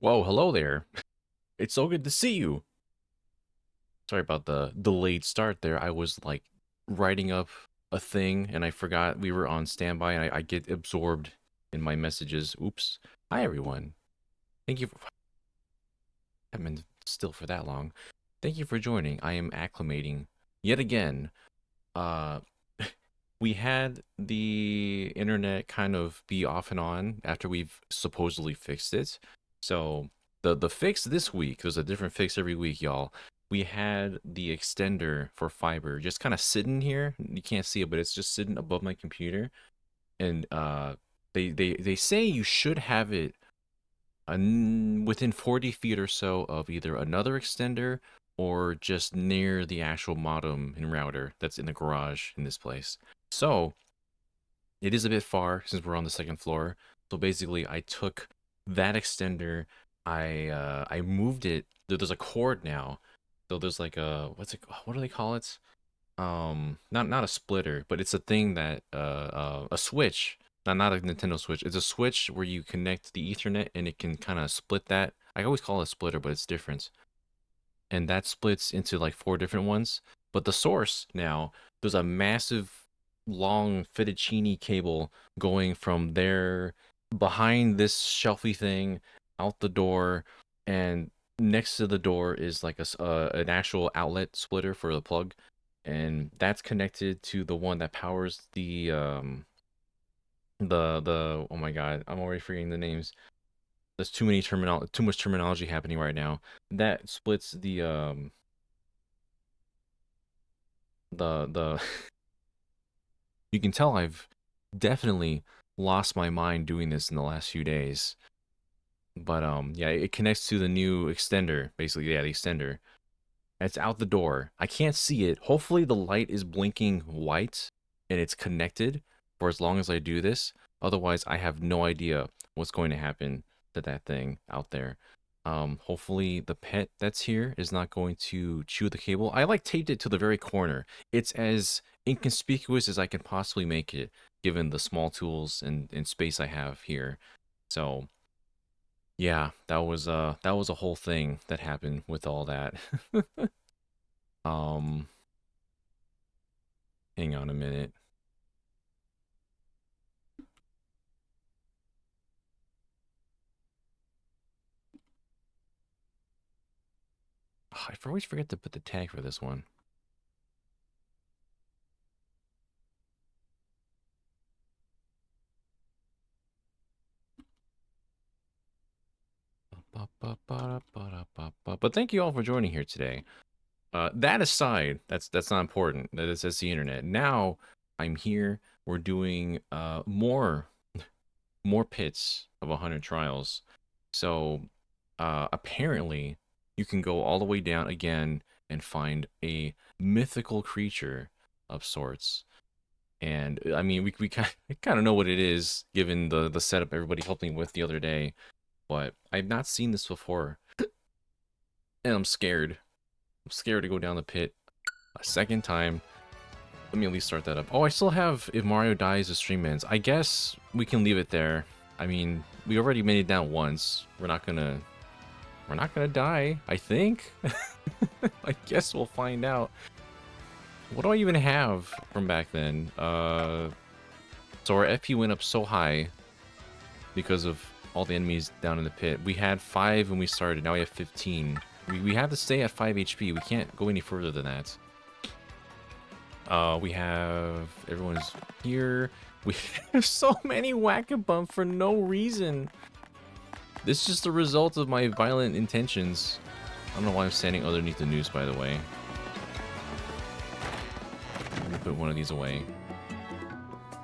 Whoa, hello there. It's so good to see you. Sorry about the delayed start there. I was like writing up a thing and I forgot we were on standby and I get absorbed in my messages. Oops. Hi, everyone. Thank you for. I haven't been still for that long. Thank you for joining. I am acclimating yet again. Uh, we had the internet kind of be off and on after we've supposedly fixed it. So the fix this week, there's a different fix every week, y'all. We had the extender for fiber just kind of sitting here. You can't see it, but it's just sitting above my computer. And they say you should have it within 40 feet or so of either another extender or just near the actual modem and router that's in the garage in this place. So it is a bit far since we're on the second floor. So basically, I took that extender, I moved it. There's a cord now, so there's like a what do they call it? Not a splitter, but it's a thing that a switch. Not a Nintendo Switch. It's a switch where you connect the Ethernet and it can kind of split that. I always call it a splitter, but it's different. And that splits into like four different ones. But the source now, there's a massive long fettuccine cable going from there behind this shelfy thing out the door, and next to the door is like an actual outlet splitter for the plug, and that's connected to the one that powers the oh my god, I'm already forgetting the names. There's too much terminology happening right now. That splits the you can tell I've definitely lost my mind doing this in the last few days. But yeah, it connects to the new extender, basically. Yeah, the extender. It's out the door. I can't see it. Hopefully the light is blinking white and it's connected for as long as I do this. Otherwise, I have no idea what's going to happen to that thing out there. Hopefully the pet that's here is not going to chew the cable. I like taped it to the very corner. It's as inconspicuous as I can possibly make it, given the small tools and space I have here. So yeah, that was a whole thing that happened with all that. um, hang on a minute. I always forget to put the tag for this one. But thank you all for joining here today. That aside, that's not important. That's the internet. Now I'm here. We're doing more pits of 100 trials. So apparently you can go all the way down again and find a mythical creature of sorts. And I mean, we kind of know what it is given the setup everybody helped me with the other day, but I've not seen this before, and I'm scared. I'm scared to go down the pit a second time. Let me at least start that up. Oh, I still have if Mario dies, the stream ends. I guess we can leave it there. I mean, we already made it down once. We're not gonna die, I think. I guess we'll find out. What do I even have from back then? So our FP went up so high because of all the enemies down in the pit. We had 5 when we started, now we have 15. We have to stay at 5 HP. We can't go any further than that. We have... everyone's here. We have so many whack-a-bump for no reason. This is just the result of my violent intentions. I don't know why I'm standing underneath the noose, by the way. Let me put one of these away.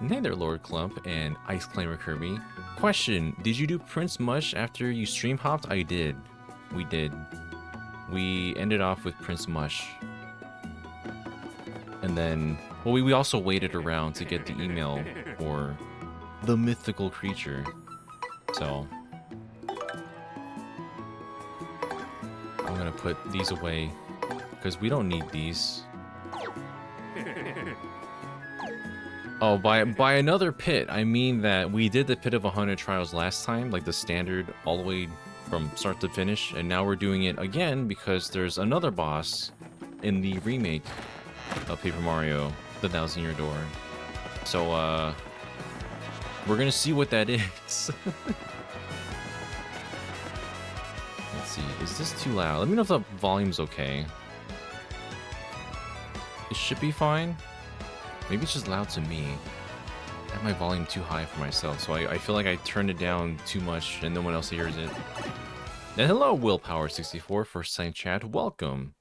Hey there, Lord Clump and Ice Climber Kirby. Question, did you do Prince Mush after you stream hopped? I did. We did. We ended off with Prince Mush. And then, well, we also waited around to get the email for the mythical creature. So, I'm gonna put these away because we don't need these. Oh, by another pit, I mean that we did the pit of 100 trials last time, like the standard all the way from start to finish, and now we're doing it again because there's another boss in the remake of Paper Mario: The Thousand Year Door. So we're gonna see what that is. Let's see, is this too loud? Let me know if the volume's okay. It should be fine. Maybe it's just loud to me. I have my volume too high for myself, so I feel like I turned it down too much and no one else hears it. And hello, Willpower64, first time chat, welcome.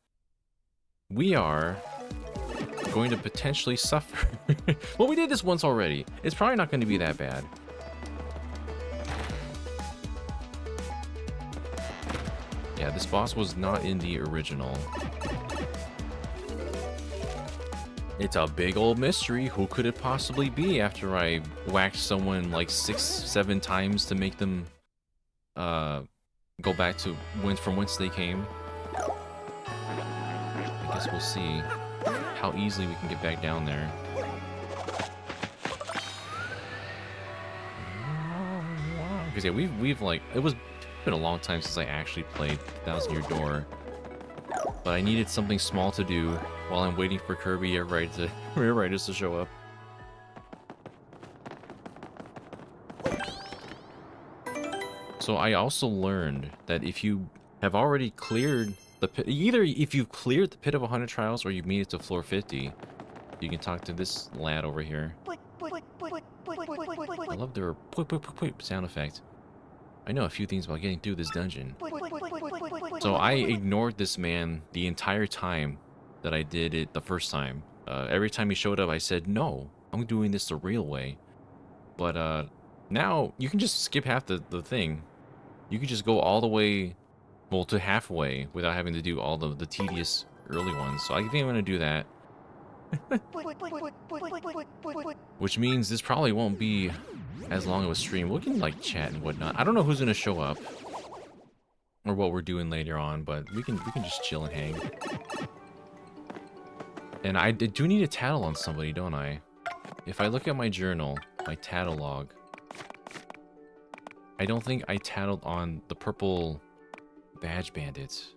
We are going to potentially suffer. Well, we did this once already. It's probably not going to be that bad. Yeah, this boss was not in the original. It's a big old mystery. Who could it possibly be after I whacked someone like 6-7 times to make them go back to from whence they came? I guess we'll see how easily we can get back down there. Because yeah, we've like, it's been a long time since I actually played Thousand Year Door. But I needed something small to do while I'm waiting for Kirby Writers to show up. So I also learned that if you have already cleared the pit, either if you've cleared the Pit of 100 Trials or you've made it to floor 50, you can talk to this lad over here. I love their sound effect. I know a few things about getting through this dungeon. So I ignored this man the entire time that I did it the first time. Every time he showed up, I said, no, I'm doing this the real way. But now you can just skip half the thing. You can just go all the way, well, to halfway without having to do all the tedious early ones. So I think I'm going to do that. Which means this probably won't be as long of a stream. We can like chat and whatnot. I don't know who's gonna show up or what we're doing later on, but we can just chill and hang. And I do need a tattle on somebody, don't I? If I look at my journal, my tattle log, I don't think I tattled on the purple badge bandits.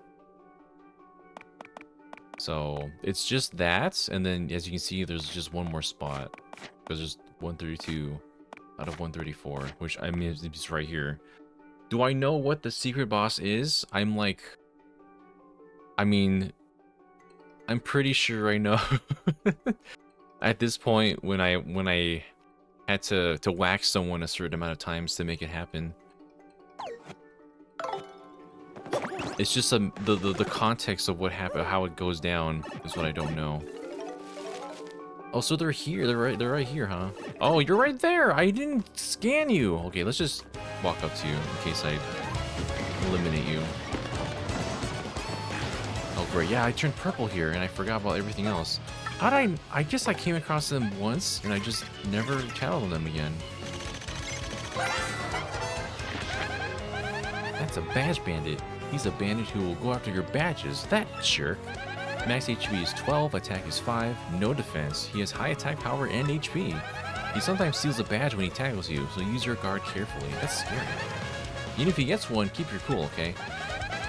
So it's just that, and then as you can see, there's just one more spot because there's 132 out of 134, which I mean it's right here. Do I know what the secret boss is? I'm pretty sure I know. At this point, when I had to whack someone a certain amount of times to make it happen. It's just the context of what happened, how it goes down is what I don't know. Oh, so they're here. They're right here, huh? Oh, you're right there. I didn't scan you. Okay, let's just walk up to you in case I eliminate you. Oh, great. Yeah, I turned purple here and I forgot about everything else. I guess I came across them once and I just never tattled on them again. That's a badge bandit. He's a bandit who will go after your badges. That jerk. Max HP is 12, attack is 5, no defense. He has high attack power and HP. He sometimes steals a badge when he tackles you, so use your guard carefully. That's scary. Even if he gets one, keep your cool, okay?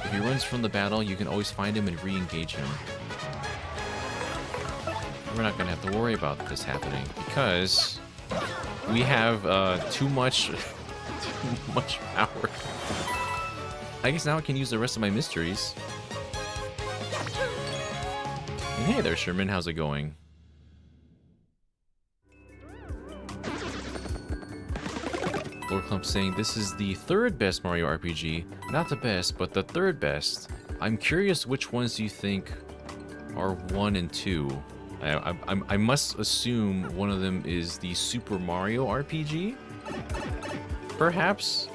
If he runs from the battle, you can always find him and re-engage him. We're not gonna have to worry about this happening because we have too much power. I guess now I can use the rest of my mysteries. And hey there, Sherman, how's it going? Lord Clump saying this is the third best Mario RPG. Not the best, but the third best. I'm curious which ones you think are 1 and 2. I must assume one of them is the Super Mario RPG? Perhaps?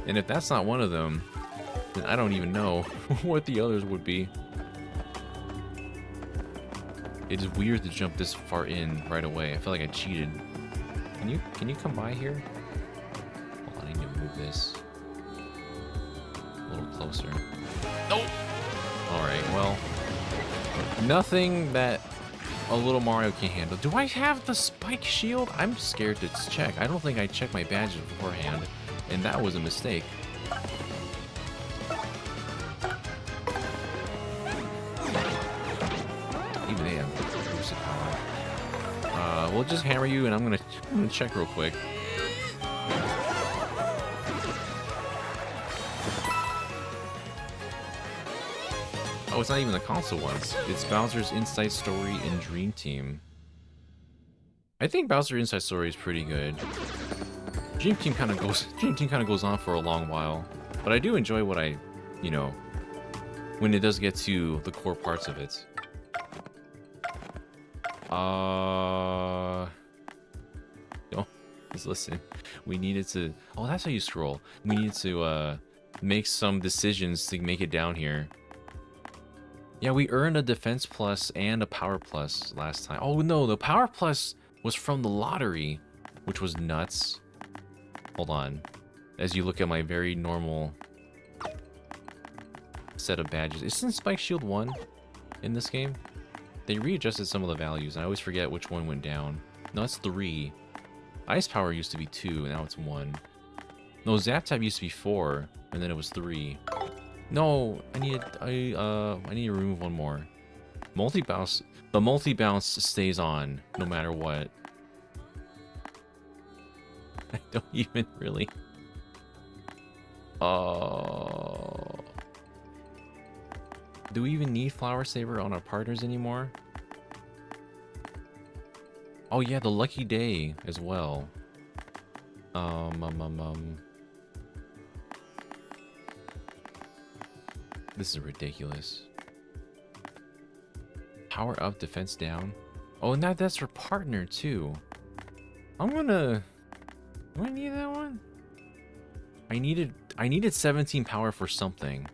And if that's not one of them, then I don't even know what the others would be. It is weird to jump this far in right away. I feel like I cheated. Can you come by here? Hold on, I need to move this a little closer. Nope. Alright, well, nothing that a little Mario can't handle. Do I have the spike shield? I'm scared to check. I don't think I checked my badges beforehand, and that was a mistake. we'll just hammer you, and I'm gonna check real quick. Oh, it's not even the console ones. It's Bowser's Inside Story and Dream Team. I think Bowser Inside Story is pretty good. Dream Team kind of goes on for a long while, but I do enjoy what you know, when it does get to the core parts of it. No, just listen. We needed to. Oh, that's how you scroll. We needed to make some decisions to make it down here. Yeah, we earned a defense plus and a power plus last time. Oh no, the power plus was from the lottery, which was nuts. Hold on. As you look at my very normal set of badges. Isn't Spike Shield 1 in this game? They readjusted some of the values, and I always forget which one went down. No, it's 3. Ice Power used to be 2, now it's 1. No, Zap Tap used to be 4, and then it was 3. No, I need to remove one more. Multi-bounce. The multi-bounce stays on no matter what. I don't even really. Do we even need Flower Saber on our partners anymore? Oh yeah, the Lucky Day as well. This is ridiculous. Power up, defense down. Oh, and that's for partner too. Do I need that one? I needed 17 power for something,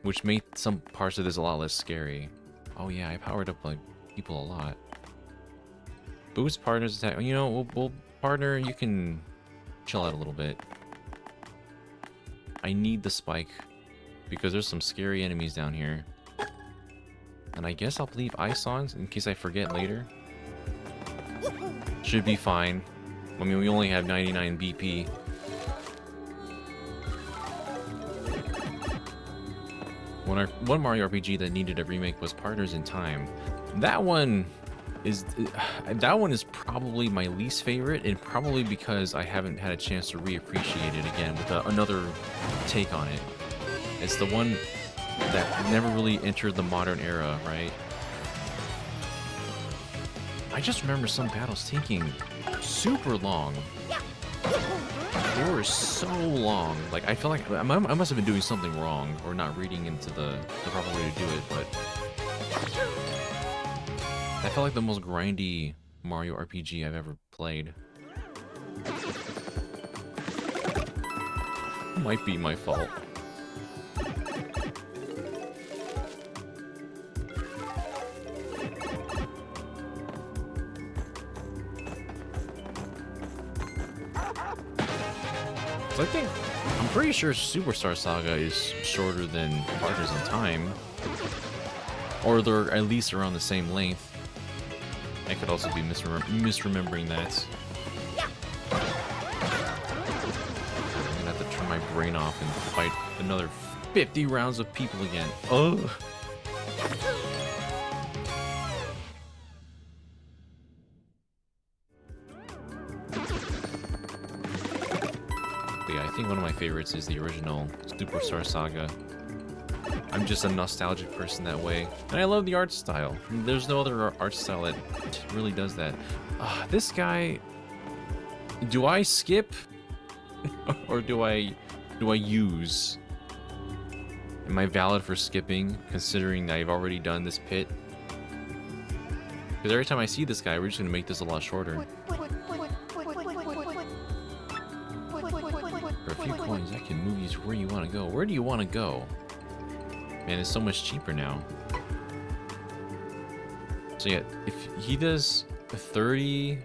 which made some parts of this a lot less scary. Oh yeah, I powered up like people a lot. Boost partners attack. You know, we'll partner. You can chill out a little bit. I need the spike because there's some scary enemies down here. And I guess I'll leave ice on in case I forget later. Should be fine. I mean, we only have 99 BP. One Mario RPG that needed a remake was Partners in Time. That one is probably my least favorite, and probably because I haven't had a chance to reappreciate it again with another take on it. It's the one that never really entered the modern era, right? I just remember some battles taking super long. They were so long. Like, I feel like I must have been doing something wrong or not reading into the proper way to do it, but that felt like the most grindy Mario RPG I've ever played. It might be my fault. I'm pretty sure Superstar Saga is shorter than Partners in Time, or they're at least around the same length. I could also be misremembering that. I'm gonna have to turn my brain off and fight another 50 rounds of people again. Ugh. I think one of my favorites is the original Superstar Saga. I'm just a nostalgic person that way. And I love the art style. There's no other art style that really does that. This guy... Do I skip? Or do I use? Am I valid for skipping, considering that I've already done this pit? Because every time I see this guy, we're just going to make this a lot shorter. For a few coins, I can move you to where you want to go. Where do you want to go? Man, it's so much cheaper now. So yeah, if he does 30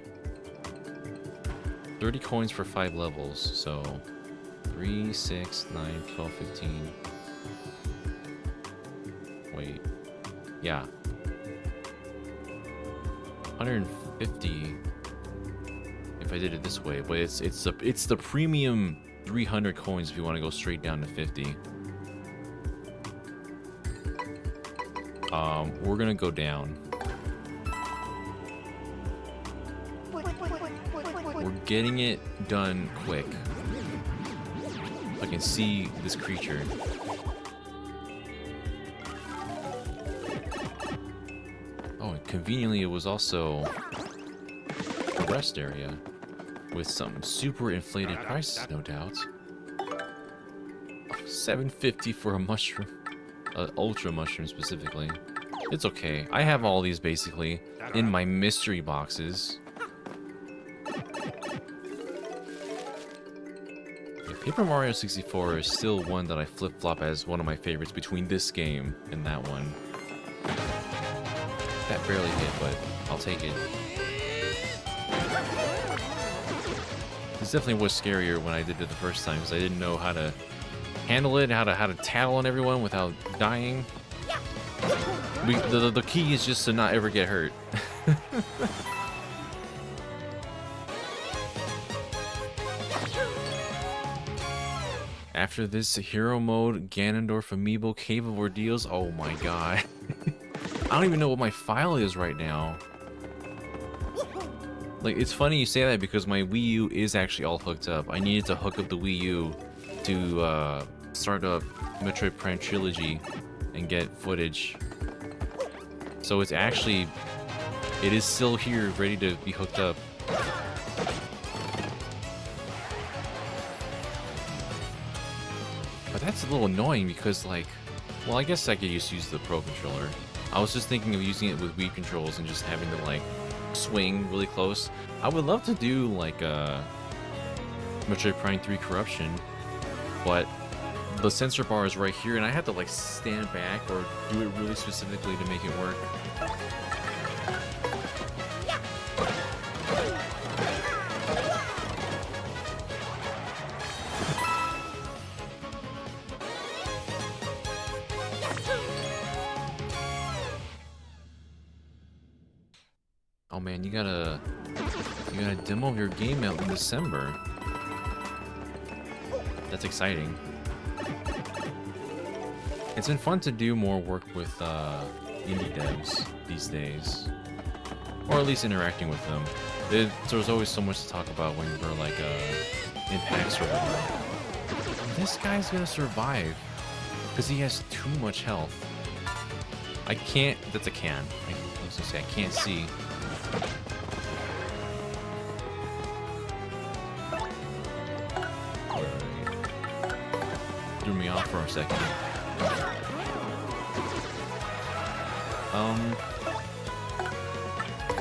coins for 5 levels, so 3, 6, 9, 12, 15. Wait. Yeah. 150 if I did it this way, but it's the premium 300 coins if you want to go straight down to 50. We're gonna go down. We're getting it done quick. I can see this creature. Oh, and conveniently it was also a rest area with some super inflated prices, no doubt. $7.50 for a mushroom. Ultra mushroom specifically. It's okay. I have all these basically in my mystery boxes. Yeah, Paper Mario 64 is still one that I flip-flop as one of my favorites between this game and that one. That barely hit, but I'll take it. This definitely was scarier when I did it the first time because I didn't know how to handle it, how to tattle on everyone without dying. The key is just to not ever get hurt. After this hero mode, Ganondorf Amiibo Cave of Ordeals. Oh my god. I don't even know what my file is right now. Like, it's funny you say that because my Wii U is actually all hooked up. I needed to hook up the Wii U to start up Metroid Prime Trilogy and get footage. So it's actually, it is still here, ready to be hooked up. But that's a little annoying because, like, well, I guess I could just use the Pro Controller. I was just thinking of using it with Wii controls and just having to, like, swing really close. I would love to do, like, Metroid Prime 3 Corruption, but the sensor bar is right here, and I have to, like, stand back or do it really specifically to make it work. Oh man, you gotta demo your game out in December. That's exciting. It's been fun to do more work with indie devs these days, or at least interacting with them. There's always so much to talk about when we're like in PAX or whatever. This guy's gonna survive because he has too much health. I can't. That's a can. I was gonna say I can't see. Threw me off for a second.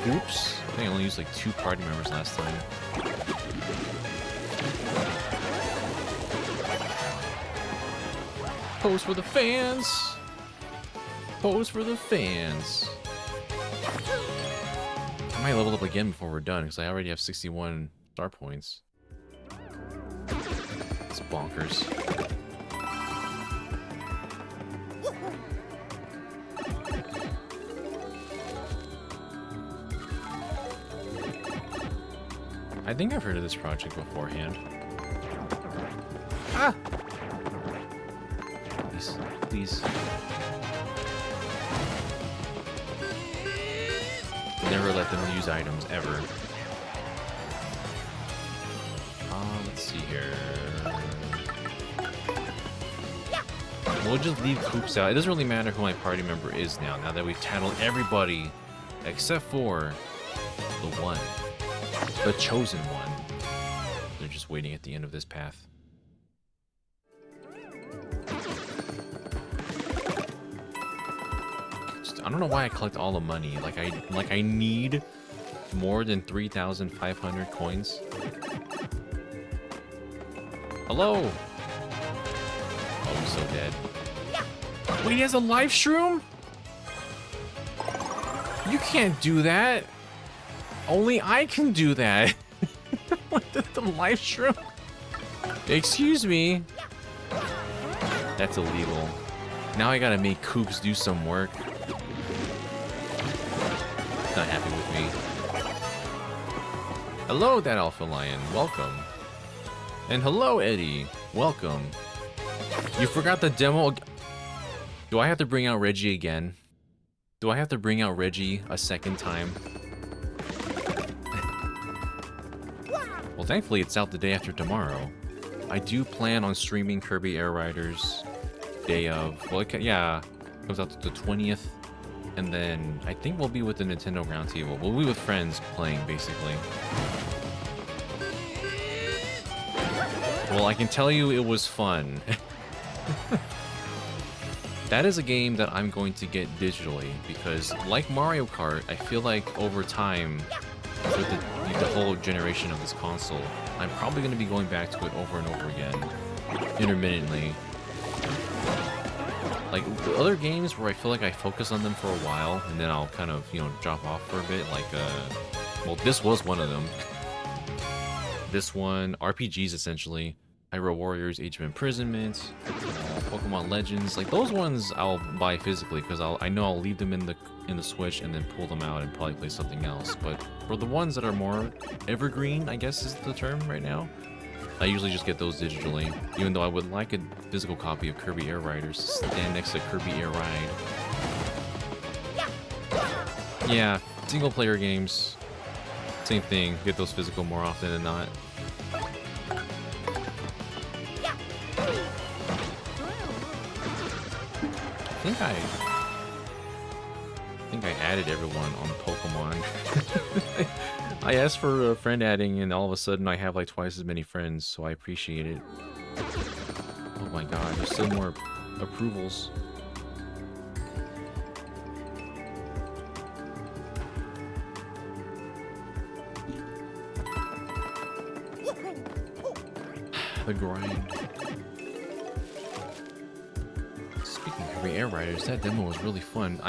Oops. I think I only used like 2 party members last time. Pose for the fans! Pose for the fans! I might level up again before we're done, because I already have 61 star points. It's bonkers. I think I've heard of this project beforehand. Ah! Please, please. Never let them use items, ever. Let's see here. We'll just leave Koops out. It doesn't really matter who my party member is now that we've tattled everybody except for the one. The chosen one. They're just waiting at the end of this path. I don't know why I collect all the money. Like I need more than 3,500 coins. Hello. Oh, he's so dead. Wait, he has a life shroom? You can't do that. Only I can do that. What, the life shroom? Excuse me. That's illegal. Now I gotta make Koops do some work. Not happy with me. Hello, that Alpha Lion. Welcome. And hello, Eddie. Welcome. You forgot the demo. Do I have to bring out Reggie again? Do I have to bring out Reggie a second time? Well, thankfully, it's out the day after tomorrow. I do plan on streaming Kirby Air Riders day of. Well, yeah, it comes out the 20th. And then I think we'll be with the Nintendo Roundtable. We'll be with friends playing, basically. Well, I can tell you it was fun. That is a game that I'm going to get digitally because, like Mario Kart, I feel like over time, with the whole generation of this console, I'm probably going to be going back to it over and over again, intermittently. Like, the other games where I feel like I focus on them for a while, and then I'll kind of, you know, drop off for a bit, like, well, this was one of them. This one, RPGs, essentially. Hyrule Warriors, Age of Imprisonment, Pokemon Legends, like those ones I'll buy physically because I know I'll leave them in the Switch and then pull them out and probably play something else. But for the ones that are more evergreen, I guess is the term right now, I usually just get those digitally. Even though I would like a physical copy of Kirby Air Riders to stand next to Kirby Air Ride. Yeah, single player games, same thing. Get those physical more often than not. I think I added everyone on Pokemon. I asked for a friend adding, and all of a sudden I have like twice as many friends, so I appreciate it. Oh my god, there's still more approvals. The grind. Air Riders, that demo was really fun.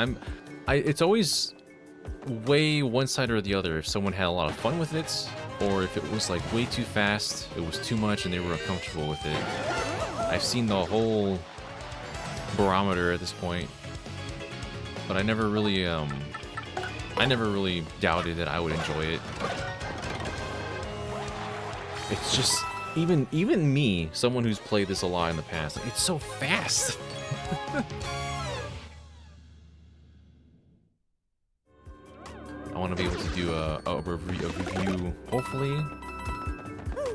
It's always way one side or the other. If someone had a lot of fun with it, or if it was like way too fast, it was too much, and they were uncomfortable with it. I've seen the whole barometer at this point, but I never really doubted that I would enjoy it. It's just even me, someone who's played this a lot in the past, like, it's so fast. I want to be able to do a review, hopefully.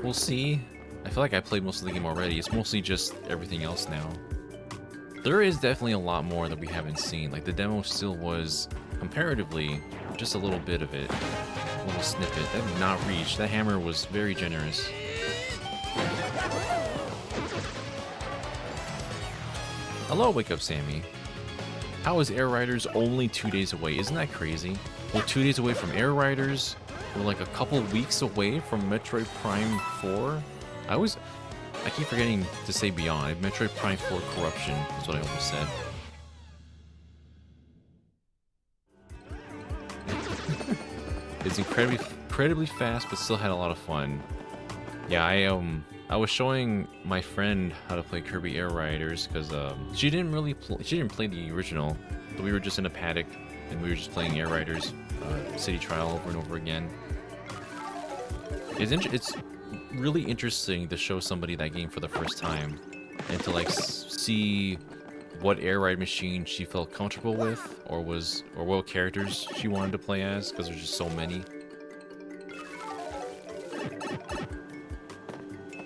We'll see. I feel like I played most of the game already. It's mostly just everything else now. There is definitely a lot more that we haven't seen. Like, the demo still was, comparatively, just a little bit of it. A little snippet. That did not reach. That hammer was very generous. Hello, Wake Up Sammy. How is Air Riders only 2 days away? Isn't that crazy? We're 2 days away from Air Riders. We're like a couple weeks away from Metroid Prime 4. I keep forgetting to say Beyond. Metroid Prime 4 Corruption is what I almost said. It's incredibly fast, but still had a lot of fun. Yeah, I was showing my friend how to play Kirby Air Riders because she didn't play the original, but we were just in a paddock and we were just playing Air Riders City Trial over and over again. It's really interesting to show somebody that game for the first time and to like see what air ride machine she felt comfortable with or what characters she wanted to play as because there's just so many.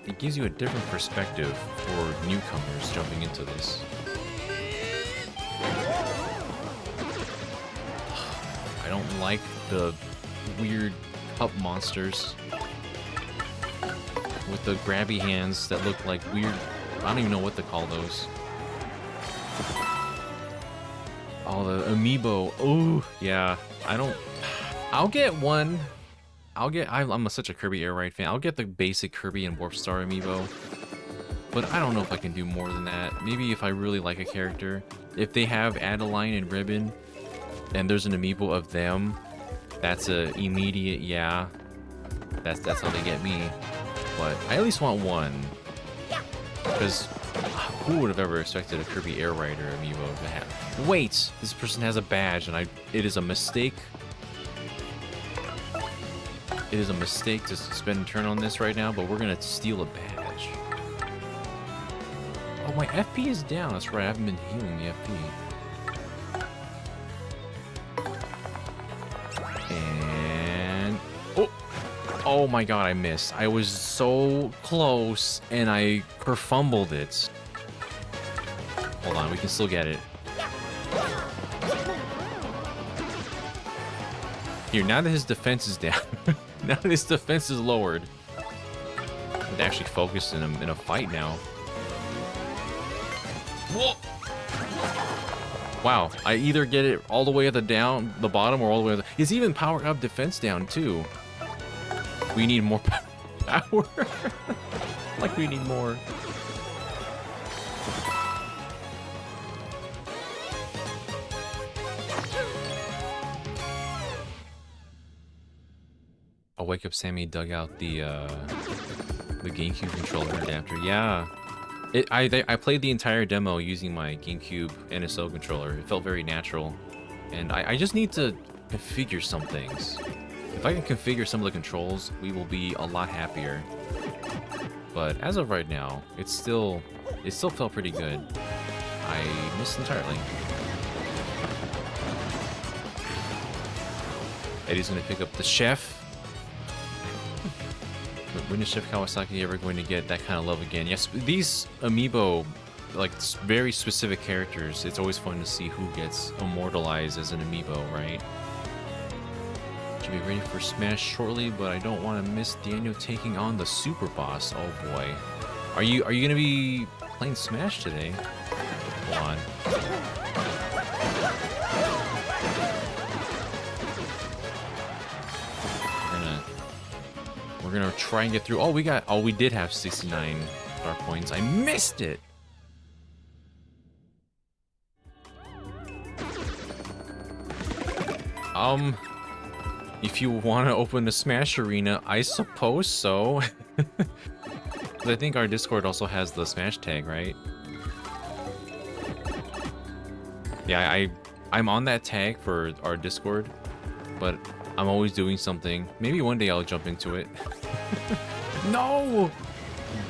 It gives you a different perspective for newcomers jumping into this. I don't like the weird pup monsters with the grabby hands that look like weird. I don't even know what to call those. Oh, the amiibo. Oh, yeah. I'll get one. I'm such a Kirby Air Ride fan. I'll get the basic Kirby and Warp Star amiibo. But I don't know if I can do more than that. Maybe if I really like a character. If they have Adeline and Ribbon, and there's an amiibo of them, that's a immediate yeah. That's how they get me. But I at least want one. Because who would have ever expected a Kirby Air Rider amiibo to have? Wait! This person has a badge, and it is a mistake. It is a mistake to spend a turn on this right now, but we're gonna steal a badge. Oh, my FP is down. That's right, I haven't been healing the FP. And... Oh my god, I missed. I was so close, and I kerfumbled it. Hold on, we can still get it. Here, now that his defense is down, now that his defense is lowered, I can actually focus in a fight now. Whoa! Wow, I either get it all the way at the bottom, or all the way at the... It's even powered up defense down, too. We need more power. Like we need more. I'll wake up Sammy dug out the GameCube controller adapter. Yeah. I played the entire demo using my GameCube NSO controller. It felt very natural. And I just need to configure some things. If I can configure some of the controls, we will be a lot happier. But as of right now, it still felt pretty good. I missed entirely. Eddie's gonna pick up the chef. When is Chef Kawasaki ever going to get that kind of love again? Yes, these amiibo, like very specific characters, it's always fun to see who gets immortalized as an amiibo, right? Should be ready for Smash shortly, but I don't want to miss Daniel taking on the super boss. Oh boy. Are you gonna be playing Smash today? Hold on. We're gonna try and get through. We did have 69 star points. I missed it. If you want to open the Smash Arena, I suppose so. I think our Discord also has the Smash tag, right? Yeah, I'm on that tag for our Discord, but I'm always doing something. Maybe one day I'll jump into it. No!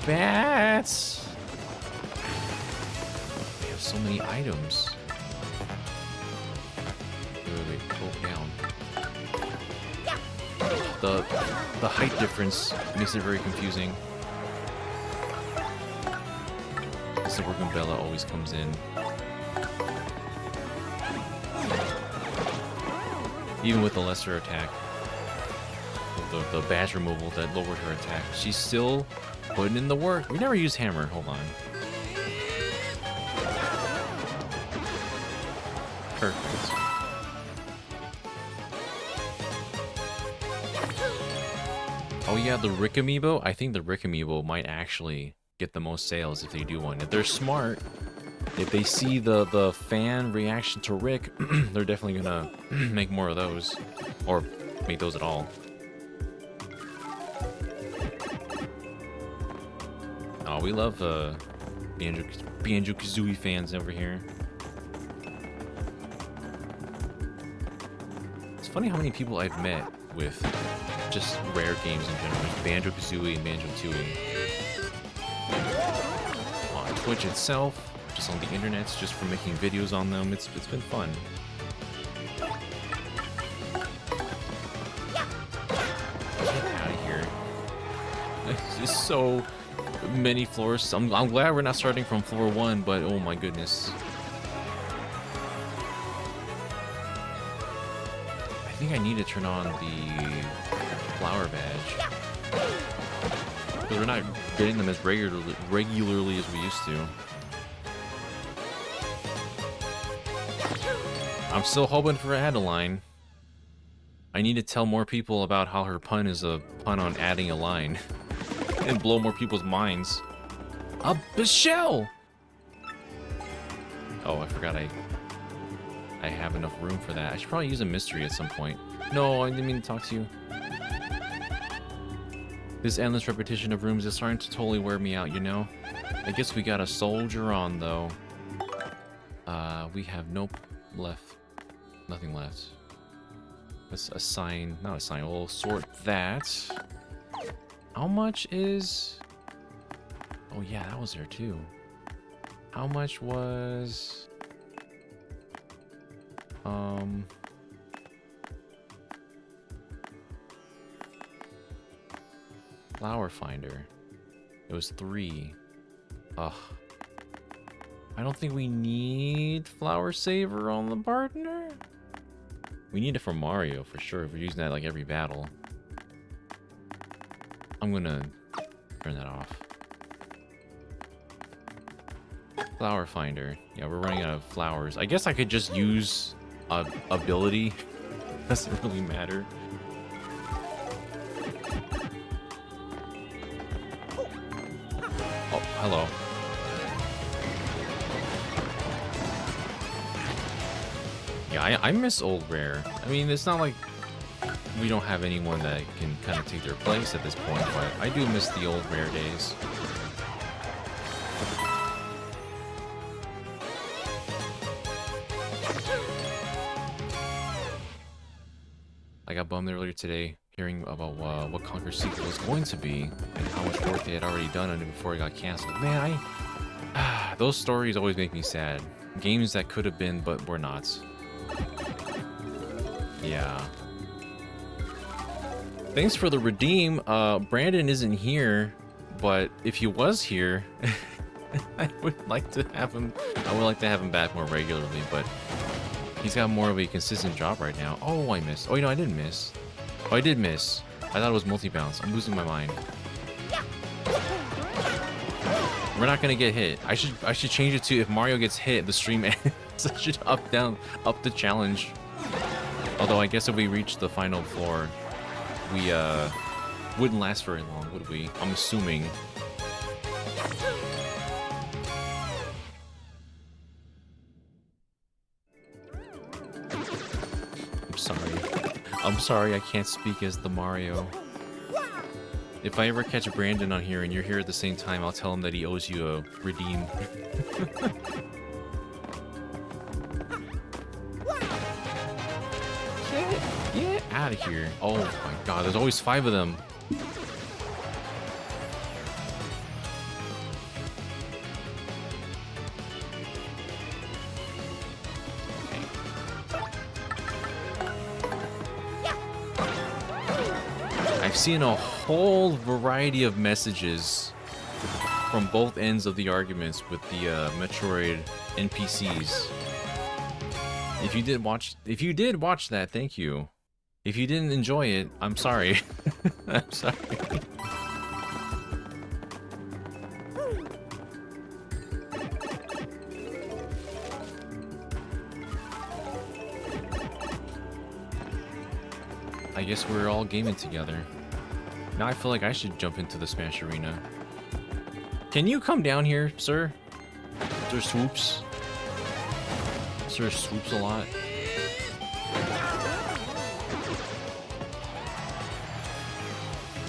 Bats! We have so many items. Wait, go down. The height difference makes it very confusing. This is where Gumbella always comes in. Even with the lesser attack, the badge removal that lowered her attack, she's still putting in the work. We never use hammer. Hold on. Perfect. Oh yeah, the Rick amiibo. I think the Rick amiibo might actually get the most sales if they do one. If they're smart, if they see the fan reaction to Rick, they're definitely gonna make more of those, or make those at all. Oh, we love Banjo-Kazooie fans over here. It's funny how many people I've met with just rare games in general. Banjo-Kazooie and Banjo-Tooie. On Twitch itself, just on the internet, just for making videos on them. It's been fun. Get out of here. It's just so many floors. I'm glad we're not starting from floor 1, but oh my goodness. I think I need to turn on the flower badge. Because we're not getting them as regularly as we used to. I'm still hoping for Adeline. I need to tell more people about how her pun is a pun on adding a line. And blow more people's minds. A shell! Oh, I forgot I have enough room for that. I should probably use a mystery at some point. No, I didn't mean to talk to you. This endless repetition of rooms is starting to totally wear me out, you know? I guess we got a soldier on, though. We have nothing left. Let's assign, not assign, we'll sort that. How much is... Oh yeah, that was there too. How much was... Flower finder. It was 3. Ugh. I don't think we need flower saver on the partner. We need it for Mario for sure. If we're using that like every battle. I'm gonna turn that off. Flower finder. Yeah, we're running out of flowers. I guess I could just use a ability. Doesn't really matter. Oh, hello. Yeah, I miss old Rare. I mean, it's not like we don't have anyone that can kind of take their place at this point, but I do miss the old Rare days. I got bummed earlier today hearing about what Conker's sequel was going to be and how much work they had already done on it before it got canceled. Man, those stories always make me sad. Games that could have been but were not. Yeah. Thanks for the redeem. Brandon isn't here, but if he was here, I would like to have him back more regularly, but he's got more of a consistent job right now. Oh, I missed. Oh, you know, I didn't miss. Oh, I did miss. I thought it was multi-bounce. I'm losing my mind. We're not gonna get hit. I should change it to if Mario gets hit, the stream ends. I should up the challenge. Although I guess if we reach the final floor, we wouldn't last very long, would we? I'm assuming. I'm sorry I can't speak as the Mario. If I ever catch Brandon on here and you're here at the same time, I'll tell him that he owes you a redeem. Get out of here. Oh my god, there's always 5 of them. I've seen a whole variety of messages from both ends of the arguments with the Metroid NPCs. If you did watch that, thank you. If you didn't enjoy it, I'm sorry. I'm sorry. I guess we're all gaming together. Now I feel like I should jump into the Smash Arena. Can you come down here, sir? Sir Swoops? Sir Swoops a lot.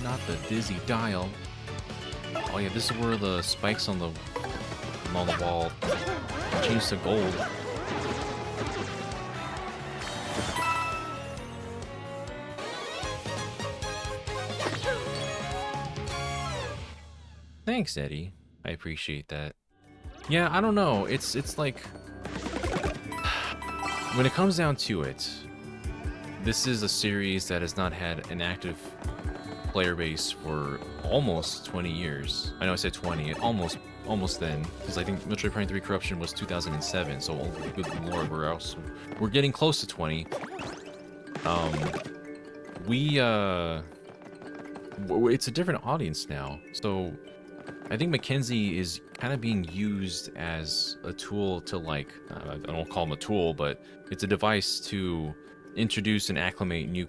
Not the dizzy dial. Oh yeah, this is where the spikes on the wall change to gold. Thanks, Eddie. I appreciate that. Yeah, I don't know. It's like when it comes down to it, this is a series that has not had an active player base for almost 20 years. I know I said 20, almost then, because I think Metroid Prime 3 Corruption was 2007. So, oh, good lord, we're getting close to 20. It's a different audience now. So, I think Mackenzie is kind of being used as a tool to, like, I don't call him a tool, but it's a device to introduce and acclimate new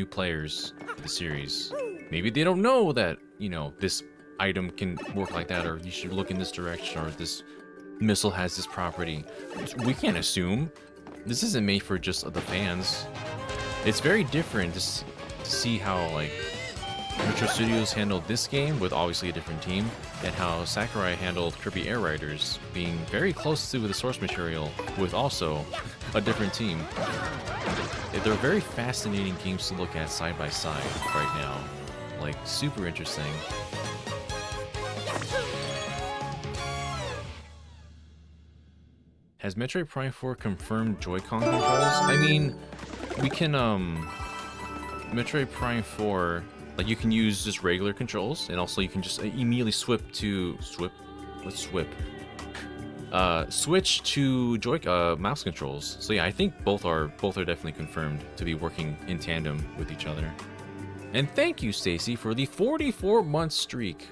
players to the series. Maybe they don't know that, you know, this item can work like that, or you should look in this direction, or this missile has this property. We can't assume. This isn't made for just the fans. It's very different to see how, like, Metro Studios handled this game with obviously a different team, and how Sakurai handled Kirby Air Riders, being very close to the source material with also a different team. They're very fascinating games to look at side by side right now. Like, super interesting. Has Metroid Prime 4 confirmed Joy-Con controls? I mean, we can, Metroid Prime 4 Like you can use just regular controls, and also you can just immediately switch to switch to mouse controls. So yeah, I think both are definitely confirmed to be working in tandem with each other. And thank you, Stacy, for the 44-month streak.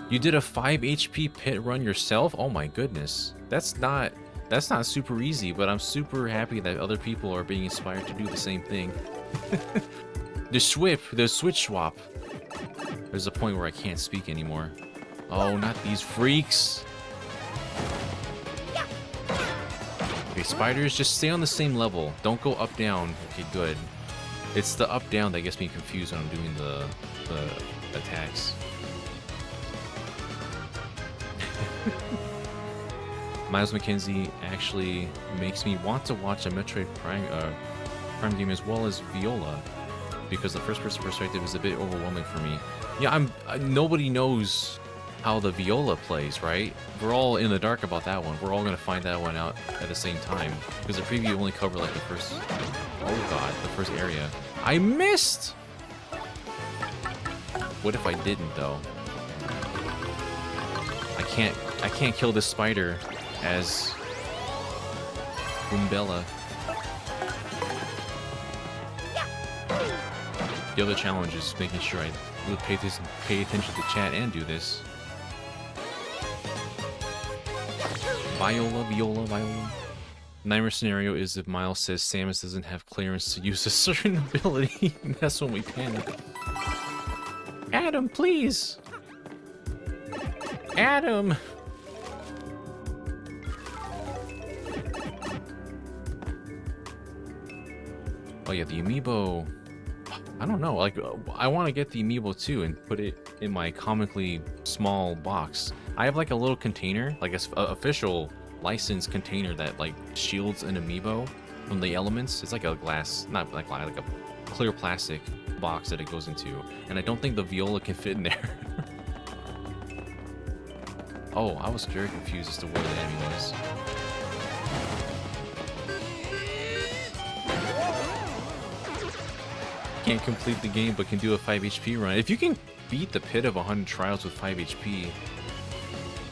You did a 5 HP pit run yourself? Oh my goodness. That's not super easy, but I'm super happy that other people are being inspired to do the same thing. The switch swap. There's a point where I can't speak anymore. Oh, not these freaks. Okay, spiders, just stay on the same level. Don't go up, down. Okay, good. It's the up, down that gets me confused when I'm doing the attacks. Miles McKenzie actually makes me want to watch a Metroid Prime game as well as Viola, because the first-person perspective is a bit overwhelming for me. Yeah, nobody knows how the Viola plays, right? We're all in the dark about that one. We're all gonna find that one out at the same time, because the preview only covered like the first, oh god, the first area. I missed! What if I didn't though? I can't kill this spider as Umbella. The other challenge is making sure I really pay attention to chat and do this. Viola, Viola, Viola. Nightmare scenario is if Miles says Samus doesn't have clearance to use a certain ability. That's when we panic. Adam, please! Adam! Oh yeah, the amiibo. I don't know, like, I want to get the amiibo too and put it in my comically small box. I have like a little container, like a official licensed container that like shields an amiibo from the elements. It's like a glass, not like a clear plastic box that it goes into, and I don't think the Viola can fit in there. Oh, I was very confused as to where the enemy was. Can't complete the game, but can do a 5 HP run. If you can beat the pit of 100 trials with 5 HP,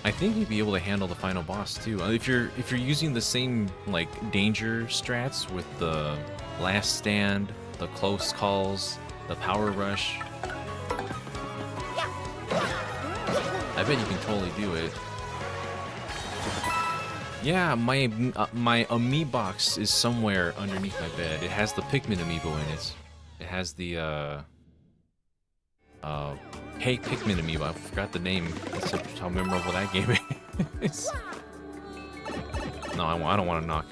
I think you'd be able to handle the final boss too. If you're using the same like danger strats with the last stand, the close calls, the power rush, I bet you can totally do it. Yeah, my amiibo box is somewhere underneath my bed. It has the Pikmin amiibo in it. It has the Hey Pikmin amiibo. I forgot the name. That's how memorable that game is. No, I don't want to knock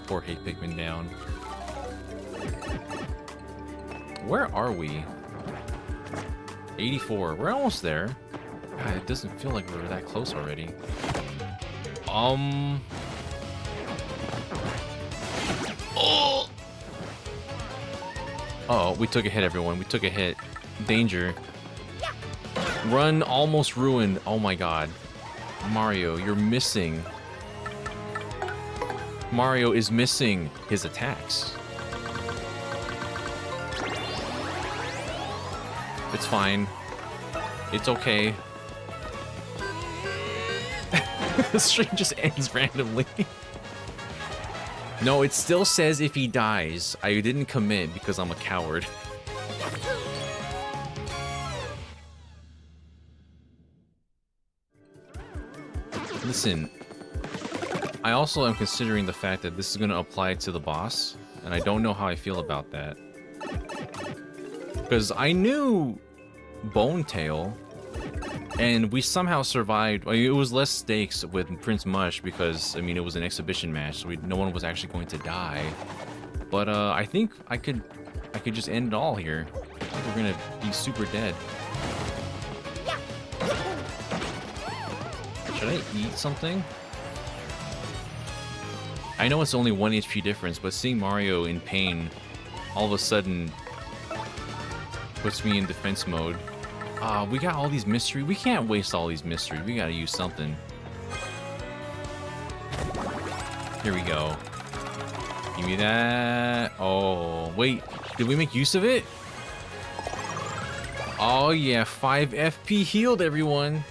poor Hey Pikmin down. Where are we? 84. We're almost there. God, it doesn't feel like we're that close already. Oh! Oh, we took a hit, everyone. We took a hit. Danger. Run almost ruined. Oh my god. Mario, you're missing. Mario is missing his attacks. It's fine. It's okay. The stream just ends randomly. No, it still says if he dies. I didn't commit because I'm a coward. Listen, I also am considering the fact that this is going to apply to the boss, and I don't know how I feel about that. Because I knew Bone Tail, and we somehow survived. I mean, it was less stakes with Prince Mush because, I mean, it was an exhibition match, so no one was actually going to die. But I think I could just end it all here. I think we're gonna be super dead. Should I eat something? I know it's only 1 HP difference, but seeing Mario in pain all of a sudden puts me in defense mode. We got all these mysteries. We can't waste all these mysteries. We gotta use something. Here we go. Give me that. Oh, wait. Did we make use of it? Oh yeah, 5 FP healed, everyone.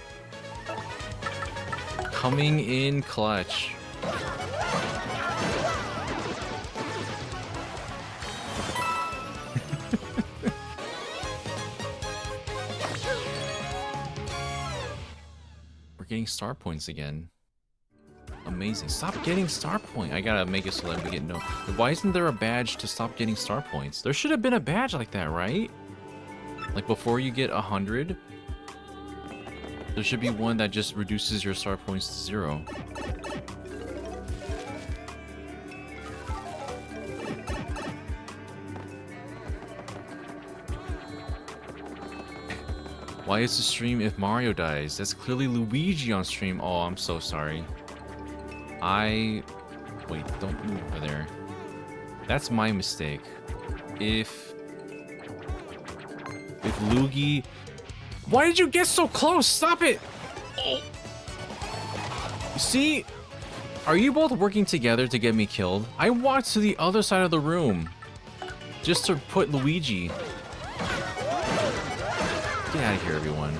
Coming in clutch. We're getting star points again. Amazing. Stop getting star point. I gotta make it so that we get no. Why isn't there a badge to stop getting star points? There should have been a badge like that, right? Like before you get 100, there should be one that just reduces your star points to 0. Why is the stream if Mario dies? That's clearly Luigi on stream. Oh, I'm so sorry. Wait, don't move over there. That's my mistake. If Luigi... Why did you get so close? Stop it! Oh. See? Are you both working together to get me killed? I walked to the other side of the room just to put Luigi. Get out of here, everyone.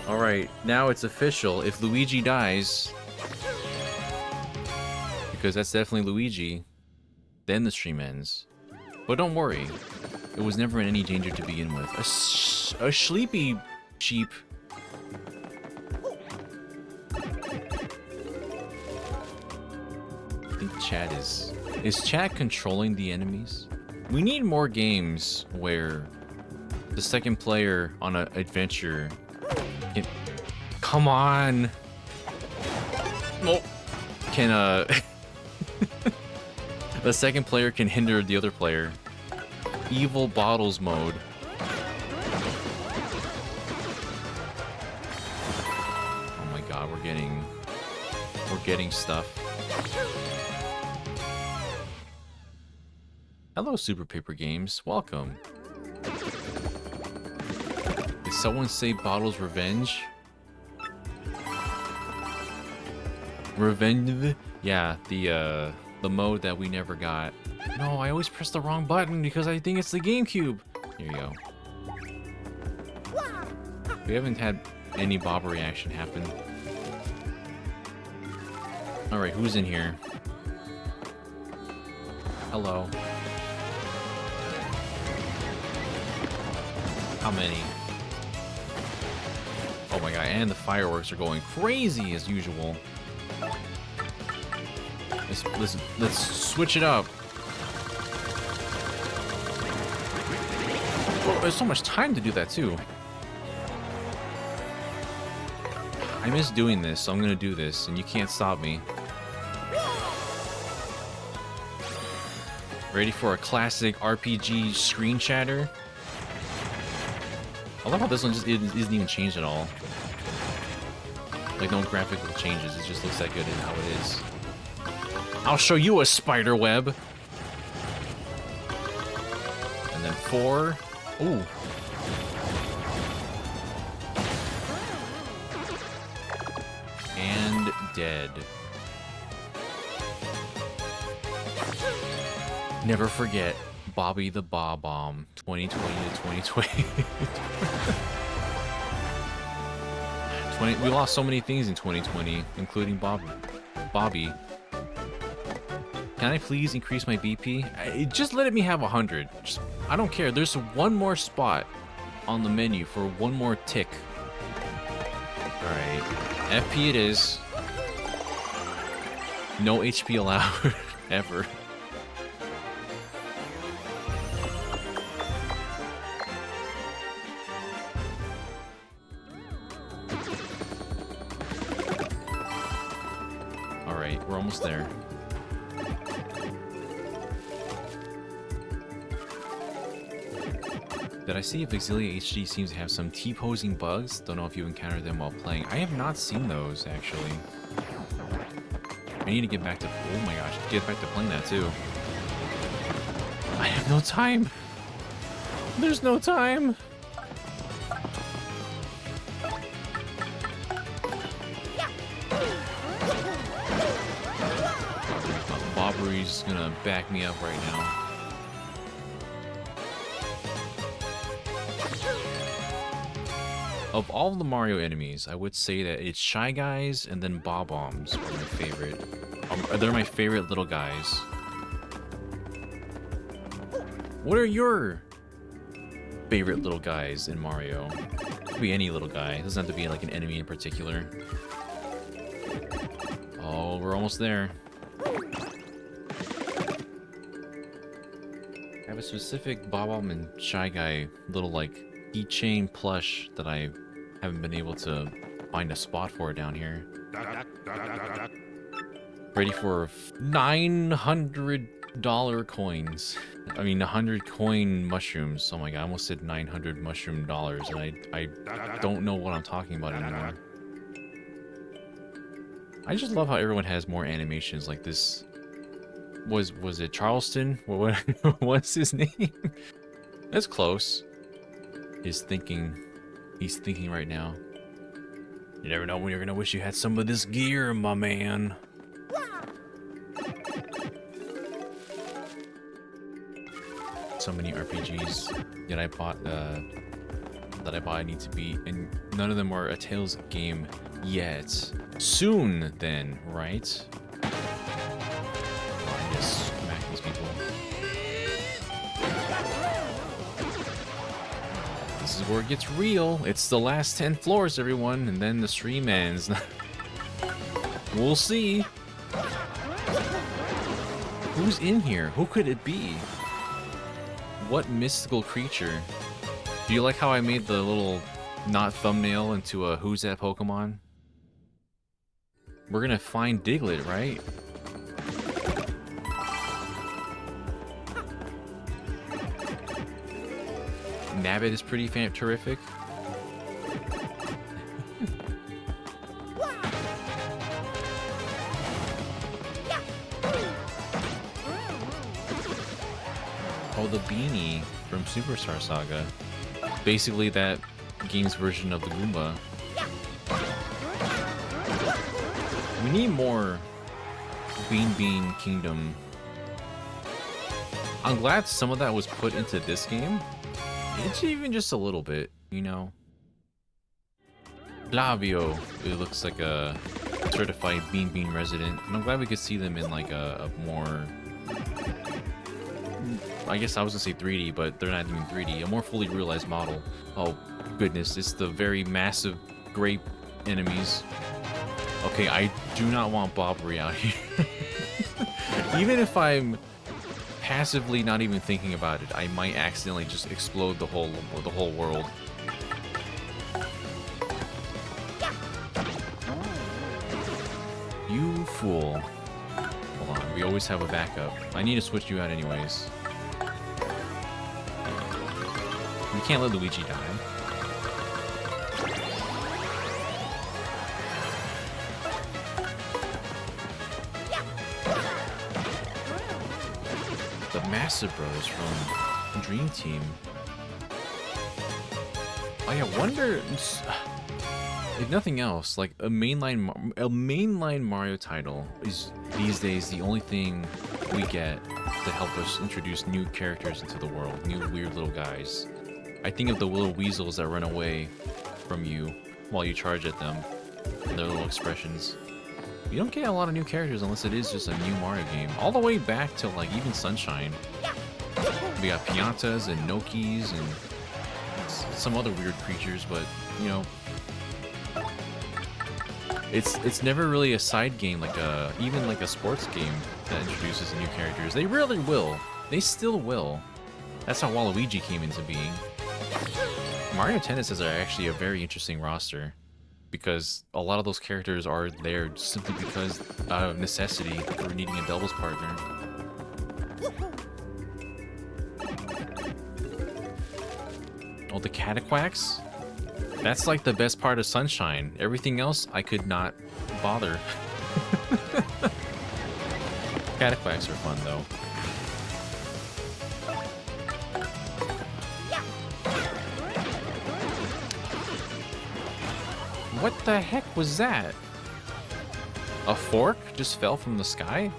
Alright, now it's official. If Luigi dies, because that's definitely Luigi, then the stream ends. But don't worry, it was never in any danger to begin with. A sleepy sheep. I think chat is... Is chat controlling the enemies? We need more games where the second player on an adventure can... Come on! Oh. Can, the second player can hinder the other player. Evil bottles mode. Oh my god, we're getting stuff. Hello, Super Paper Games. Welcome. Did someone say Bottles Revenge? Revenge? Yeah, the mode that we never got. No, I always press the wrong button because I think it's the GameCube. Here you go. We haven't had any Bob reaction happen. Alright, who's in here? Hello. How many? Oh my god, and the fireworks are going crazy as usual. Let's switch it up. Oh, there's so much time to do that too. I miss doing this, so I'm gonna do this, and you can't stop me. Ready for a classic RPG screen shatter? I love how this one just isn't even changed at all. Like, no graphical changes, it just looks that good in how it is. I'll show you a spider web! And then 4. Ooh. And dead. Never forget Bobby the Bob Bomb 2020 to 2020. We lost so many things in 2020, including Bobby. Can I please increase my BP? Just let me have 100. I don't care. There's one more spot on the menu for one more tick. Alright. FP it is. No HP allowed. Ever. Alright, we're almost there. Did I see if Exilia HD seems to have some T-posing bugs? Don't know if you encountered them while playing. I have not seen those, actually. I need to get back to... Oh my gosh, get back to playing that, too. I have no time! There's no time! Bobbery's gonna back me up right now. Of all the Mario enemies, I would say that it's Shy Guys and then Bob-Ombs are my favorite. They're my favorite little guys. What are your favorite little guys in Mario? It could be any little guy. It doesn't have to be like an enemy in particular. Oh, we're almost there. I have a specific Bob-Omb and Shy Guy little like keychain plush that I haven't been able to find a spot for down here. Ready for $900 coins. I mean, 100 coin mushrooms. Oh my god, I almost said 900 mushroom dollars, and I don't know what I'm talking about anymore. I just love how everyone has more animations like this. Was it Charleston? What's his name? That's close. He's thinking right now. You never know when you're gonna wish you had some of this gear, my man. So many RPGs that I bought I need to beat, and none of them are a Tales game yet. Soon, then, right? I just smack these people. This is where it gets real. It's the last 10 floors, everyone, and then the stream ends. We'll see. Who's in here? Who could it be? What mystical creature? Do you like how I made the little not thumbnail into a Who's That Pokemon? We're gonna find Diglett, right? Nabbit is pretty terrific. Oh, the beanie from Superstar Saga. Basically that game's version of the Goomba. We need more Bean Kingdom. I'm glad some of that was put into this game. It's even just a little bit, you know. Flavio, it looks like a certified Bean resident, and I'm glad we could see them in like a more, I guess I was gonna say 3D, but they're not even 3D, a more fully realized model. Oh goodness, it's the very massive grape enemies. Okay, I do not want Bobbery out here. Even if I'm passively not even thinking about it, I might accidentally just explode the whole world. You fool. Hold on, we always have a backup. I need to switch you out anyways. We can't let Luigi die. The Massive Bros from Dream Team. Oh yeah, wonder if nothing else, like a mainline Mario title is these days the only thing we get to help us introduce new characters into the world, new weird little guys. I think of the little weasels that run away from you while you charge at them, and their little expressions. You don't get a lot of new characters unless it is just a new Mario game. All the way back to like even Sunshine. We got Piantas and Nokis and some other weird creatures, but you know, it's never really a side game like even like a sports game that introduces new characters. They rarely will. They still will. That's how Waluigi came into being. Mario Tennis is actually a very interesting roster, because a lot of those characters are there simply because out of necessity for needing a doubles partner. Oh, the Cataquacks? That's like the best part of Sunshine. Everything else, I could not bother. Cataquacks are fun, though. What the heck was that? A fork just fell from the sky?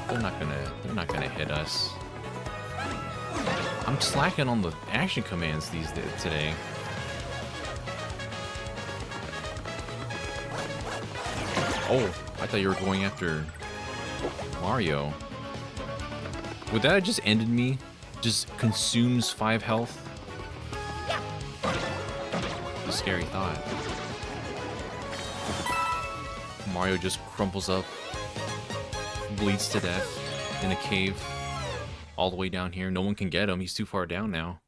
They're not gonna hit us. I'm slacking on the action commands these days today. Oh, I thought you were going after Mario. Would that have just ended me? Just consumes 5 health? A scary thought. Mario just crumples up, bleeds to death in a cave all the way down here. No one can get him. He's too far down now.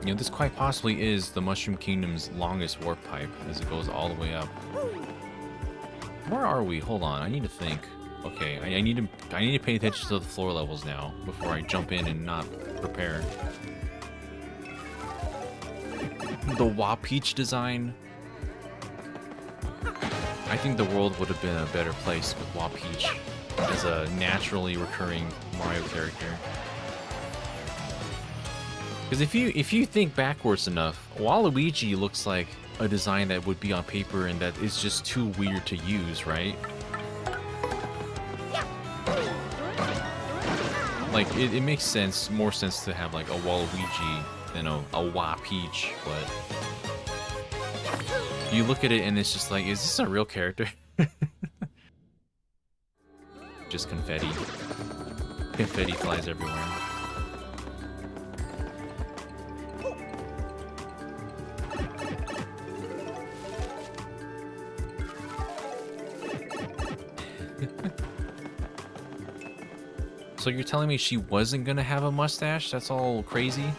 You know, this quite possibly is the Mushroom Kingdom's longest warp pipe, as it goes all the way up. Where are we? Hold on, I need to think. Okay, I need to pay attention to the floor levels now before I jump in and not prepare. The Wah Peach design. I think the world would have been a better place with Wah Peach as a naturally recurring Mario character. Because if you think backwards enough, Waluigi looks like a design that would be on paper and that is just too weird to use, right? Like, it makes sense, more sense to have like a Waluigi than a Wah Peach, but you look at it and it's just like, is this a real character? Just confetti. Confetti flies everywhere. So you're telling me she wasn't gonna have a mustache? That's all crazy?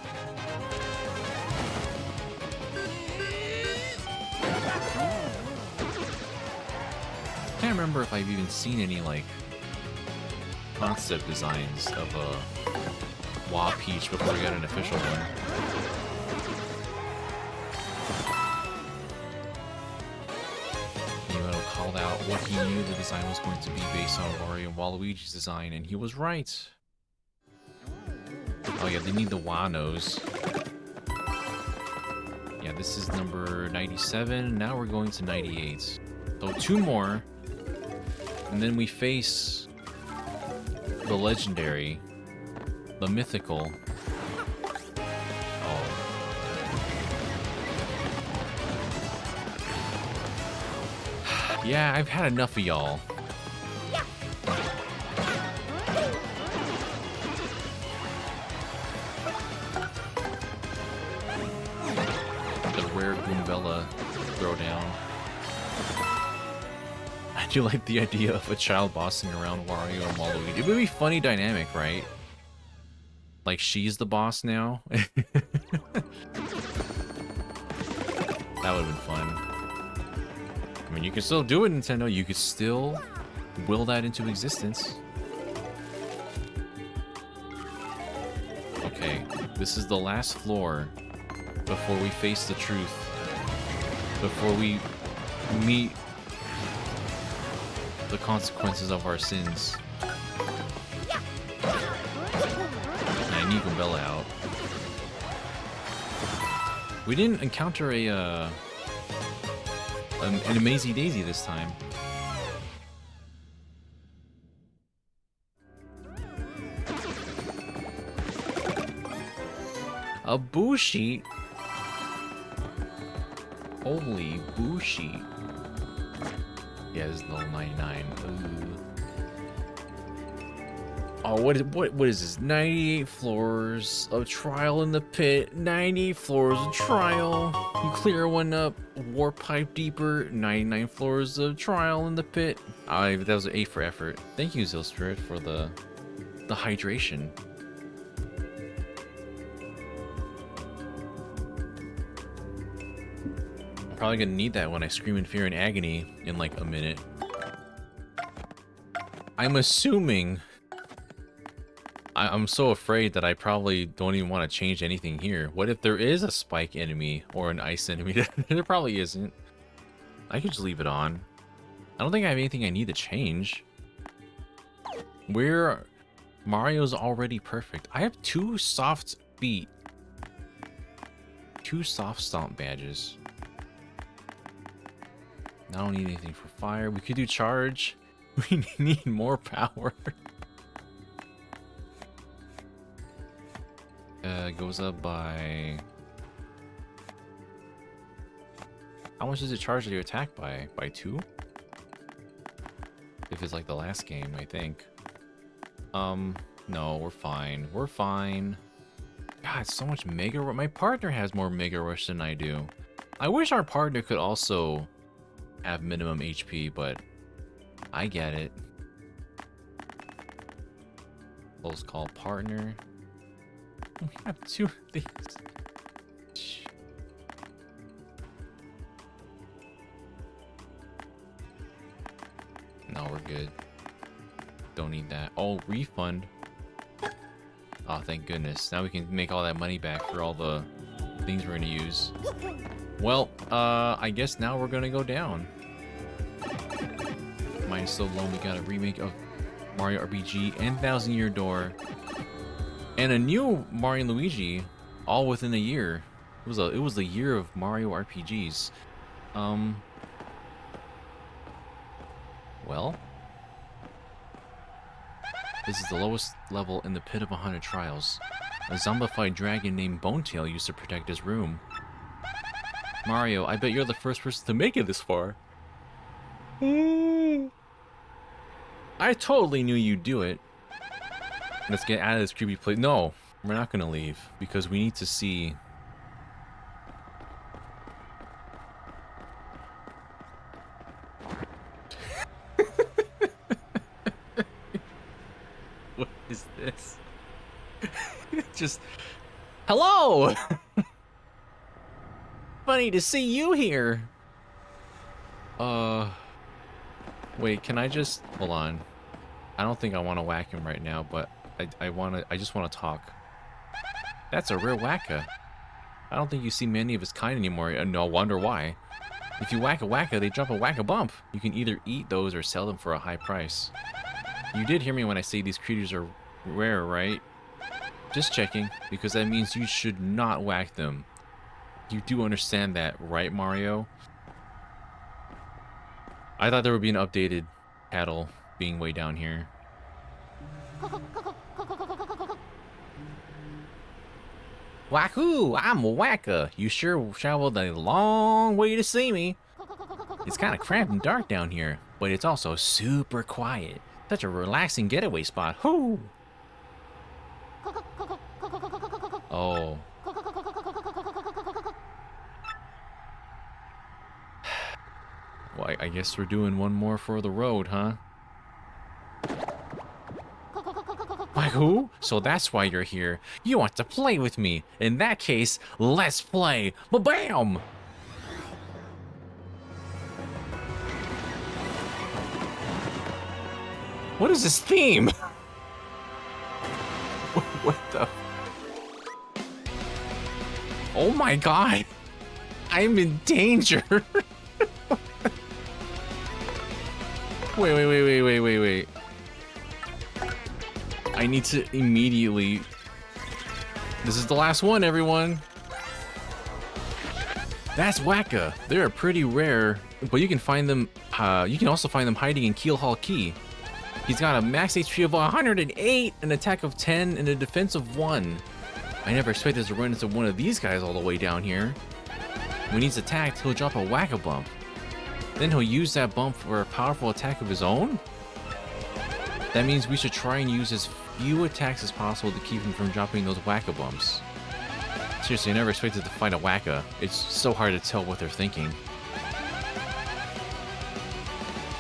I can't remember if I've even seen any, like, concept designs of a Wah Peach before we got an official one. Called out what he knew the design was going to be based on Wario and Waluigi's design, and he was right. Oh yeah, they need the Wah nose. Yeah, this is number 97. Now we're going to 98. So 2 more, and then we face the legendary, the mythical. Yeah, I've had enough of y'all. The rare Goombella throwdown. I do like the idea of a child bossing around Wario and Waluigi. It would be a funny dynamic, right? Like, she's the boss now? That would have been fun. I mean, you can still do it, Nintendo. You could still will that into existence. Okay, this is the last floor before we face the truth. Before we meet the consequences of our sins. And I need Goombella out. We didn't encounter an Amazing Daisy this time. A boo sheet? Holy boo sheet. Yeah, this is level 99. Ooh. Oh, what is this? 98 floors of trial in the pit. 98 floors of trial. You clear one up, warp pipe deeper. 99 floors of trial in the pit. That was an A for effort. Thank you, Zilspirit, for the hydration. I'm probably gonna need that when I scream in fear and agony in like a minute. I'm assuming. I'm so afraid that I probably don't even want to change anything here. What if there is a spike enemy or an ice enemy? There probably isn't. I could just leave it on. I don't think I have anything I need to change. Mario's already perfect. I have 2 soft feet. 2 soft stomp badges. I don't need anything for fire. We could do charge. We need more power. Goes up by... How much does it charge your attack by? By 2? If it's like the last game, I think. No, we're fine. We're fine. God, so much Mega Rush. My partner has more Mega Rush than I do. I wish our partner could also have minimum HP, but I get it. Close call partner. We have 2 of these. No, we're good. Don't need that. Oh, refund. Oh, thank goodness. Now we can make all that money back for all the things we're gonna use. Well, I guess now we're gonna go down. Mine's so low, we got a remake of Mario RPG and Thousand Year Door. And a new Mario and Luigi, all within a year. It was the year of Mario RPGs. Well, this is the lowest level in the Pit of 100 Trials. A zombified dragon named Bonetail used to protect his room. Mario, I bet you're the first person to make it this far. I totally knew you'd do it. Let's get out of this creepy place. No, we're not gonna leave because we need to see. What is this? Just hello. Funny to see you here. Wait, can I just hold on? I don't think I want to whack him right now, but I just want to talk. That's a rare wacka. I don't think you see many of his kind anymore. No wonder why. If you whack a wacka, they drop a whack a bump. You can either eat those or sell them for a high price. You did hear me when I say these creatures are rare, right? Just checking, because that means you should not whack them. You do understand that, right, Mario? I thought there would be an updated paddle being way down here. Wahoo! I'm a wacka. You sure traveled a long way to see me. It's kind of cramped and dark down here, but it's also super quiet. Such a relaxing getaway spot. Whoo! Oh. Well, I guess we're doing one more for the road, huh? Wahoo! So that's why you're here. You want to play with me. In that case, let's play. Ba-bam! What is this theme? What the? Oh my god! I'm in danger! Wait. I need to immediately... This is the last one, everyone! That's wacka! They're pretty rare, but you can find them... you can also find them hiding in Keel Hall Key. He's got a max HP of 108, an attack of 10, and a defense of 1. I never expected to run into one of these guys all the way down here. When he's attacked, he'll drop a whack-a-bump. Then he'll use that bump for a powerful attack of his own? That means we should try and use as few attacks as possible to keep him from dropping those whack-a-bumps. Seriously, I never expected to find a wacka. It's so hard to tell what they're thinking.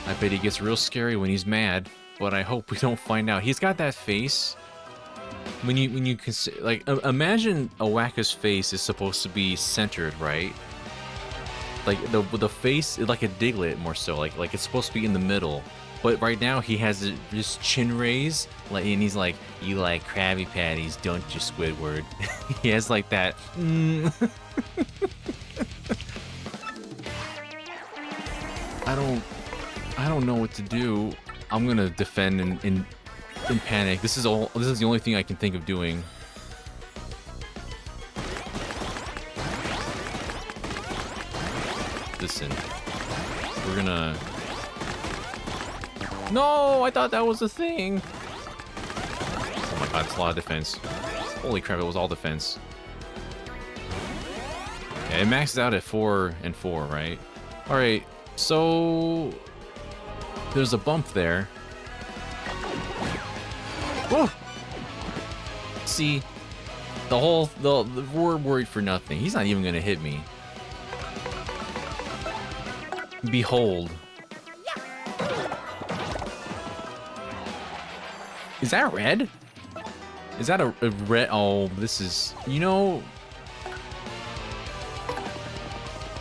I bet he gets real scary when he's mad, but I hope we don't find out. He's got that face. When you consider, like, imagine a wacka's face is supposed to be centered, right? Like the face is like a Diglett more so, like it's supposed to be in the middle. But right now he has his chin raised, like, and he's like, "You like Krabby Patties, don't you, Squidward?" He has like that. I don't know what to do. I'm gonna defend in panic. This is the only thing I can think of doing. Listen, we're gonna... No, I thought that was a thing. Oh my god, it's a lot of defense. Holy crap, it was all defense. Yeah, it maxed out at 4 and 4, right? Alright, so... There's a bump there. Whoa! See, we're worried for nothing. He's not even gonna hit me. Behold. Is that red? Is that a red? Oh, this is, you know.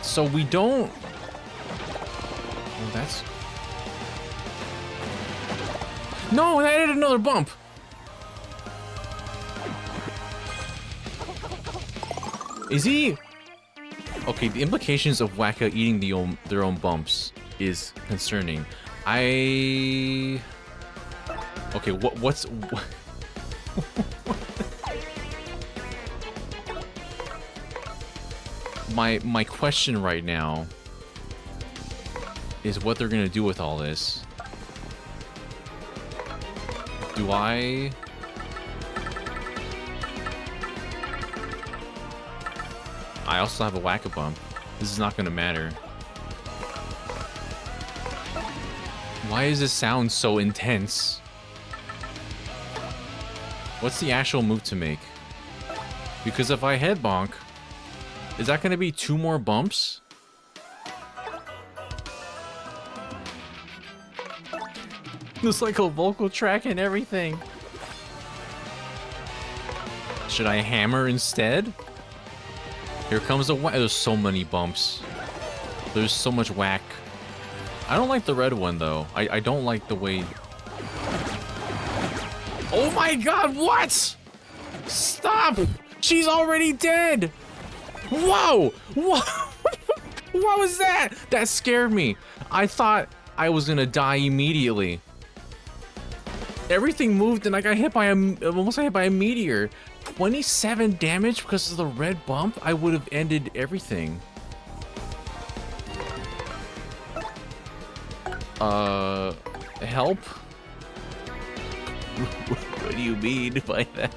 So we don't. Oh, that's. No, that added another bump. Is he? Okay, the implications of Wacka eating their own bumps is concerning. Okay, what's... My question right now is what they're gonna do with all this. Do I... I also have a Whack-A-Bump. This is not gonna matter. Why does this sound so intense? What's the actual move to make? Because if I head bonk, is that gonna be 2 more bumps? There's like a vocal track and everything. Should I hammer instead? Here comes a whack. There's so many bumps. There's so much whack. I don't like the red one though. I don't like the way. Oh my god, what? Stop! She's already dead! Whoa! What? What was that? That scared me. I thought I was gonna die immediately. Everything moved and I got hit by almost got hit by a meteor. 27 damage because of the red bump? I would have ended everything. Help? What do you mean by that?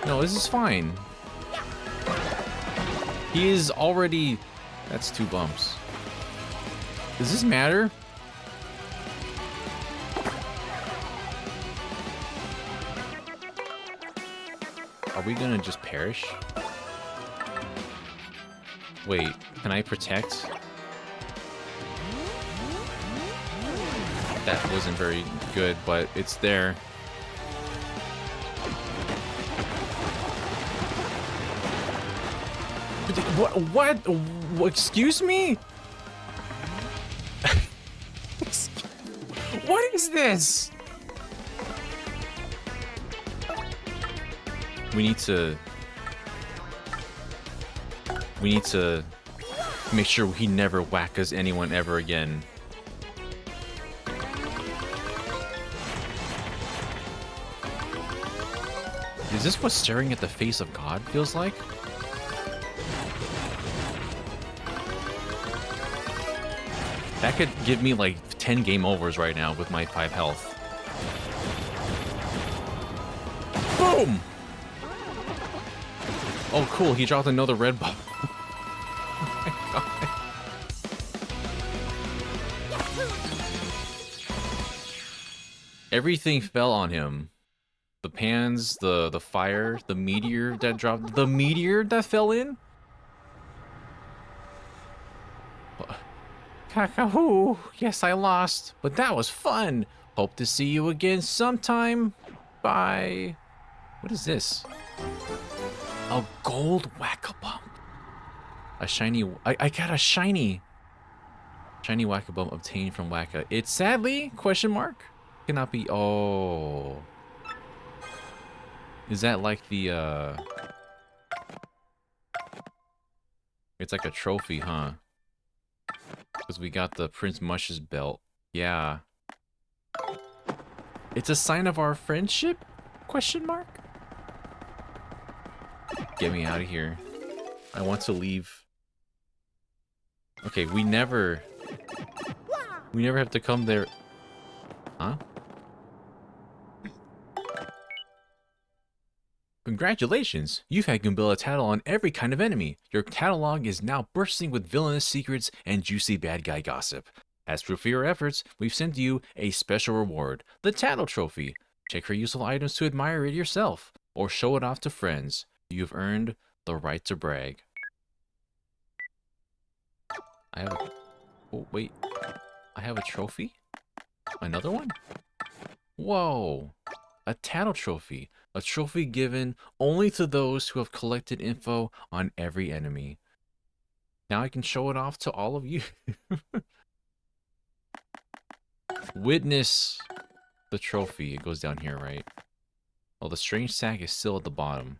No, this is fine. He is already... That's 2 bumps. Does this matter? Are we gonna just perish? Wait, can I protect? That wasn't very good, but it's there. What? Excuse me? What is this? We need to make sure he never whack-us anyone ever again. Is this what staring at the face of God feels like? That could give me like 10 game overs right now with my 5 health. Boom! Oh, cool. He dropped another red ball. Oh my god. Everything fell on him. The pans, the fire, the meteor that dropped. The meteor that fell in? Kakahoo. Yes, I lost. But that was fun. Hope to see you again sometime. Bye. What is this? A gold Whack-A-Bump. A shiny... I got a shiny Whack-A-Bump obtained from Wacka. It sadly, question mark, cannot be... Oh. Is that like the, It's like a trophy, huh? Because we got the Prince Mush's belt. Yeah. It's a sign of our friendship? Question mark? Get me out of here. I want to leave. Okay, we never have to come there. Huh? Congratulations! You've had Goombella tattle on every kind of enemy. Your catalog is now bursting with villainous secrets and juicy bad guy gossip. As proof for your efforts, we've sent you a special reward, the Tattle Trophy. Check for useful items to admire it yourself, or show it off to friends. You've earned the right to brag. I have a... Oh, wait. I have a trophy? Another one? Whoa! A Tattle Trophy. A trophy given only to those who have collected info on every enemy. Now I can show it off to all of you. Witness the trophy. It goes down here, right? Oh, the strange sack is still at the bottom.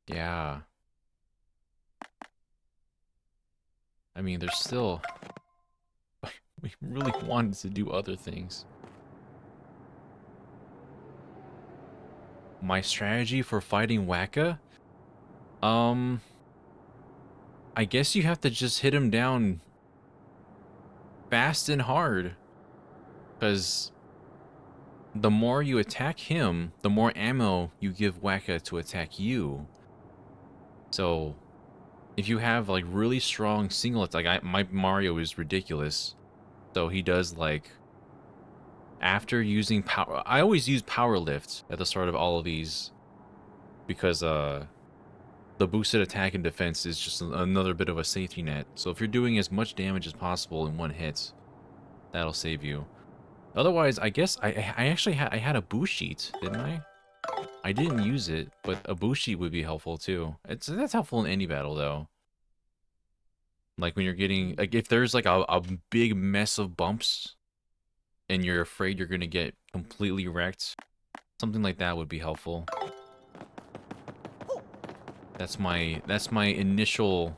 Yeah. I mean, there's still... We really wanted to do other things. My strategy for fighting Wacka? I guess you have to just hit him down fast and hard. Because the more you attack him, the more ammo you give Wacka to attack you. So, if you have like really strong single attack, my Mario is ridiculous. So he does like, after using power, I always use power lift at the start of all of these. Because the boosted attack and defense is just another bit of a safety net. So if you're doing as much damage as possible in one hit, that'll save you. Otherwise, I guess I actually had a boost sheet, didn't I? I didn't use it, but a boost sheet would be helpful too. That's helpful in any battle though. Like when you're getting, like if there's like a big mess of bumps and you're afraid you're gonna get completely wrecked, something like that would be helpful. That's my initial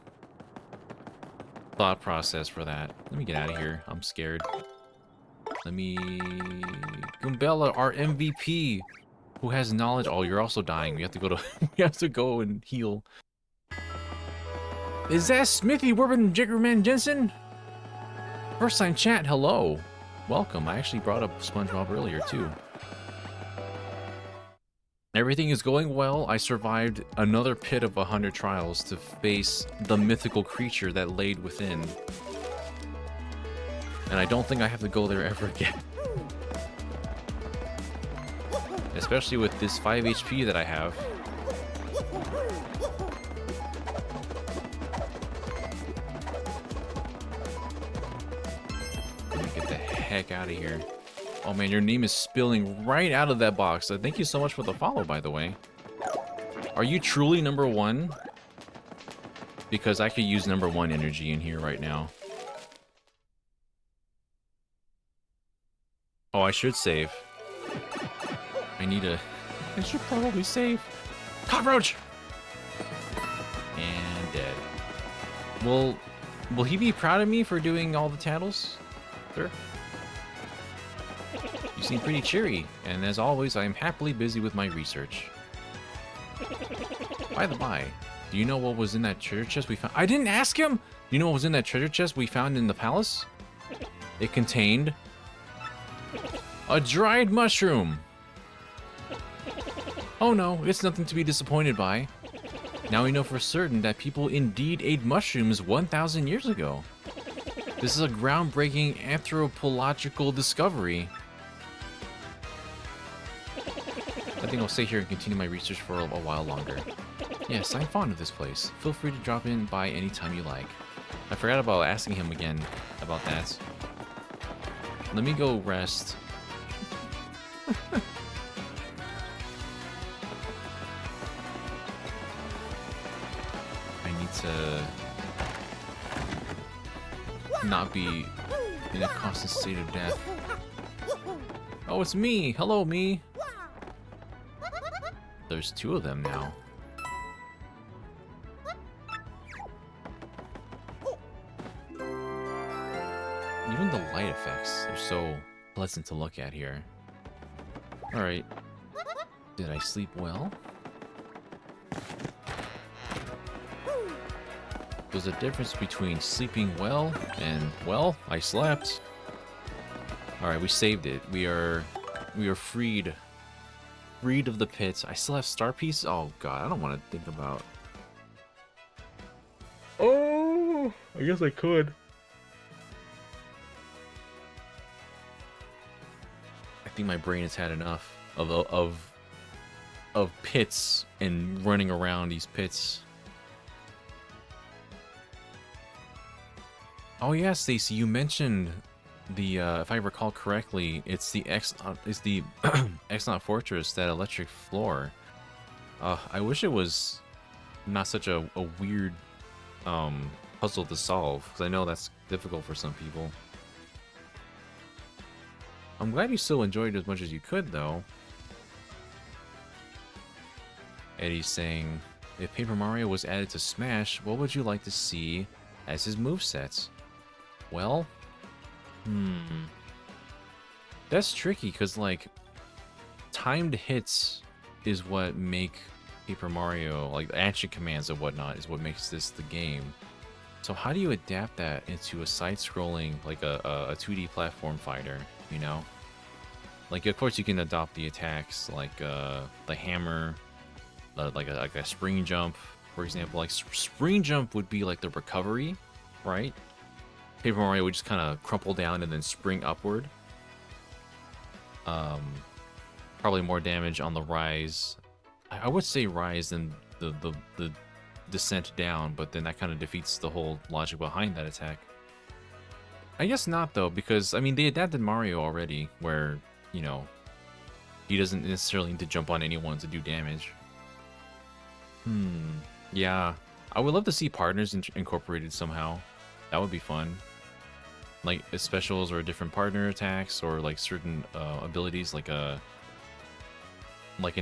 thought process for that. Let me get out of here. I'm scared. Let me... Goombella, our MVP, who has knowledge. Oh, you're also dying. We have to go to... we have to go and heal. Is that Smithy Wurban Jiggerman Jensen? First time chat, hello. Welcome. I actually brought up SpongeBob earlier, too. Everything is going well. I survived another pit of 100 trials to face the mythical creature that laid within. And I don't think I have to go there ever again. Especially with this 5 HP that I have. Let me get the heck out of here. Oh man, your name is spilling right out of that box. Thank you so much for the follow, by the way. Are you truly #1? Because I could use #1 energy in here right now. Oh, I should save. I should probably save. Cockroach! And dead. Will he be proud of me for doing all the tattles? Sure. You seem pretty cheery, and as always, I am happily busy with my research. By the by, do you know what was in that treasure chest we found? I didn't ask him! Do you know what was in that treasure chest we found in the palace? It contained a dried mushroom! Oh no, it's nothing to be disappointed by. Now we know for certain that people indeed ate mushrooms 1,000 years ago. This is a groundbreaking anthropological discovery. I think I'll stay here and continue my research for a while longer. Yes, I'm fond of this place. Feel free to drop in by any time you like. I forgot about asking him again about that. Let me go rest. I need to not be in a constant state of death. Oh, it's me! Hello, me! There's 2 of them now. Even the light effects are so pleasant to look at here. Alright. Did I sleep well? There's a difference between sleeping well and, well, I slept. Alright, we saved it. We are freed freed of the pits. I still have star pieces. Oh god, I don't want to think about. Oh, I guess I could. I think my brain has had enough of pits and running around these pits. Oh yeah, Stacy, you mentioned the if I recall correctly, it's the Exnot Fortress, that electric floor. I wish it was not such a weird puzzle to solve, because I know that's difficult for some people. I'm glad you still enjoyed it as much as you could, though. Eddie's saying, if Paper Mario was added to Smash, what would you like to see as his movesets? Well, that's tricky, because, like, timed hits is what make Paper Mario, like, action commands and whatnot, is what makes this the game. So how do you adapt that into a side-scrolling, like a 2D platform fighter, you know? Like, of course you can adopt the attacks, like the hammer, like a spring jump, for example. Like, spring jump would be like the recovery, right? Paper Mario would just kind of crumple down and then spring upward. Probably more damage on the rise. I would say rise than the descent down, but then that kind of defeats the whole logic behind that attack. I guess not, though, because, I mean, they adapted Mario already, where, you know, he doesn't necessarily need to jump on anyone to do damage. Yeah. I would love to see partners incorporated somehow. That would be fun. Like, specials or different partner attacks, or, like, certain abilities, like an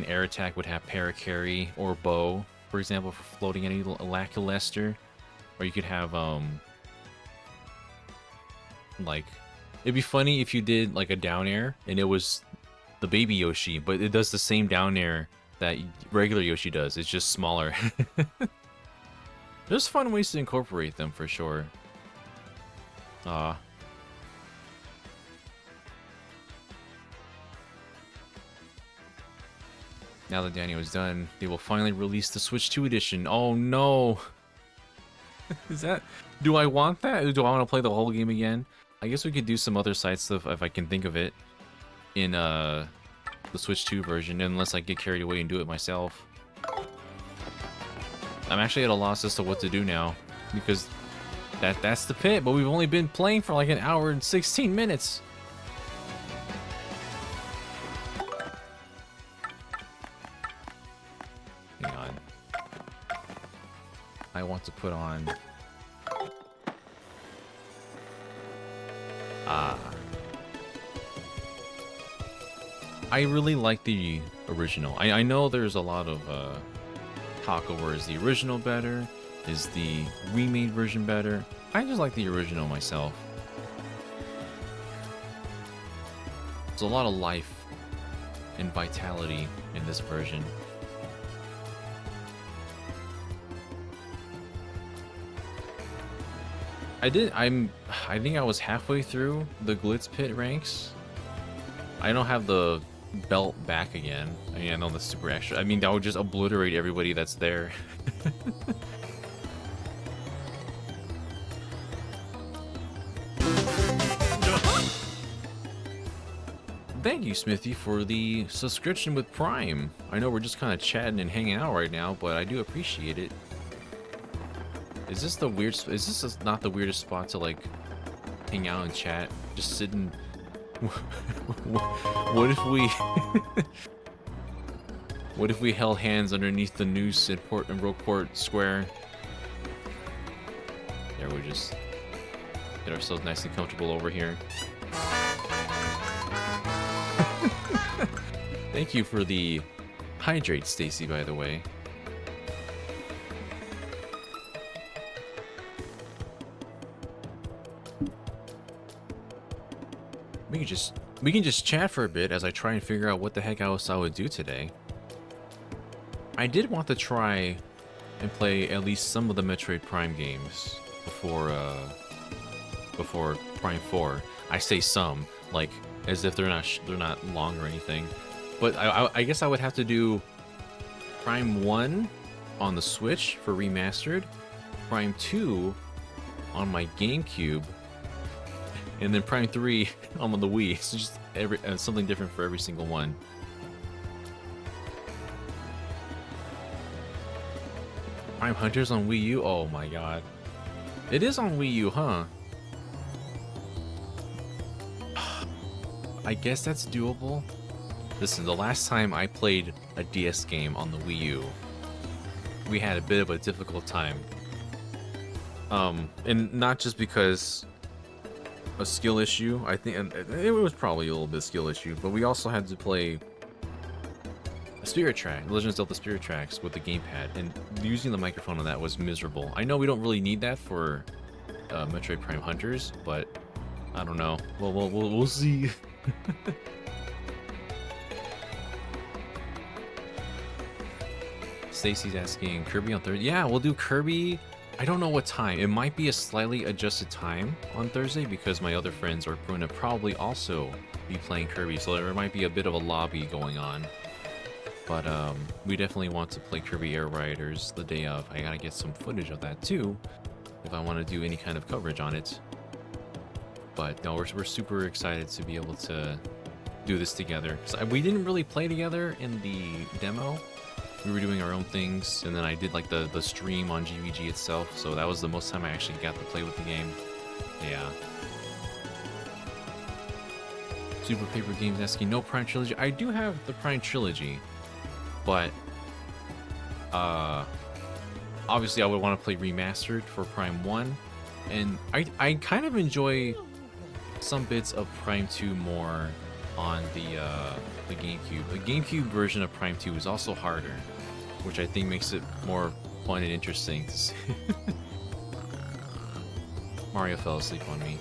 air attack would have Paracarry or Bow, for example, for floating any lackluster. Or you could have, like, it'd be funny if you did, like, a down air, and it was the baby Yoshi, but it does the same down air that regular Yoshi does. It's just smaller. There's fun ways to incorporate them, for sure. Now that Daniel is done, they will finally release the Switch 2 edition. Oh no! Is that... Do I want that? Do I want to play the whole game again? I guess we could do some other side stuff if I can think of it in the Switch 2 version, unless I get carried away and do it myself. I'm actually at a loss as to what to do now, because that's the pit, but we've only been playing for like an hour and 16 minutes. Hang on. I want to put on... I really like the original. I know there's a lot of talk over, is the original better? Is the remade version better? I just like the original myself. There's a lot of life and vitality in this version. I think I was halfway through the Glitz Pit ranks. I don't have the belt back again. I mean, I know that's super extra. I mean, that would just obliterate everybody that's there. Thank you, Smithy, for the subscription with Prime. I know we're just kind of chatting and hanging out right now, but I do appreciate it. Is this the weird... Is this not the weirdest spot to, like, hang out and chat? Just sitting... What if we... What if we held hands underneath the noose in Rockport Square? There, we just get ourselves nice and comfortable over here. Thank you for the hydrate, Stacy, by the way. We can just chat for a bit as I try and figure out what the heck else I would do today. I did want to try and play at least some of the Metroid Prime games before Prime 4. I say some, like as if they're not long or anything. But I guess I would have to do Prime 1 on the Switch for remastered, Prime 2 on my GameCube, and then Prime 3 on the Wii. So just something different for every single one. Prime Hunters on Wii U? Oh my god. It is on Wii U, huh? I guess that's doable. Listen, the last time I played a DS game on the Wii U, we had a bit of a difficult time. And not just because a skill issue, I think, and it was probably a little bit skill issue, but we also had to play a Spirit Track, Legend of Zelda Spirit Tracks with the gamepad, and using the microphone on that was miserable. I know we don't really need that for Metroid Prime Hunters, but I don't know. Well, we'll see. Stacy's asking Kirby on Thursday. Yeah, we'll do Kirby. I don't know what time. It might be a slightly adjusted time on Thursday because my other friends are going to probably also be playing Kirby, so there might be a bit of a lobby going on. But we definitely want to play Kirby Air Riders the day of. I gotta get some footage of that too, if I want to do any kind of coverage on it. But no, we're super excited to be able to do this together. So we didn't really play together in the demo. We were doing our own things, and then I did like the stream on GVG itself, so that was the most time I actually got to play with the game. Yeah. Super Paper Games asking, no Prime Trilogy. I do have the Prime Trilogy, but obviously I would want to play remastered for Prime 1, and I kind of enjoy some bits of Prime 2 more on the GameCube. The GameCube version of Prime 2 is also harder, which I think makes it more fun and interesting to see. Mario fell asleep on me.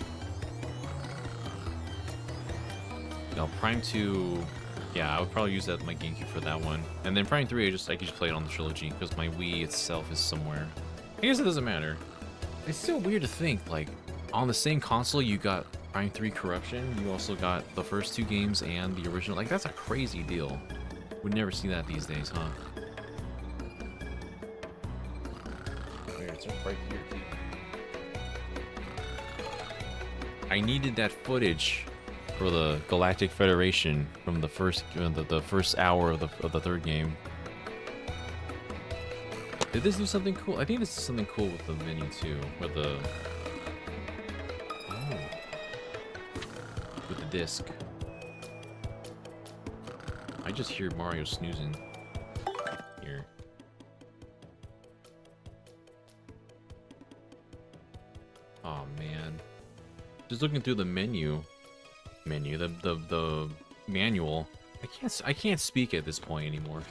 No, Prime 2, yeah, I would probably use that my GameCube for that one. And then Prime 3, I could just play it on the Trilogy because my Wii itself is somewhere. I guess it doesn't matter. It's still weird to think, like, on the same console you got Prime 3 Corruption, you also got the first two games and the original. Like, that's a crazy deal. Would never see that these days, huh? It's right here, too. I needed that footage for the Galactic Federation from the first hour of the third game. Did this do something cool? I think this is something cool with the menu too, with the disc. I just hear Mario snoozing here. Oh man, just looking through the the manual. I can't speak at this point anymore.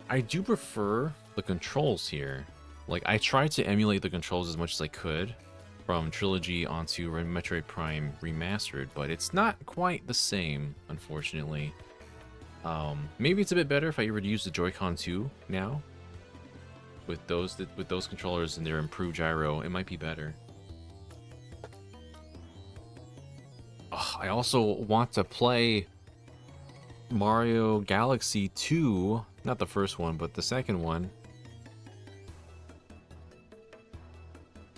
I do prefer the controls here. Like, I tried to emulate the controls as much as I could from Trilogy onto Metroid Prime Remastered, but it's not quite the same, unfortunately. Maybe it's a bit better if I were to use the Joy-Con 2 now. With those controllers and their improved gyro, it might be better. Oh, I also want to play Mario Galaxy 2, not the first one, but the second one.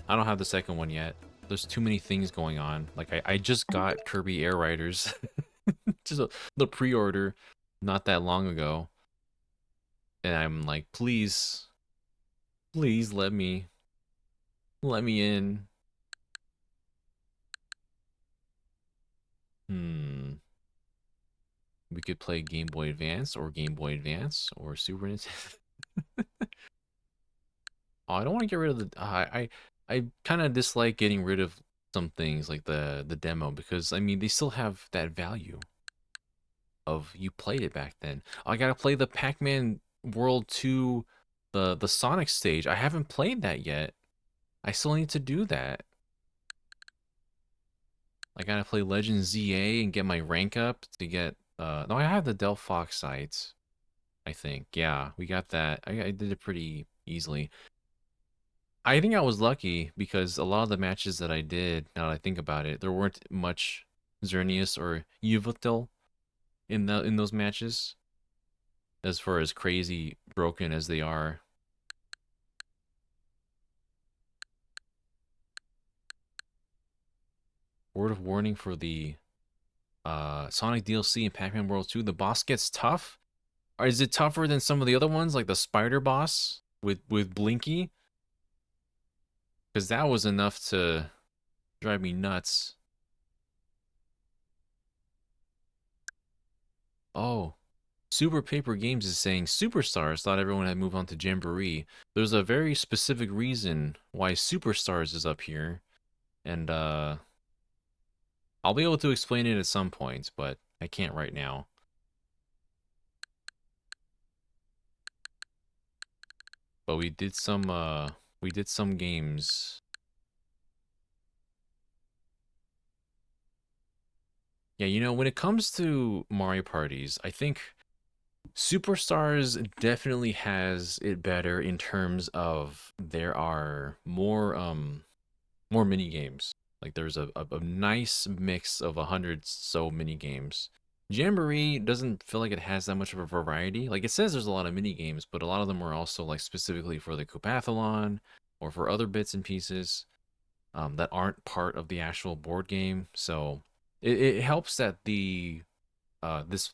I don't have the second one yet. There's too many things going on. Like, I just got Kirby Air Riders. Just the pre-order not that long ago. And I'm like, please let me in. We could play Game Boy Advance or Super Nintendo. Oh, I don't want to get rid of the I kind of dislike getting rid of some things like the demo, because I mean they still have that value of you played it back then. I gotta play the Pac-Man World 2, the Sonic stage. I haven't played that yet. I still need to do that. I gotta play Legend ZA and get my rank up to get no, I have the Del Fox sites, I think. Yeah, we got that. I did it pretty easily. I think I was lucky because a lot of the matches that I did, now that I think about it, there weren't much Xerneas or Yveltal in those matches, as far as crazy broken as they are. Word of warning for the Sonic DLC in Pac-Man World 2. The boss gets tough. Or is it tougher than some of the other ones, like the spider boss with Blinky? Because that was enough to drive me nuts. Oh, Super Paper Games is saying Superstars thought everyone had moved on to Jamboree. There's a very specific reason why Superstars is up here, and I'll be able to explain it at some point, but I can't right now. But we did some games. Yeah, you know, when it comes to Mario parties, I think Superstars definitely has it better in terms of there are more mini games. Like there's a nice mix of 100 so mini games. Jamboree doesn't feel like it has that much of a variety. Like it says there's a lot of mini games, but a lot of them are also like specifically for the Coopathlon or for other bits and pieces that aren't part of the actual board game. So it helps that the this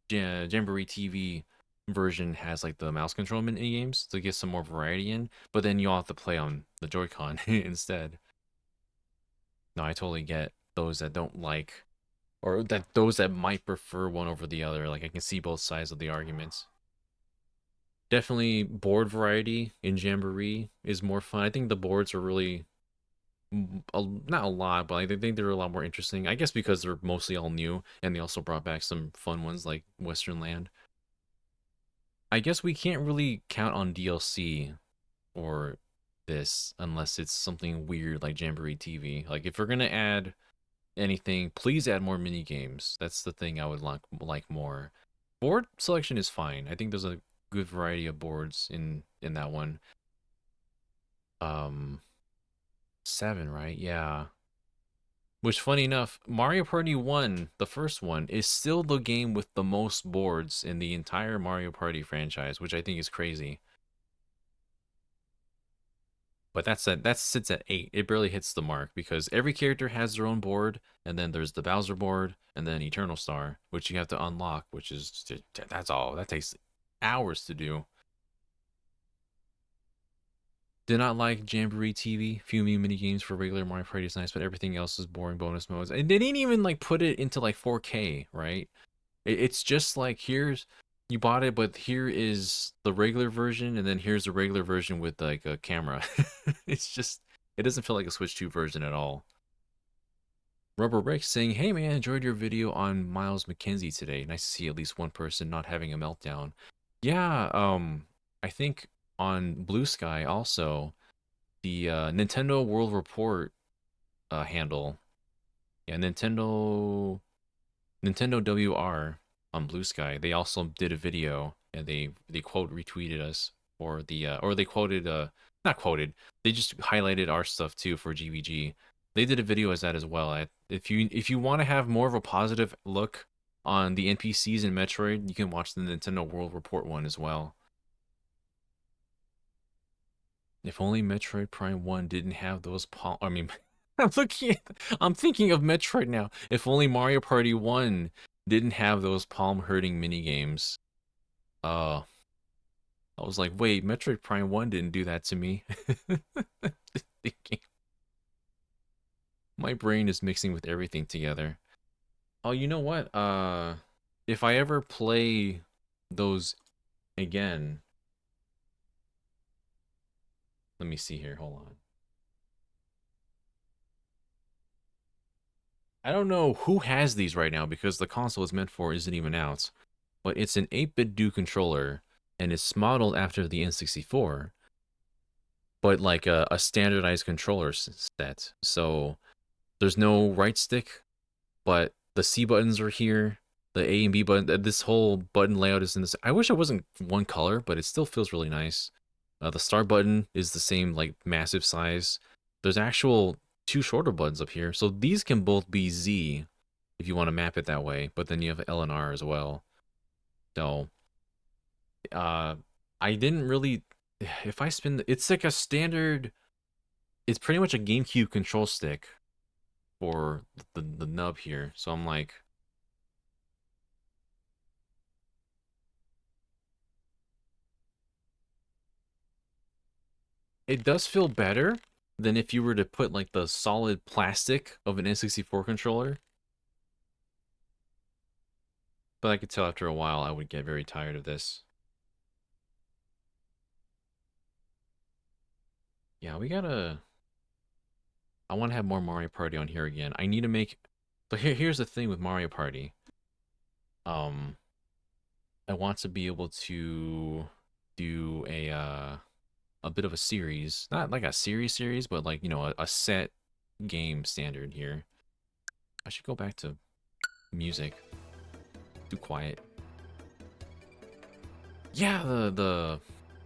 Jamboree TV version has like the mouse control mini games to get some more variety in, but then you all have to play on the Joy-Con instead. No, I totally get those that don't like, or that those that might prefer one over the other. Like I can see both sides of the arguments. Definitely board variety in Jamboree is more fun. I think the boards are really not a lot, but I think they're a lot more interesting. I guess because they're mostly all new, and they also brought back some fun ones like Western Land. I guess we can't really count on DLC or this unless it's something weird like Jamboree TV. Like if we're gonna add anything, please add more mini games. That's the thing I would like more. Board selection is fine. I think there's a good variety of boards in that one. Um, 7, right? Yeah. Which, funny enough, Mario Party 1, the first one, is still the game with the most boards in the entire Mario Party franchise, which I think is crazy. But that sits at 8. It barely hits the mark because every character has their own board, and then there's the Bowser board, and then Eternal Star, which you have to unlock, which is that's all. That takes hours to do. Did not like Jamboree TV. Few mini games for regular Mario Party is nice, but everything else is boring bonus modes. And they didn't even like put it into like 4K, right? It's just like here's you bought it, but here is the regular version, and then here's the regular version with like a camera. It's just it doesn't feel like a Switch 2 version at all. Rubber Rick saying, "Hey man, enjoyed your video on Miles McKenzie today. Nice to see at least one person not having a meltdown." Yeah, I think on Blue Sky also the Nintendo World Report handle. Yeah, Nintendo WR on Blue Sky. They also did a video and they quote retweeted us or they quoted not quoted. They just highlighted our stuff too for GVG. They did a video as that as well. If you want to have more of a positive look on the NPCs in Metroid, you can watch the Nintendo World Report one as well. If only Metroid Prime 1 didn't have those I mean, I'm thinking of Metroid now. If only Mario Party 1 didn't have those palm hurting mini games. Uh, I was like, wait, Metroid Prime 1 didn't do that to me. Just thinking. My brain is mixing with everything together. Oh, you know what? If I ever play those again, let me see here. Hold on. I don't know who has these right now because the console it's meant for isn't even out. But it's an 8-bit do controller and it's modeled after the N64, but like a standardized controller set. So there's no right stick, but the C buttons are here. The A and B button, this whole button layout is in this. I wish it wasn't one color, but it still feels really nice. The start button is the same, like, massive size. There's actual two shorter buttons up here. So these can both be Z if you want to map it that way, but then you have L and R as well. So, I didn't really, if I spin, it's like a standard, it's pretty much a GameCube control stick for the nub here. So I'm like, it does feel better than if you were to put like the solid plastic of an N64 controller. But I could tell after a while I would get very tired of this. Yeah, we gotta... I want to have more Mario Party on here again. I need to make... So here's the thing with Mario Party. I want to be able to do a bit of a series. Not like a series, but like, you know, a set game standard here. I should go back to music. Too quiet. Yeah,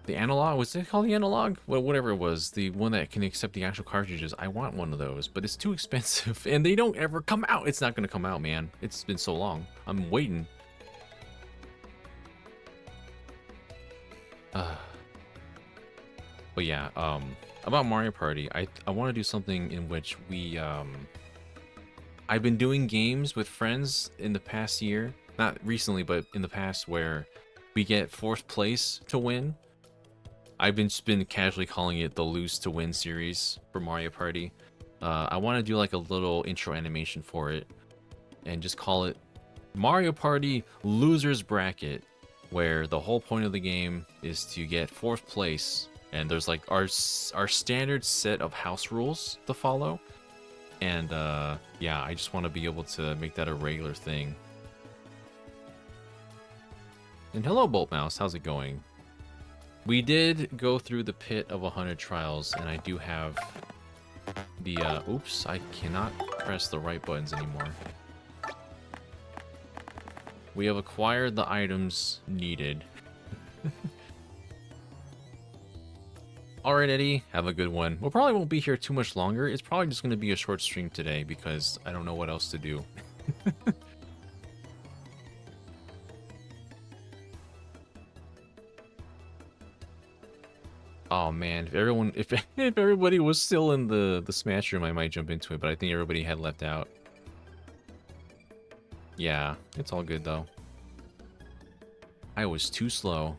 the analog, was it called the analog? Whatever it was, the one that can accept the actual cartridges. I want one of those, but it's too expensive, and they don't ever come out. It's not gonna come out, man. It's been so long. I'm waiting. But yeah, about Mario Party, I want to do something in which we, I've been doing games with friends in the past year. Not recently, but in the past, where we get fourth place to win. I've just been casually calling it the lose to win series for Mario Party. I want to do like a little intro animation for it and just call it Mario Party Losers Bracket, where the whole point of the game is to get fourth place, and there's like our standard set of house rules to follow. And yeah, I just want to be able to make that a regular thing. And hello, Bolt Mouse, how's it going? We did go through the pit of 100 trials, and I do have the, oops, I cannot press the right buttons anymore. We have acquired the items needed. Alright, Eddie, have a good one. We probably won't be here too much longer. It's probably just going to be a short stream today, because I don't know what else to do. Oh man, if everybody was still in the Smash room, I might jump into it, but I think everybody had left out. Yeah, it's all good though. I was too slow.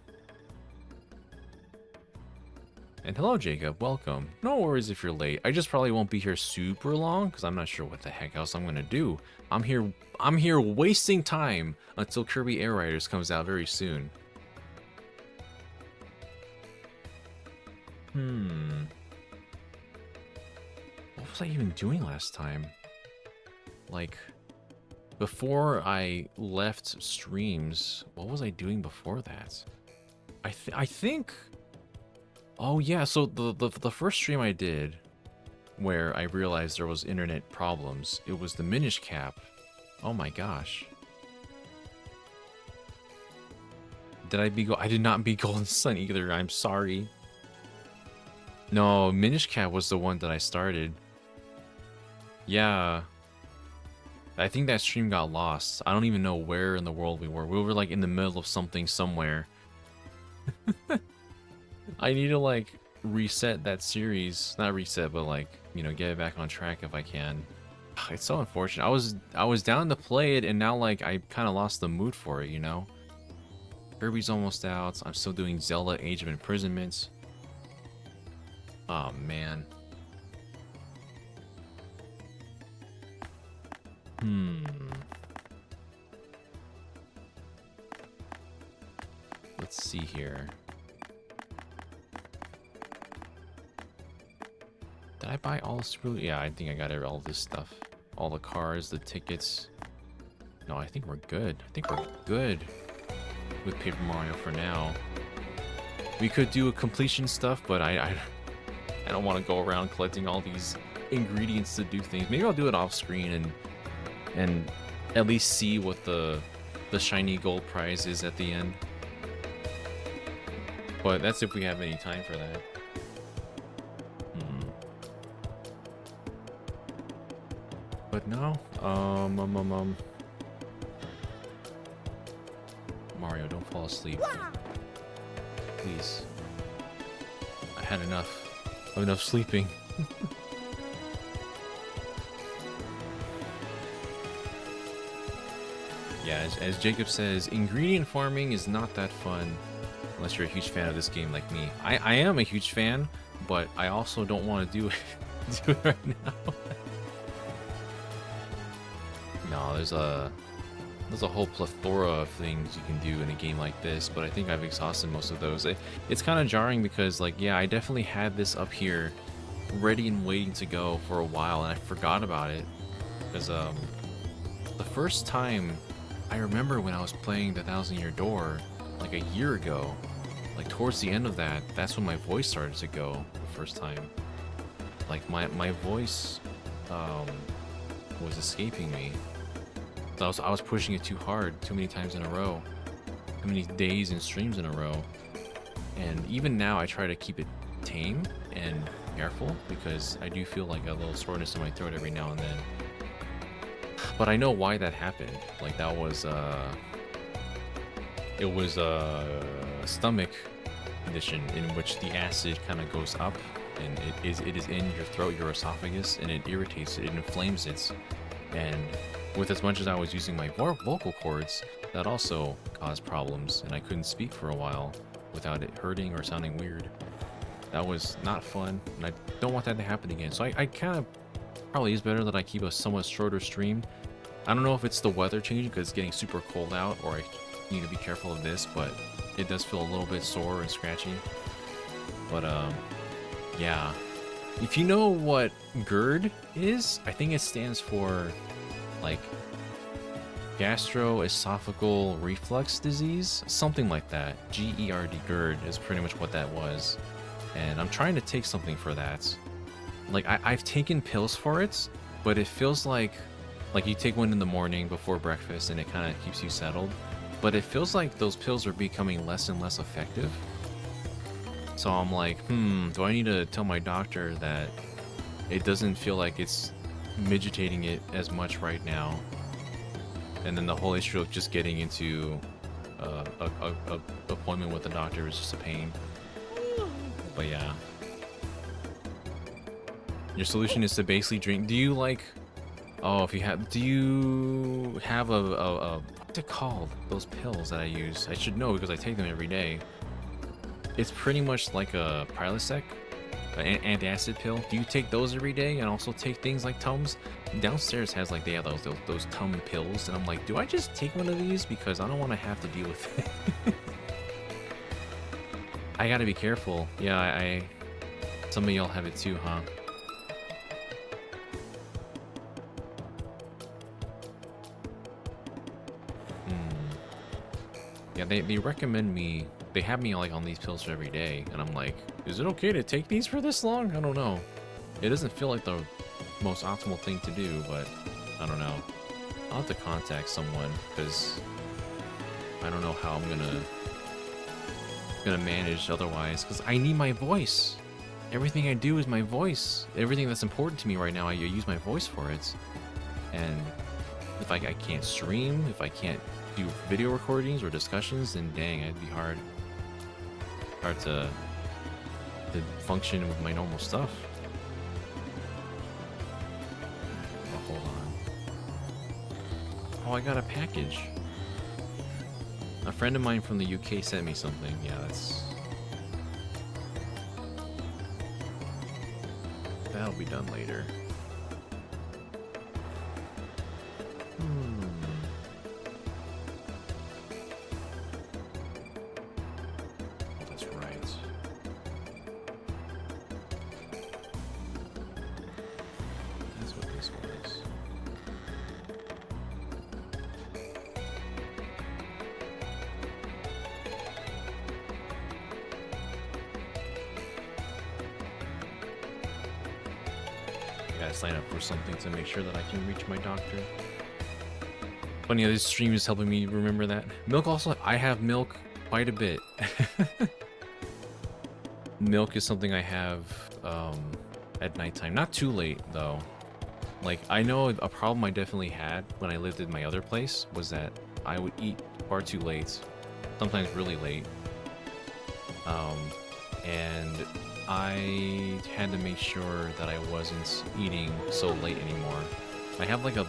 And hello, Jacob, welcome. No worries if you're late. I just probably won't be here super long because I'm not sure what the heck else I'm gonna do. I'm here wasting time until Kirby Air Riders comes out very soon. What was I even doing last time? Like, before I left streams, what was I doing before that? I think... Oh yeah, so the first stream I did, where I realized there was internet problems, it was the Minish Cap. Oh my gosh. I did not beat Golden Sun either, I'm sorry. No, Minish Cap was the one that I started. Yeah. I think that stream got lost. I don't even know where in the world we were. We were like in the middle of something somewhere. I need to like reset that series. Not reset, but like, you know, get it back on track if I can. It's so unfortunate. I was down to play it, and now like I kind of lost the mood for it, you know? Kirby's almost out. I'm still doing Zelda Age of Imprisonment. Oh man. Let's see here. Did I buy all this? Yeah, I think I got all this stuff. All the cars, the tickets. No, I think we're good. I think we're good with Paper Mario for now. We could do a completion stuff, but I don't want to go around collecting all these ingredients to do things. Maybe I'll do it off screen and at least see what the shiny gold prize is at the end. But that's if we have any time for that. But no, Mario, don't fall asleep. Please. I had enough sleeping. Yeah, as Jacob says, ingredient farming is not that fun unless you're a huge fan of this game like me. I am a huge fan, but I also don't want to do it right now. No, there's a whole plethora of things you can do in a game like this, but I think I've exhausted most of those. It's kind of jarring because, like, yeah, I definitely had this up here ready and waiting to go for a while, and I forgot about it because the first time I remember when I was playing the 1,000-Year Door like a year ago, like towards the end of that's when my voice started to go the first time. Like my voice was escaping me. So I was pushing it too hard, too many times in a row, too many days and streams in a row. And even now I try to keep it tame and careful because I do feel like a little soreness in my throat every now and then. But I know why that happened. Like that was it was a stomach condition in which the acid kind of goes up and it is in your throat, your esophagus, and it irritates it, it inflames it. And with as much as I was using my vocal cords, that also caused problems, and I couldn't speak for a while without it hurting or sounding weird. That was not fun, and I don't want that to happen again. So I kind of probably is better that I keep a somewhat shorter stream. I don't know if it's the weather changing because it's getting super cold out, or I need to be careful of this, but it does feel a little bit sore and scratchy. But yeah. If you know what GERD is, I think it stands for like gastroesophageal reflux disease, something like that. GERD, GERD is pretty much what that was. And I'm trying to take something for that. Like I've taken pills for it, but it feels like you take one in the morning before breakfast and it kind of keeps you settled. But it feels like those pills are becoming less and less effective. So I'm like, do I need to tell my doctor that it doesn't feel like it's midgetating it as much right now? And then the whole issue of just getting into a appointment with the doctor is just a pain. But yeah. Your solution is to basically drink. Do you like... Oh, if you have... Do you have what's it called? Those pills that I use. I should know because I take them every day. It's pretty much like a Prilosec, an antacid pill. Do you take those every day and also take things like Tums? Downstairs has like, they have those Tum pills, and I'm like, do I just take one of these because I don't want to have to deal with it? I gotta be careful. Yeah, I some of y'all have it too, huh? Yeah, they recommend me. They have me like on these pills for every day, and I'm like, is it okay to take these for this long? I don't know. It doesn't feel like the most optimal thing to do, but I don't know. I'll have to contact someone because I don't know how I'm gonna manage otherwise. Because I need my voice. Everything I do is my voice. Everything that's important to me right now, I use my voice for it. And if I can't stream, if I can't do video recordings or discussions, then dang, it'd be hard to function with my normal stuff. Oh, hold on. Oh, I got a package. A friend of mine from the UK sent me something. Yeah, that'll be done later. Sign up for something to make sure that I can reach my doctor. Funny how this stream is helping me remember that. Milk also, I have milk quite a bit. milk is something I have at nighttime. Not too late though. Like, I know a problem I definitely had when I lived in my other place was that I would eat far too late, sometimes really late. And I had to make sure that I wasn't eating so late anymore. I have like a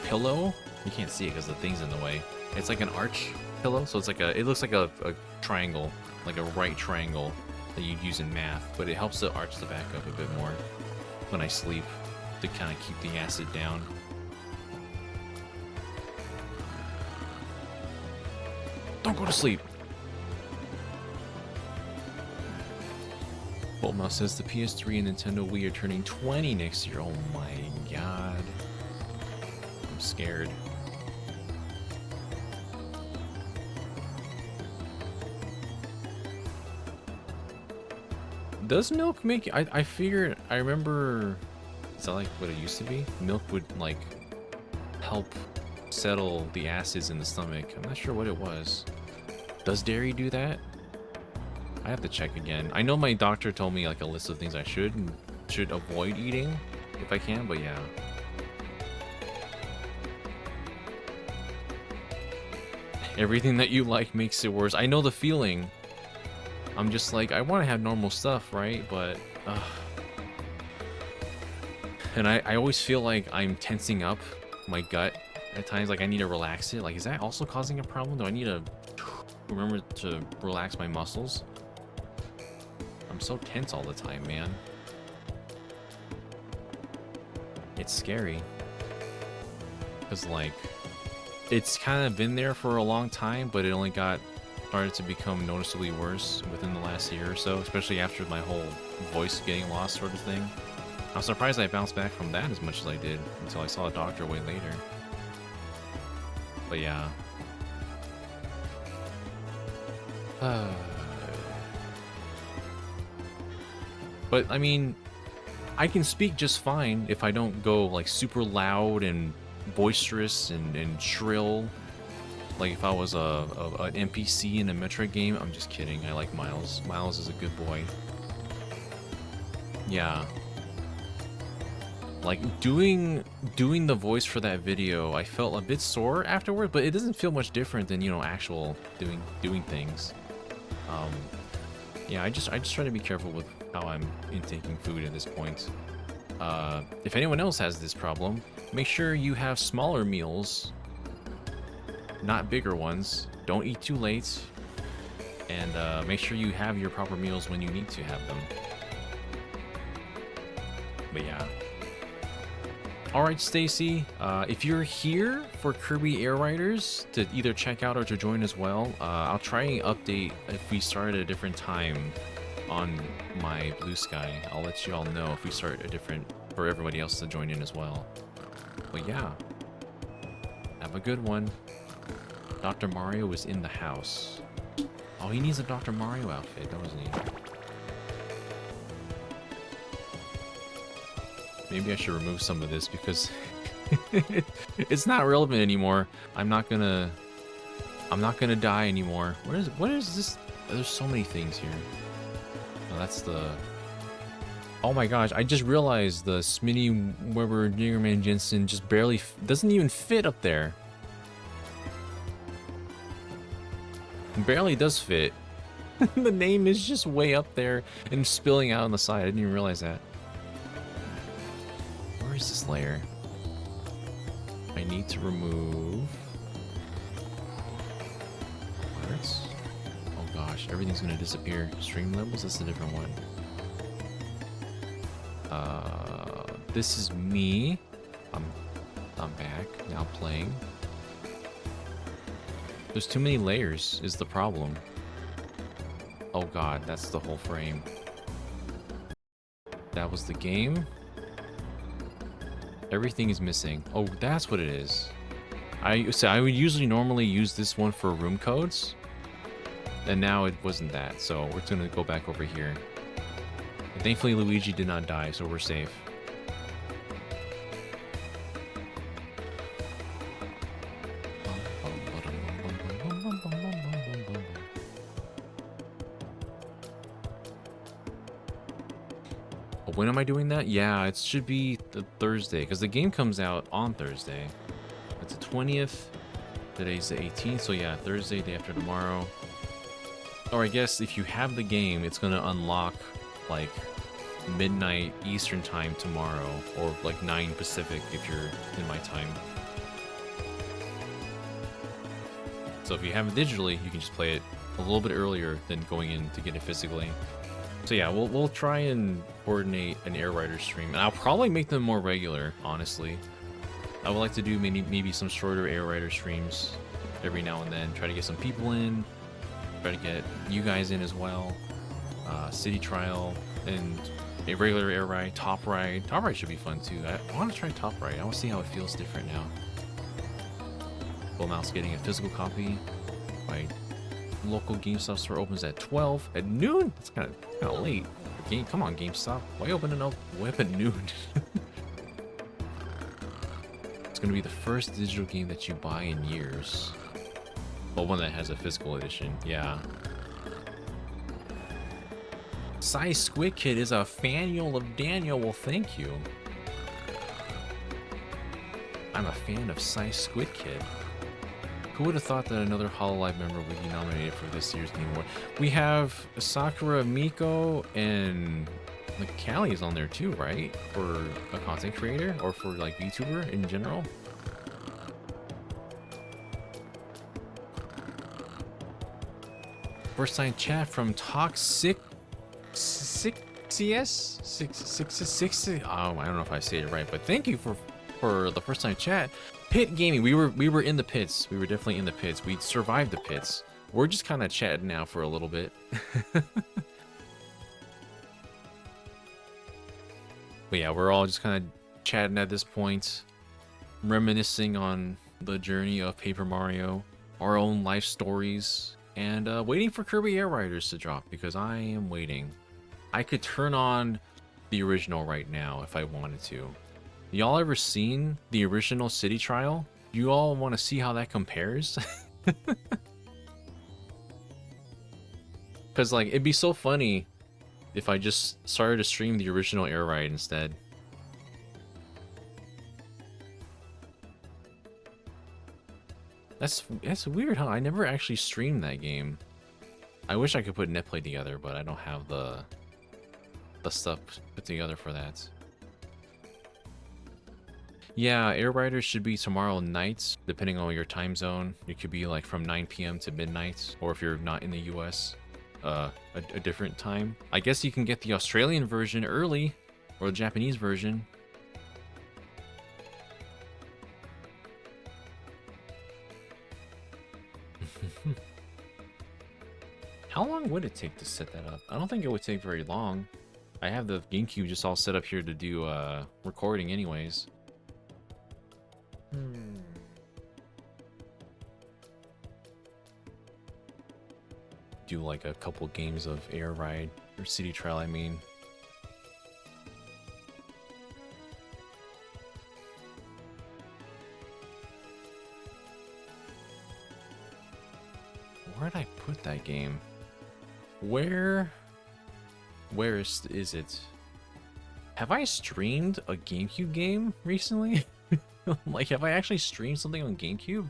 pillow. You can't see it because the thing's in the way. It's like an arch pillow, so it's like it looks like a triangle, like a right triangle that you'd use in math, but it helps to arch the back up a bit more when I sleep to kind of keep the acid down. Don't go to sleep. Boltmouse says the PS3 and Nintendo Wii are turning 20 next year. Oh my god. I'm scared. Does milk make... I figured... I remember... Is that like what it used to be? Milk would like help settle the acids in the stomach. I'm not sure what it was. Does dairy do that? I have to check again. I know my doctor told me like a list of things I should avoid eating if I can, but yeah. Everything that you like makes it worse. I know the feeling. I'm just like, I want to have normal stuff, right? But, and I always feel like I'm tensing up my gut at times. Like I need to relax it. Like, is that also causing a problem? Do I need to remember to relax my muscles? I'm so tense all the time, man. It's scary. Because, like, it's kind of been there for a long time, but it only started to become noticeably worse within the last year or so, especially after my whole voice getting lost sort of thing. I'm surprised I bounced back from that as much as I did until I saw a doctor way later. But yeah. But, I mean, I can speak just fine if I don't go, like, super loud and boisterous and shrill. Like, if I was an NPC in a Metroid game. I'm just kidding. I like Miles. Miles is a good boy. Yeah. Like, doing the voice for that video, I felt a bit sore afterward, but it doesn't feel much different than, you know, actual doing things. Yeah, I just try to be careful with how I'm intaking food at this point. If anyone else has this problem, make sure you have smaller meals, not bigger ones. Don't eat too late, and make sure you have your proper meals when you need to have them. But yeah. Alright, Stacy, if you're here for Kirby Air Riders to either check out or to join as well, I'll try and update if we start at a different time on my Blue Sky. I'll let you all know if we start a different, for everybody else to join in as well. But yeah, have a good one. Dr. Mario is in the house. Oh, he needs a Dr. Mario outfit, doesn't he? Maybe I should remove some of this because it's not relevant anymore. I'm not gonna die anymore. What is this? There's so many things here. Oh, that's the... Oh my gosh, I just realized the Smitty Weber Diggerman Jensen just barely doesn't even fit up there. Barely does fit. The name is just way up there and spilling out on the side. I didn't even realize that. Where is this layer? I need to remove parts. Oh gosh, everything's gonna disappear. Stream levels, that's a different one. This is me. I'm back now playing. There's too many layers is the problem. Oh god, that's the whole frame. That was the game. Everything is missing. Oh, that's what it is. I would usually normally use this one for room codes, and now it wasn't that. So we're gonna go back over here. And thankfully, Luigi did not die, so we're safe. But when am I doing that? Yeah, it should be the Thursday, because the game comes out on Thursday. It's the 20th. Today's the 18th, so yeah, Thursday, day after tomorrow. Or I guess if you have the game, it's gonna unlock like midnight Eastern time tomorrow, or like 9 Pacific if you're in my time. So if you have it digitally, you can just play it a little bit earlier than going in to get it physically. So yeah, we'll try and coordinate an Air Rider stream, and I'll probably make them more regular, honestly. I would like to do maybe some shorter Air Rider streams every now and then, try to get some people in, try to get you guys in as well. City Trial and a regular air ride, Top Ride. Top Ride should be fun too. I want to try Top Ride. I want to see how it feels different now. Full Mouse getting a physical copy. My local GameStop store opens at 12 at noon. That's kind of late. Come on, GameStop. Why open at noon? It's gonna be the first digital game that you buy in years. Well, one that has a physical edition. Yeah. Sai Squid Kid is a fanule of Daniel. Well, thank you. I'm a fan of Sai Squid Kid. Who would have thought that another HoloLive member would be nominated for this year's Game Award? We have Sakura Miko and like Callie is on there too, right? For a content creator or for like YouTuber in general. First time chat from Toxic CS 666. Oh, I don't know if I say it right, but thank you for the first time chat. Pit Gaming, we were in the pits. We were definitely in the pits. We survived the pits. We're just kind of chatting now for a little bit. But yeah, we're all just kind of chatting at this point, reminiscing on the journey of Paper Mario, our own life stories, and waiting for Kirby Air Riders to drop, because I am waiting. I could turn on the original right now if I wanted to. Y'all ever seen the original City Trial? You all want to see how that compares? Because like it'd be so funny if I just started to stream the original Air Ride instead. That's weird, huh? I never actually streamed that game. I wish I could put netplay together, but I don't have the stuff put together for that. Yeah, Air Riders should be tomorrow night, depending on your time zone. It could be like from 9 p.m. to midnight, or if you're not in the US, a different time. I guess you can get the Australian version early, or the Japanese version. How long would it take to set that up? I don't think it would take very long. I have the GameCube just all set up here to do recording anyways. Do like a couple games of Air Ride or City Trial, I mean. Where'd I put that game? Where is it? Have I streamed a GameCube game recently? Like, have I actually streamed something on GameCube?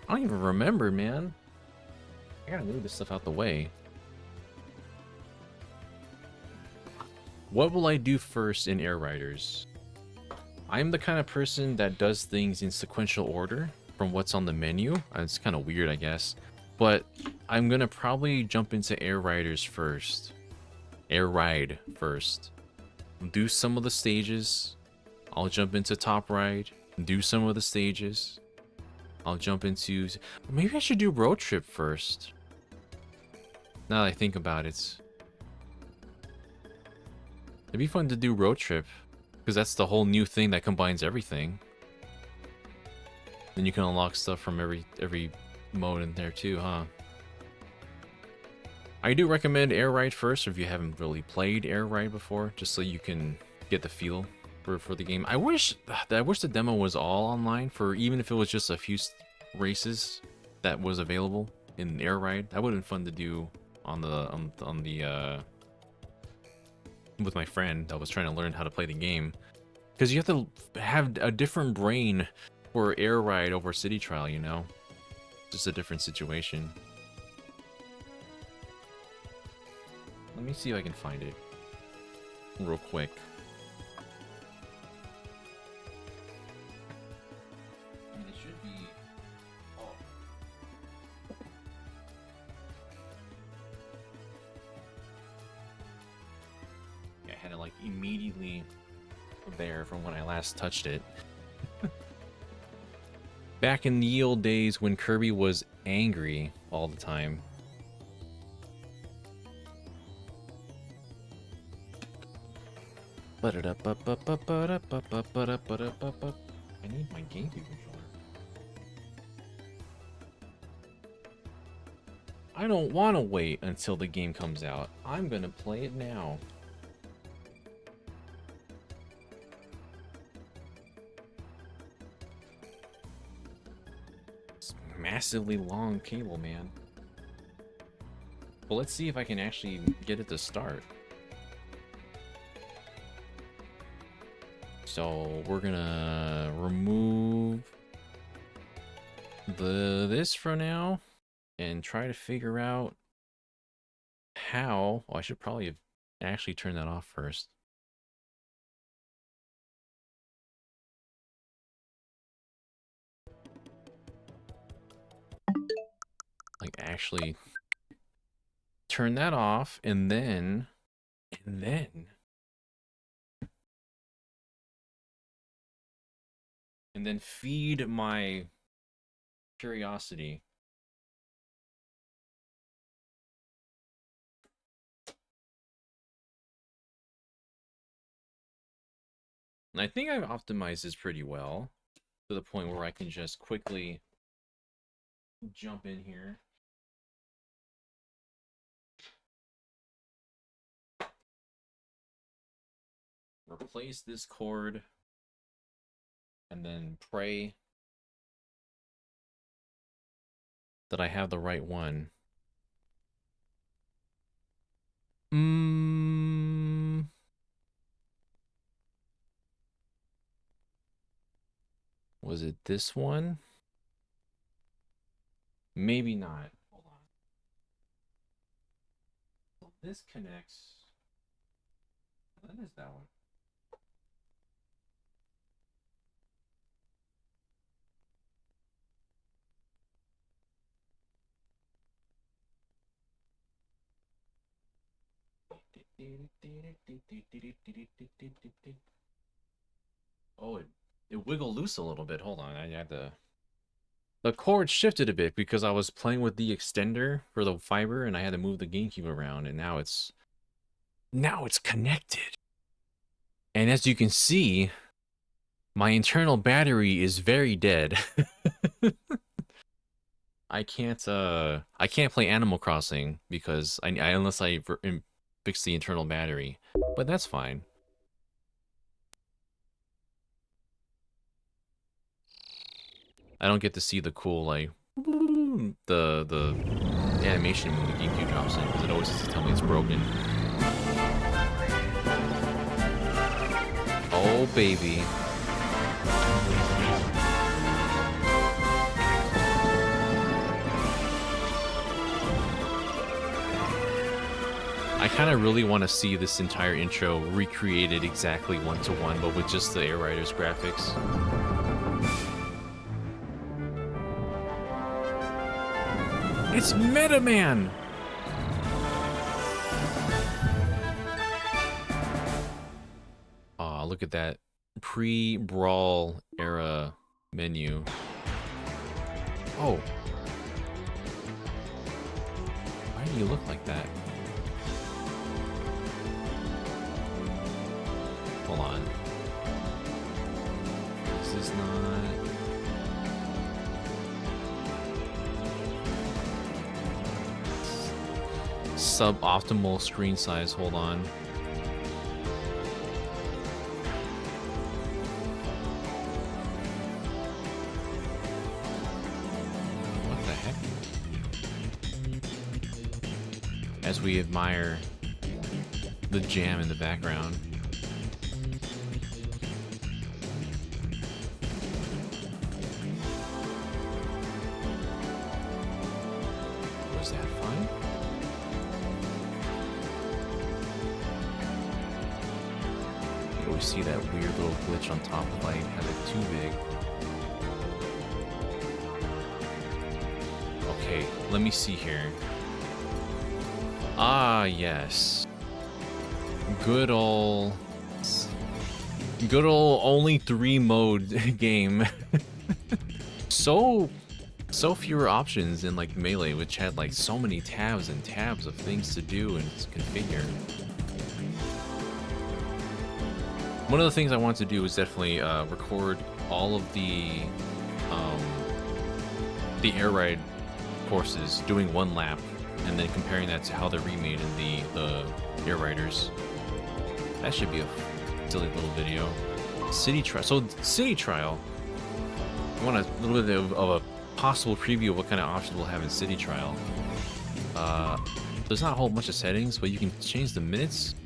I don't even remember, man. I gotta move this stuff out the way. What will I do first in Air Riders? I'm the kind of person that does things in sequential order from what's on the menu. It's kind of weird, I guess. But I'm gonna probably jump into Air Riders first. Air Ride first. Do some of the stages. I'll jump into Top Ride. Do some of the stages. I'll jump into... Maybe I should do Road Trip first. Now that I think about it. It'd be fun to do Road Trip. Because that's the whole new thing that combines everything. Then you can unlock stuff from every mode in there too, huh? I do recommend Air Ride first if you haven't really played Air Ride before, just so you can get the feel for the game. I wish the demo was all online, for even if it was just a few races that was available in Air Ride. That would have been fun to do on the with my friend that was trying to learn how to play the game. Because you have to have a different brain for air ride over city trial, you know? Just a different situation. Let me see if I can find it real quick. I mean, it should be... Oh. Yeah, I had it like immediately there from when I last touched it. Back in the old days when Kirby was angry all the time. I need my GameCube controller. I don't want to wait until the game comes out. I'm gonna play it now. It's massively long cable, man. Well, let's see if I can actually get it to start. So we're gonna remove this for now and try to figure out how. Oh, I should probably have actually turned that off first. Like actually turn that off and then feed my curiosity. And I think I've optimized this pretty well to the point where I can just quickly jump in here. Replace this cord and then pray that I have the right one. Was it this one? Maybe not. Hold on. So this connects. What is that one? Oh, it wiggled loose a little bit. Hold on, I had to... The cord shifted a bit because I was playing with the extender for the fiber and I had to move the GameCube around, and now it's connected. And as you can see, my internal battery is very dead. I can't play Animal Crossing because unless I fix the internal battery, but that's fine. I don't get to see the cool like the animation when the GameCube drops in because it always has to tell me it's broken. Oh baby. I kind of really want to see this entire intro recreated exactly one-to-one, but with just the Air Riders graphics. It's Meta Man! Aw, look at that pre-Brawl era menu. Oh. Why do you look like that? Hold on. This is not... Suboptimal screen size, hold on. What the heck? As we admire the jam in the background. Was that fun? You always see that weird little glitch on top if I have it too big. Okay, let me see here. Ah, yes. Good old only 3 mode game. so fewer options in like Melee, which had like so many tabs and tabs of things to do and configure. One of the things I want to do is definitely record all of the air ride courses, doing 1 lap, and then comparing that to how they're remade in the air riders. That should be a silly little video. City trial. So city trial. I want a little bit of a possible preview of what kind of options we'll have in city trial. There's not a whole bunch of settings, but you can change the minutes.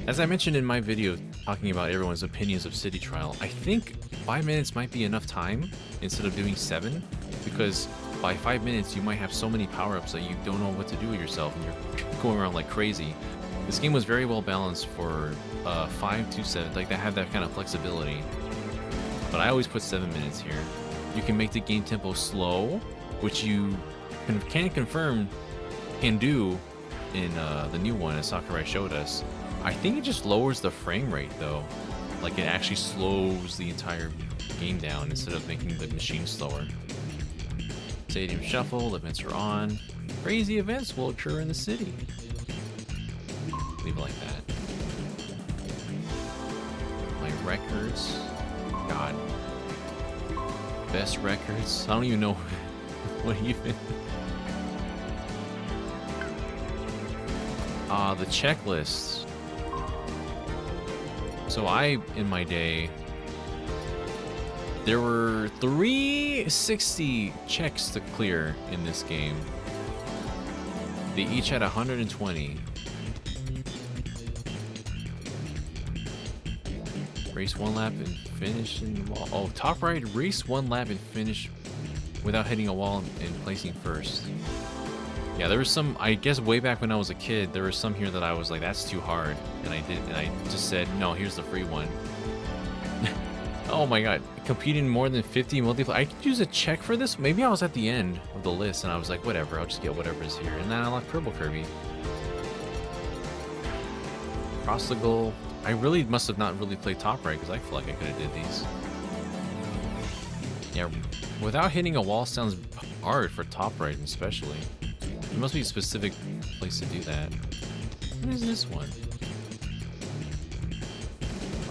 As I mentioned in my video talking about everyone's opinions of city trial, I think 5 minutes might be enough time instead of doing 7, because by 5 minutes you might have so many power-ups that you don't know what to do with yourself and you're going around like crazy. This game was very well balanced for 5 to 7, like they have that kind of flexibility. But I always put 7 minutes here. You can make the game tempo slow, which you can confirm can do in the new one as Sakurai showed us. I think it just lowers the frame rate though. Like it actually slows the entire game down instead of making the machine slower. Stadium shuffle, events are on. Crazy events will occur in the city. Leave it like that. My records. God. Best records. I don't even know what even. The checklist. So in my day, there were 360 checks to clear in this game. They each had 120. Race 1 lap and finish in the wall. Oh, top right, race 1 lap and finish without hitting a wall and placing first. Yeah, there was some, I guess way back when I was a kid, there was some here that I was like, that's too hard. And I just said, no, here's the free one. Oh my god, competing more than 50 multiplayer. I could use a check for this? Maybe I was at the end of the list and I was like, whatever, I'll just get whatever is here. And then I unlocked Purple Kirby. Cross the goal. I really must have not really played top right because I feel like I could have did these. Yeah, without hitting a wall sounds hard for top right especially. There must be a specific place to do that. What is this one?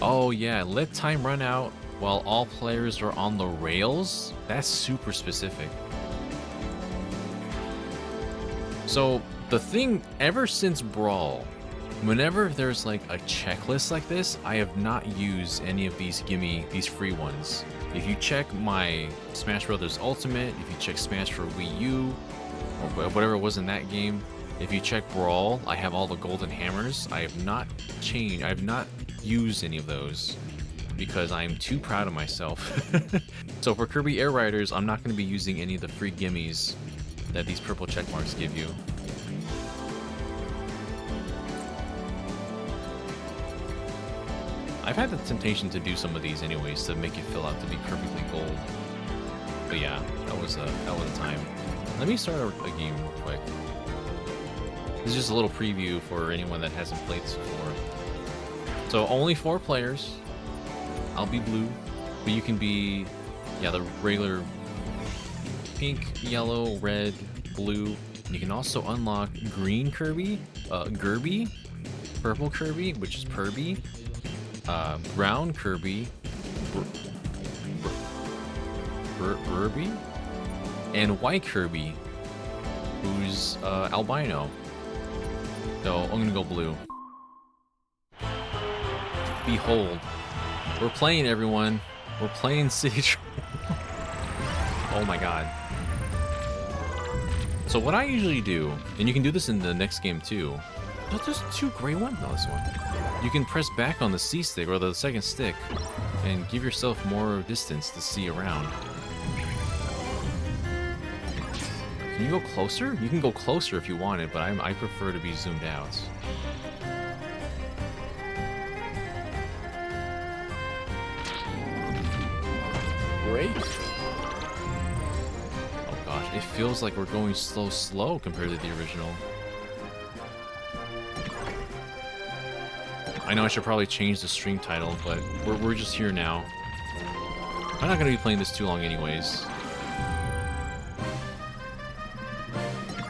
Oh yeah, let time run out while all players are on the rails? That's super specific. So the thing, ever since Brawl, whenever there's like a checklist like this, I have not used any of these these free ones. If you check my Smash Brothers Ultimate, if you check Smash for Wii U, or whatever it was in that game, if you check Brawl, I have all the golden hammers. I have not used any of those because I'm too proud of myself. So for Kirby Air Riders, I'm not going to be using any of the free gimmies that these purple check marks give you. I've had the temptation to do some of these anyways to make it fill out to be perfectly gold. But yeah, that was a time. Let me start a game real quick. This is just a little preview for anyone that hasn't played this before. So only 4 players. I'll be blue, but you can be, yeah, the regular pink, yellow, red, blue. And you can also unlock green Kirby, Gerby, purple Kirby, which is Purby, brown Kirby, Burby, and white Kirby, who's albino. So I'm gonna go blue. Behold, we're playing, everyone. We're playing City Trial. Oh my god. So what I usually do, and you can do this in the next game too, But there's 2 gray ones on this one. You can press back on the C stick or the second stick and give yourself more distance to see around. Can you go closer? You can go closer if you want it, but I prefer to be zoomed out. Great. Oh gosh, it feels like we're going slow compared to the original. I know I should probably change the stream title, but we're just here now. I'm not gonna be playing this too long anyways.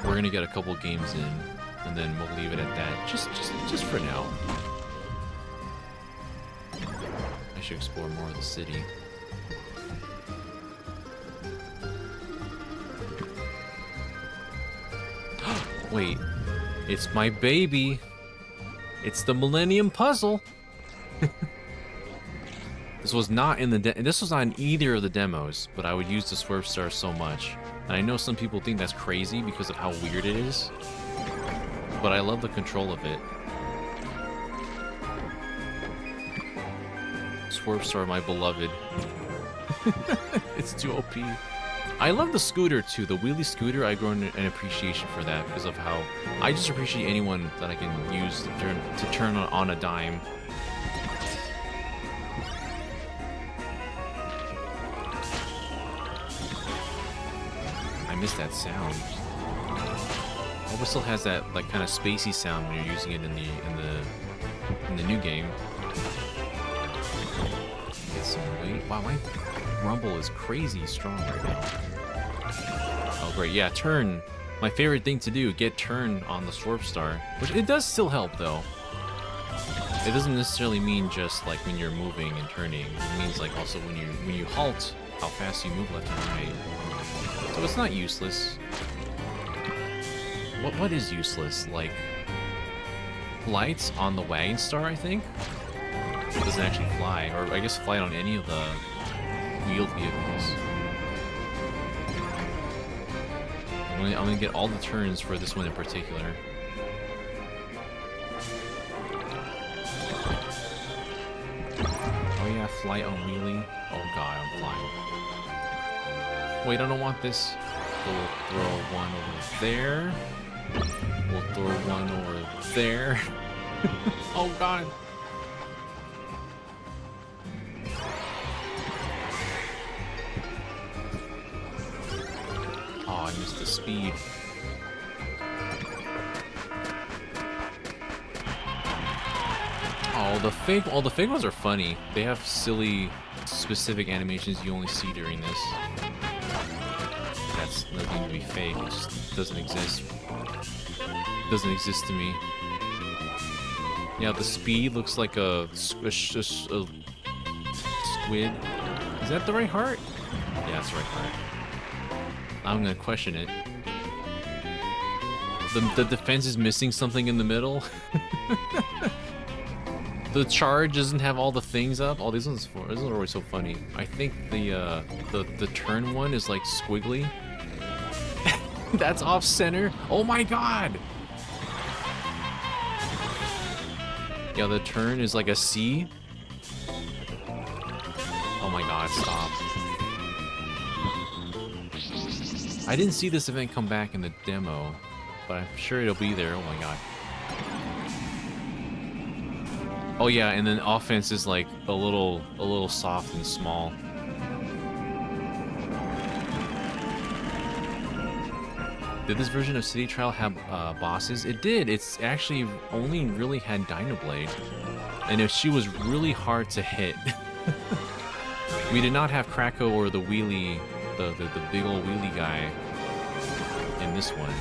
We're gonna get a couple games in, and then we'll leave it at that. Just for now. I should explore more of the city. Wait, it's my baby. It's the Millennium Puzzle. This was not in the this was not in either of the demos, but I would use the Swerve Star so much. And I know some people think that's crazy because of how weird it is, but I love the control of it. Swerve Star, my beloved. It's too OP. I love the scooter too, the wheelie scooter. I've grown an appreciation for that because of how I just appreciate anyone that I can use to turn on a dime. I miss that sound. It still has that like kind of spacey sound when you're using it in the new game. Get some weight. Wow, my rumble is crazy strong right now. Oh great, yeah, turn. My favorite thing to do, get turn on the Swerve Star. Which it does still help though. It doesn't necessarily mean just like when you're moving and turning. It means like also when you halt, how fast you move left and right. So it's not useless. What is useless? Like lights on the wagon star, I think? It doesn't actually fly, or I guess fly on any of the wheeled vehicles. I'm gonna get all the turns for this one in particular. Oh yeah, fly on wheelie. Oh god, I'm flying. Wait, I don't want this. We'll throw one over there. We'll throw one over there. Oh god. Oh, I missed the speed. Oh, the fake ones are funny. They have silly, specific animations you only see during this. That's nothing to be fake. It just doesn't exist. Doesn't exist to me. Yeah, the speed looks like a squish, a squid. Is that the right heart? Yeah, that's the right heart. I'm gonna question it. The defense is missing something in the middle. The charge doesn't have all the things up. All these ones are always so funny. I think the turn one is like squiggly. That's off center. Oh my god. Yeah, the turn is like a C. Oh my god, stop. I didn't see this event come back in the demo, but I'm sure it'll be there. Oh my god. Oh yeah, and then offense is like a little soft and small. Did this version of City Trial have bosses? It did. It's actually only really had Dynablade, and if she was really hard to hit. We did not have Krako or the wheelie, the big old wheelie guy in this one.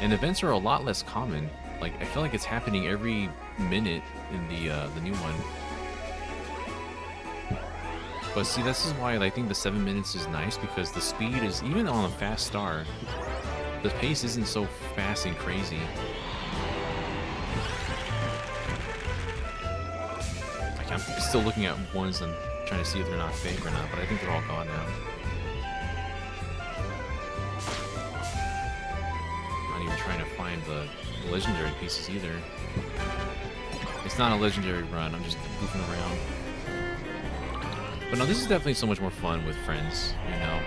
And events are a lot less common. Like I feel like it's happening every minute in the new one. But see, this is why I think the 7 minutes is nice, because the speed is, even on a fast star, the pace isn't so fast and crazy. Like I'm still looking at ones and trying to see if they're not fake or not, but I think they're all gone now. Not even trying to find the legendary pieces either. It's not a legendary run, I'm just goofing around. But no, this is definitely so much more fun with friends, you know?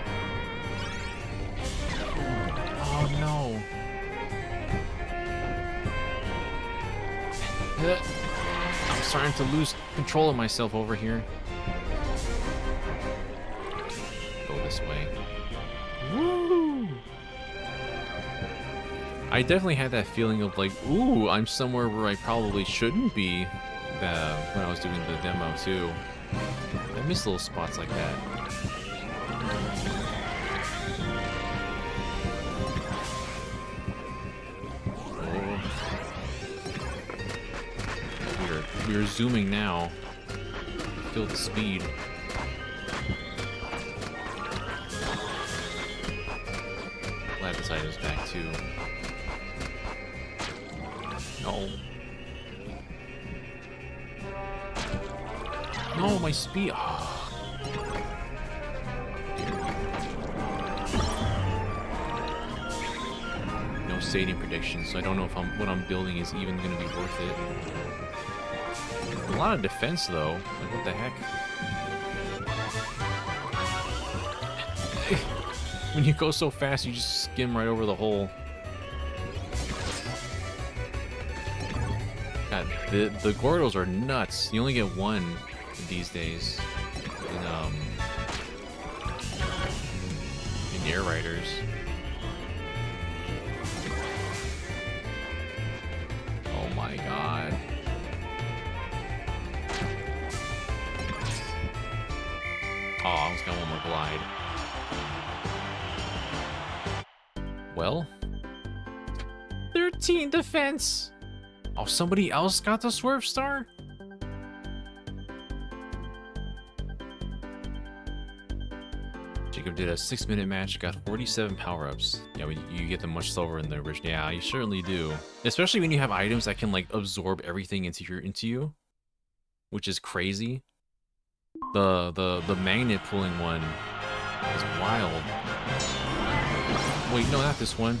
Oh no! I'm starting to lose control of myself over here. Go this way. Woo! I definitely had that feeling of like, ooh, I'm somewhere where I probably shouldn't be when I was doing the demo too. I miss little spots like that. We're zooming now. Feel the speed. Glad this item's back too. No. No, my speed. Oh. No saving predictions, so I don't know if what I'm building is even going to be worth it. A lot of defense, though. Like, what the heck? When you go so fast, you just skim right over the hole. God, the Gordos are nuts. You only get one these days in Air Riders. Oh my god. Oh, I almost got one more glide. Well, 13 defense. Oh, somebody else got the Swerve Star? Jacob did a 6-minute match, got 47 power-ups. Yeah, you get them much slower in the original. Yeah, you certainly do. Especially when you have items that can like absorb everything into you, which is crazy. The magnet pulling one is wild. Wait, no, not this one.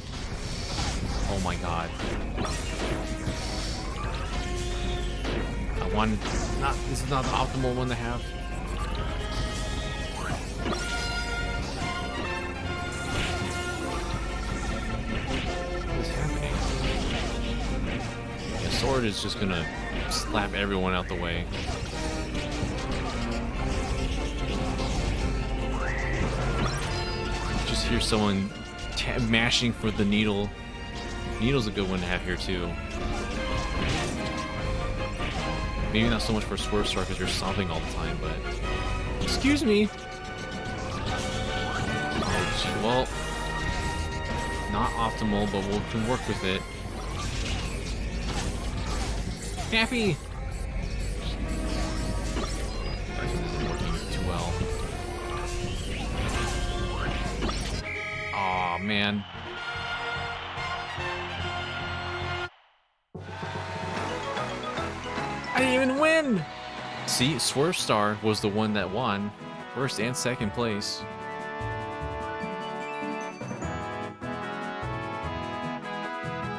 Oh my god. This is not the optimal one to have. What's happening? The sword is just gonna slap everyone out the way. Just hear someone mashing for the needle. Needle's a good one to have here too. Maybe not so much for Swerve Star because you're stomping all the time, but... Excuse me! Oh, gee, well... Not optimal, but we can work with it. Happy! This isn't working too well. Aw, man. I didn't even win! See, Swerve Star was the one that won. First and second place.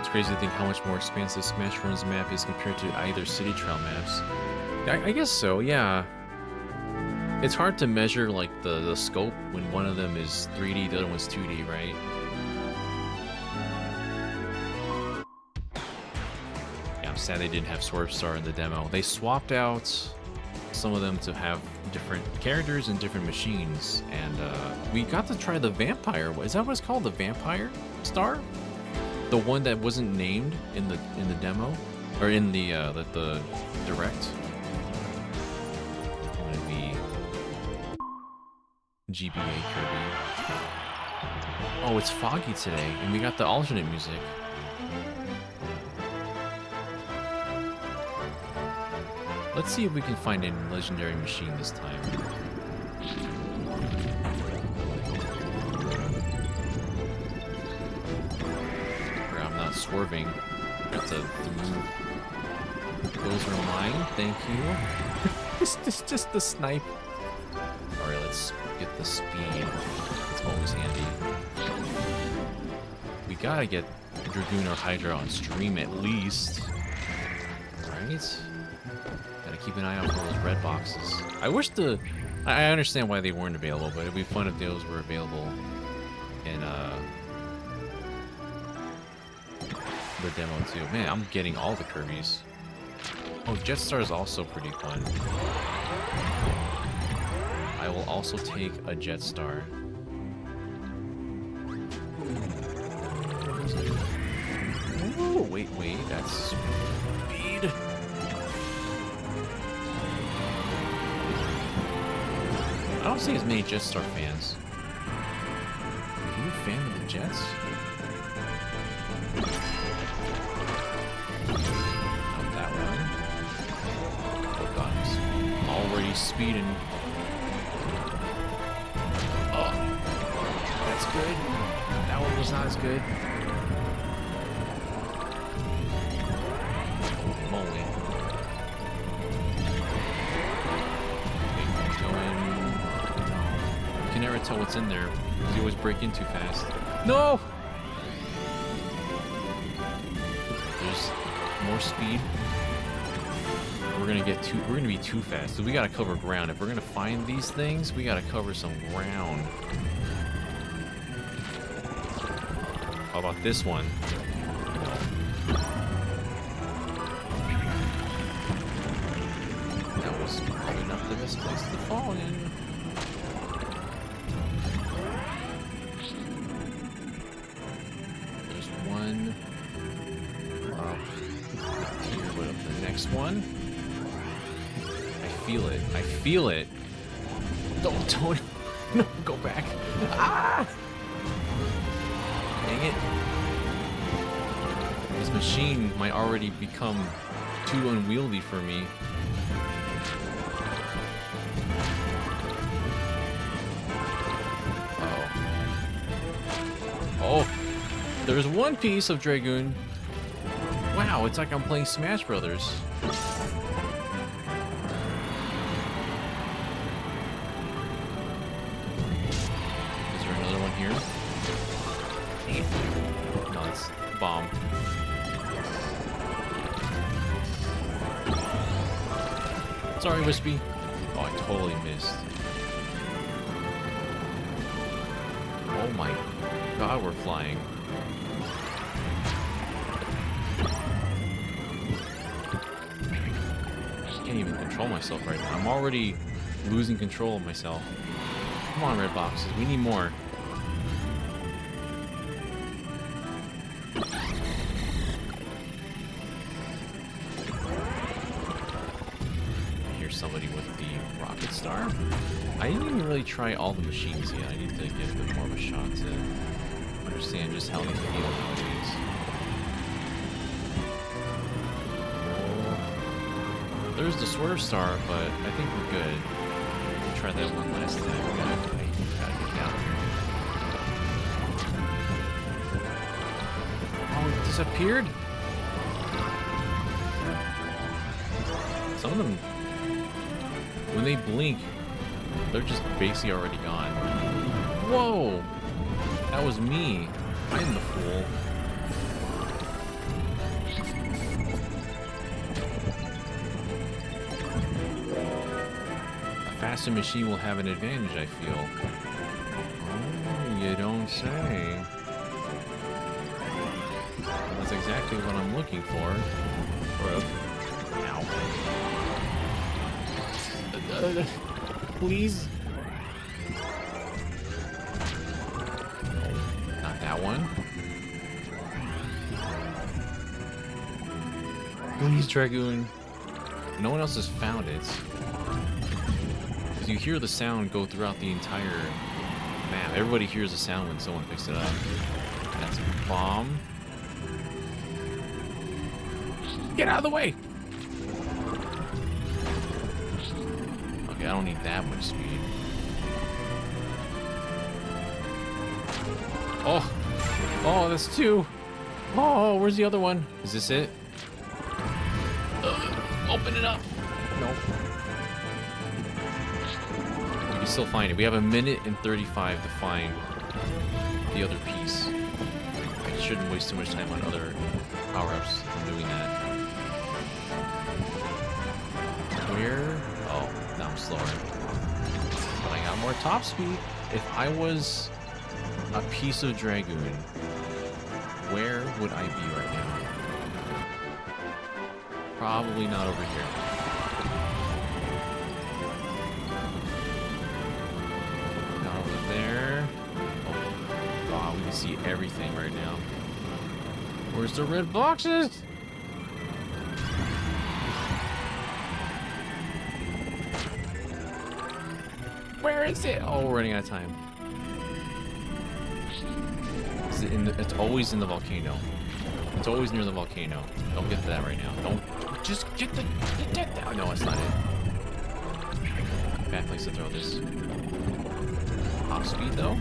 It's crazy to think how much more expansive Smash Run's map is compared to either City Trail maps. I guess so, yeah. It's hard to measure like the scope when one of them is 3D, the other one's 2D, right? Sad they didn't have Swerve Star in the demo. They swapped out some of them to have different characters and different machines, and we got to try the Vampire. Is that what it's called? The Vampire Star? The one that wasn't named in the demo, or in the direct. I'm gonna be GBA Kirby. Oh, it's foggy today, and we got the alternate music. Let's see if we can find a legendary machine this time. Where I'm not swerving. That's a move. Those are mine, thank you. just the snipe. Alright, let's get the speed. It's always handy. We gotta get Dragoon or Hydra on stream at least. Right? Gotta keep an eye out for those red boxes. I wish I understand why they weren't available, but it'd be fun if those were available in the demo too. Man, I'm getting all the Kirbys. Oh, Jetstar is also pretty fun. I will also take a Jetstar. Oh, wait, that's speed. I don't see as many Jetstar fans. Are you a fan of the Jets? Not that one. Oh god, he's already speeding. Oh, that's good. That one was not as good. Holy moly. Okay, going. No. You can never tell what's in there because you always break in too fast. No! There's more speed. We're gonna be too fast. So we gotta cover ground. If we're gonna find these things, we gotta cover some ground. How about this one? That was probably not the best place to fall in. There's one up here, but up the next one. I feel it. Don't, no, go back. Ah! Dang it. This machine might already become too unwieldy for me. Oh, there's one piece of Dragoon. Wow, it's like I'm playing Smash Brothers. No, it's bomb. Sorry, Wispy. Oh, I totally missed. Oh my god, we're flying. I can't even control myself right now. I'm already losing control of myself. Come on, red boxes. We need more. Somebody with the rocket star. I didn't even really try all the machines yet. I need to give them more of a shot to understand just how they feel nowadays. There's the swerve star, but I think we're good. We tried that one last time. We gotta get down here. Oh, it disappeared? Some of them, when they blink, they're just basically already gone. Whoa! That was me. I'm the fool. A faster machine will have an advantage, I feel. Oh, you don't say. That's exactly what I'm looking for. Ow. Please. Not that one. Please, Dragoon. No one else has found it. Because you hear the sound go throughout the entire map. Everybody hears the sound when someone picks it up. That's a bomb. Get out of the way! Okay, I don't need that much speed. Oh! Oh, that's two! Oh, where's the other one? Is this it? Open it up! Nope. We can still find it. We have 1 minute and 35 to find the other piece. I shouldn't waste too much time on other power-ups from doing that. Where? Oh, now I'm slower. But I got more top speed. If I was a piece of Dragoon, where would I be right now? Probably not over here. Not over there. Oh, wow, we can see everything right now. Where's the red boxes? Where is it? Oh, we're running out of time. Is it in the, it's always in the volcano. It's always near the volcano. Don't get to that right now. Don't just get the oh, no, it's not it. Bad place to throw this. Top speed though.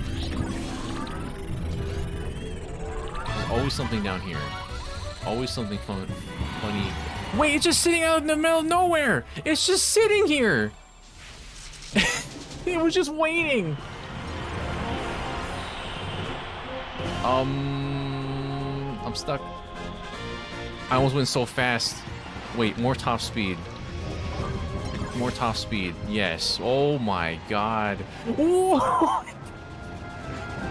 There's always something down here. Always something funny. Wait, it's just sitting out in the middle of nowhere. It's just sitting here. It was just waiting. I'm stuck. I almost went so fast. Wait, more top speed. More top speed. Yes. Oh my god. Ooh.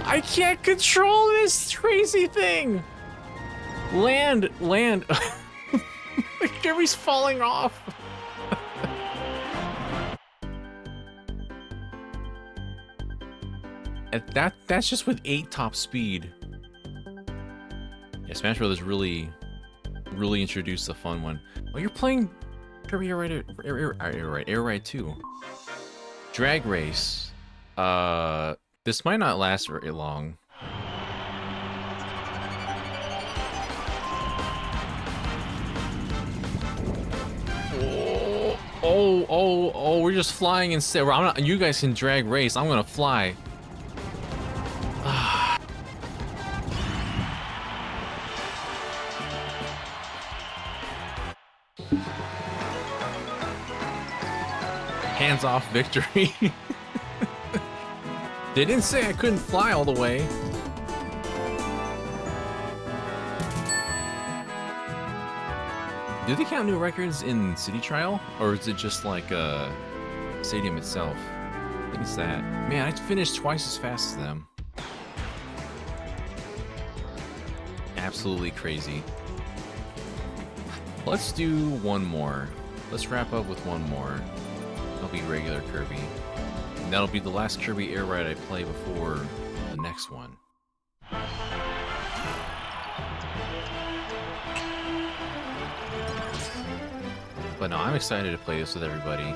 I can't control this crazy thing. Land. Kirby's falling off. That's just with 8 top speed. Yeah, Smash Brothers really introduced the fun one. Oh, you're playing Kirby Air Ride 2. Drag Race. This might not last very long. Oh, we're just flying instead. I'm not, you guys can drag race. I'm gonna fly. Hands off victory. They didn't say I couldn't fly all the way. Do they count new records in City Trial? Or is it just like Stadium itself? I think it's that. Man, I finished twice as fast as them. Absolutely crazy. Let's do one more. Let's wrap up with one more. That'll be regular Kirby. And that'll be the last Kirby Air Ride I play before the next one. But no, I'm excited to play this with everybody.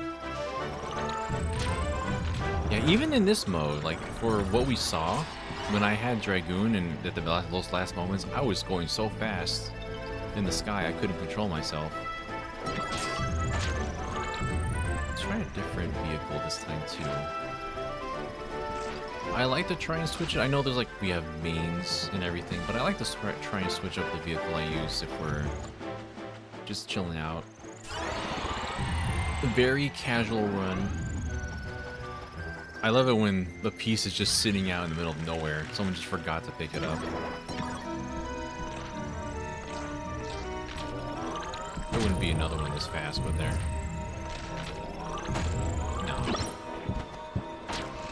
Yeah, even in this mode, like, for what we saw, when I had Dragoon and at those last moments, I was going so fast in the sky, I couldn't control myself. Let's try a different vehicle this time, too. I like to try and switch it. I know there's, like, we have mains and everything, but I like to try and switch up the vehicle I use if we're just chilling out. A very casual run. I love it when the piece is just sitting out in the middle of nowhere. Someone just forgot to pick it up. There wouldn't be another one this fast, would there? No.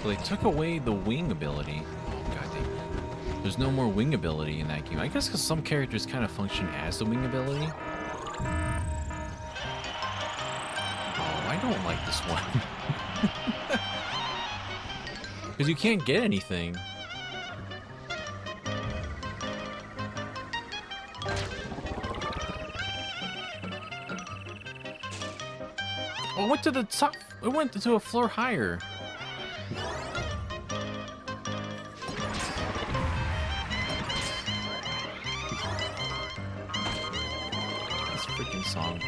Well, they took away the wing ability. Oh, god dang. There's no more wing ability in that game. I guess because some characters kind of function as the wing ability. Oh, I don't like this one. Because you can't get anything. Oh, it went to the top. It went to a floor higher. This freaking song.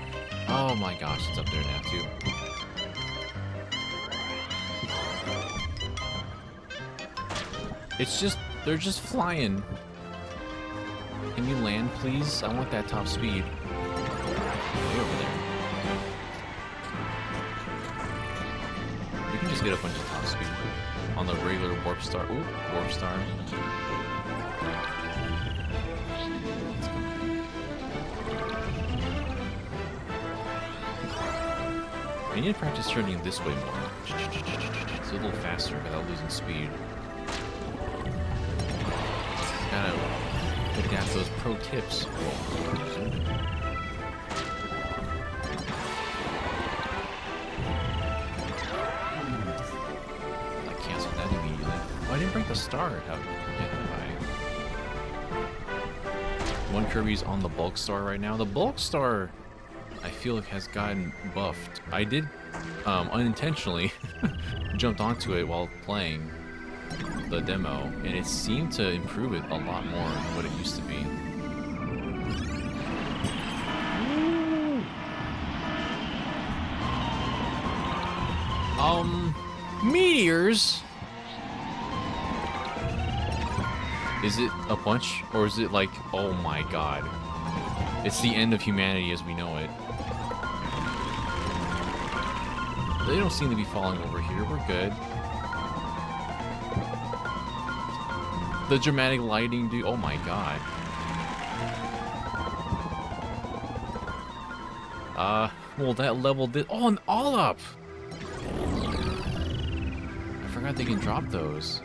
Oh my gosh, it's up there now too. It's just, they're just flying. Can you land, please? I want that top speed. Way over there. We can just get a bunch of top speed on the regular warp star. Ooh, warp star. need to practice turning this way more. It's a little faster without losing speed. Gotta adapt those pro tips. I canceled that immediately. Oh, I didn't break the star. How did I? One Kirby's on the bulk star right now. The bulk star, I feel like, has gotten buffed. I did unintentionally jumped onto it while playing the demo, and it seemed to improve it a lot more than what it used to be. Meteors? Is it a bunch, or is it like, oh my god, it's the end of humanity as we know it? They don't seem to be falling over here. We're good. The dramatic lighting, dude. Oh my god. Well, that level did. Oh, an all up. I forgot they can drop those.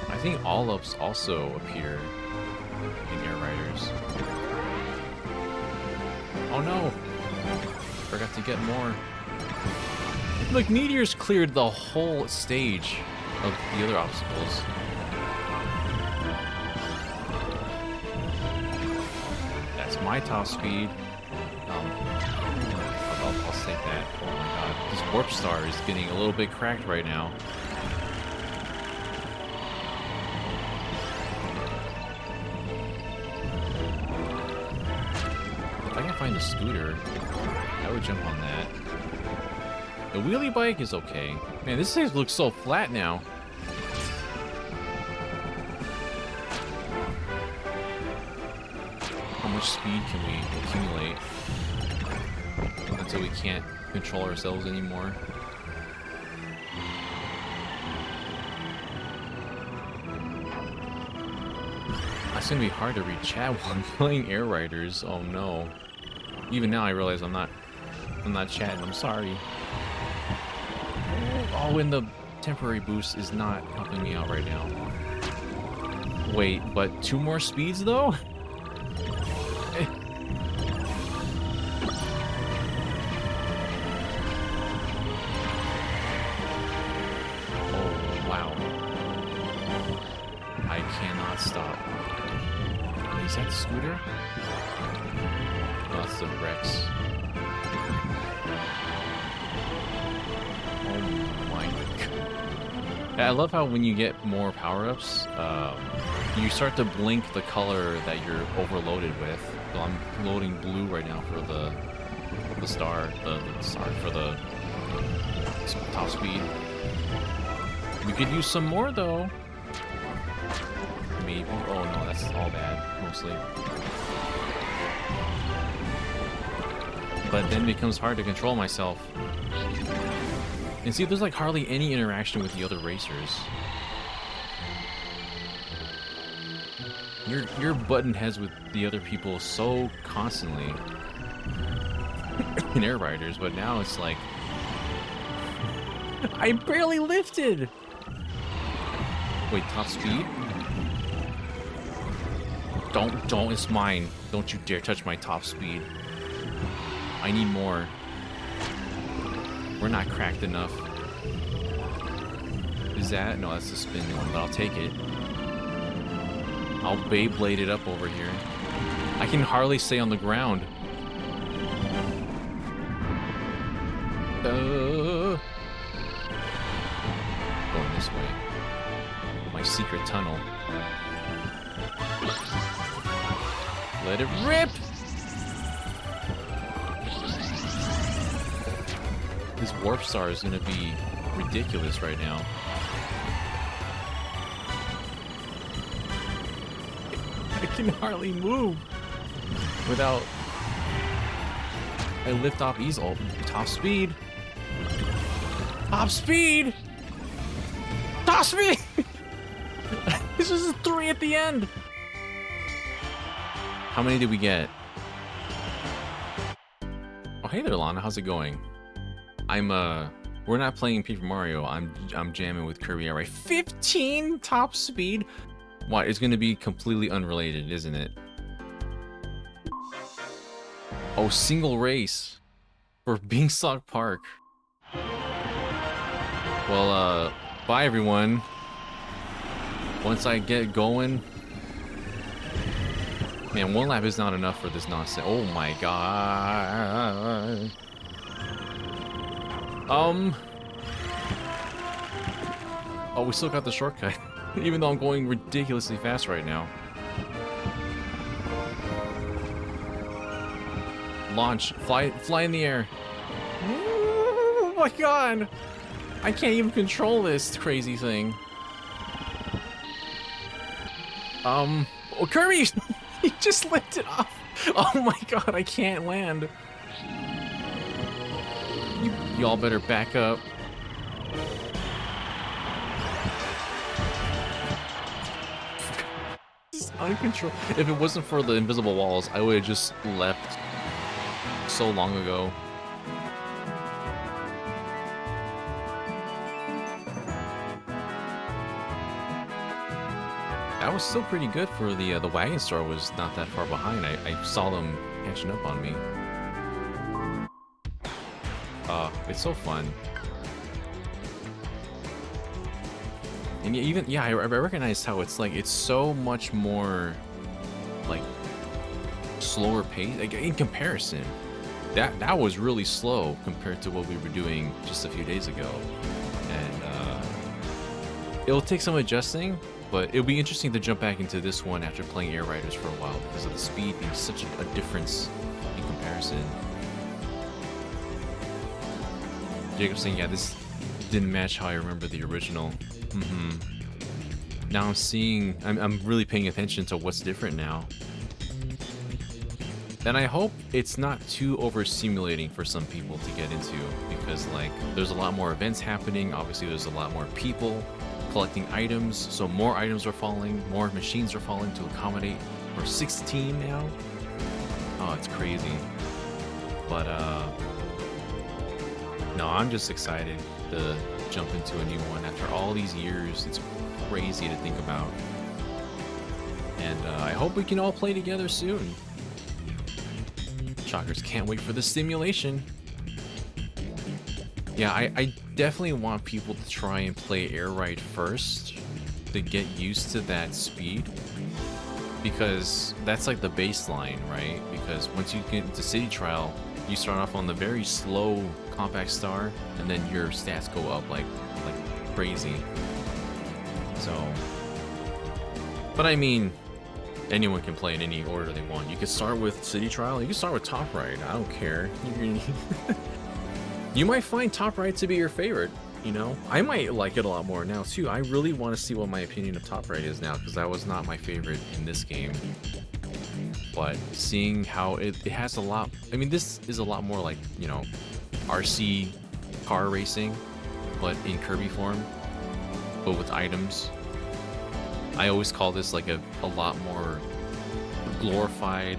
I think all ups also appear in Air Riders. Oh no! Forgot to get more. Look, meteors cleared the whole stage of the other obstacles. That's my top speed. I'll save that. Oh my god. This warp star is getting a little bit cracked right now. If I can find a scooter, I would jump on that. The wheelie bike is okay. Man, this thing looks so flat now. How much speed can we accumulate until we can't control ourselves anymore? It's gonna be hard to read chat while I'm playing Air Riders. Oh no. Even now I realize I'm not chatting. I'm sorry. Oh, and the temporary boost is not helping me out right now. Wait, but 2 more speeds though? Oh, wow. I cannot stop. Is that the scooter? No, that's the Rex. Oh my god. I love how when you get more power-ups, you start to blink the color that you're overloaded with. So I'm loading blue right now for the star, for the top speed. We could use some more though. Maybe. Oh no, that's all bad, mostly. But then it becomes hard to control myself. And see, there's like hardly any interaction with the other racers. You're button heads with the other people so constantly in Air Riders, but now it's like I barely lifted. Wait, top speed? Don't, it's mine. Don't you dare touch my top speed. I need more. We're not cracked enough. Is that? No, that's the spin one, but I'll take it. I'll Beyblade it up over here. I can hardly stay on the ground. Going this way. My secret tunnel. Let it rip! This warp star is gonna be ridiculous right now. I can hardly move without I lift off easel. Top speed! Top speed! Top speed! This was a 3 at the end! How many did we get? Oh, hey there, Lana. How's it going? We're not playing Paper Mario. I'm jamming with Kirby. All right, 15 top speed. What? It's gonna be completely unrelated, isn't it? Oh, single race for Beanstalk Park. Well, bye everyone. Once I get going, man, one lap is not enough for this nonsense. Oh my god. Oh, we still got the shortcut, even though I'm going ridiculously fast right now. Launch, fly in the air. Oh my god, I can't even control this crazy thing. Oh, Kirby, he just lifted off. Oh my god, I can't land. Y'all better back up. Uncontrolled. If it wasn't for the invisible walls, I would have just left so long ago. That was still pretty good for the wagon star was not that far behind. I saw them catching up on me. It's so fun. And even, yeah, I recognize how it's like, it's so much more, like, slower pace, like, in comparison. That was really slow compared to what we were doing just a few days ago. And, it'll take some adjusting, but it'll be interesting to jump back into this one after playing Air Riders for a while because of the speed being such a difference in comparison. Jacob's saying, yeah, this didn't match how I remember the original. Now I'm really paying attention to what's different now. And I hope it's not too over-stimulating for some people to get into, because like there's a lot more events happening, obviously there's a lot more people collecting items, so more items are falling, more machines are falling to accommodate. We're 16 now. Oh, it's crazy. But no, I'm just excited to jump into a new one after all these years. It's crazy to think about. And I hope we can all play together soon. Shockers, can't wait for the stimulation. Yeah, I definitely want people to try and play Air Ride first to get used to that speed. Because that's like the baseline, right? Because once you get into City Trial, you start off on the very slow compact star, and then your stats go up like crazy. So, but I mean, anyone can play in any order they want. You can start with City Trial, you can start with Top Ride, I don't care. You might find Top Ride to be your favorite, you know? I might like it a lot more now too. I really want to see what my opinion of Top Ride is now, because that was not my favorite in this game. But seeing how it has a lot, I mean, this is a lot more like, you know, RC car racing, but in Kirby form, but with items. I always call this like a lot more glorified,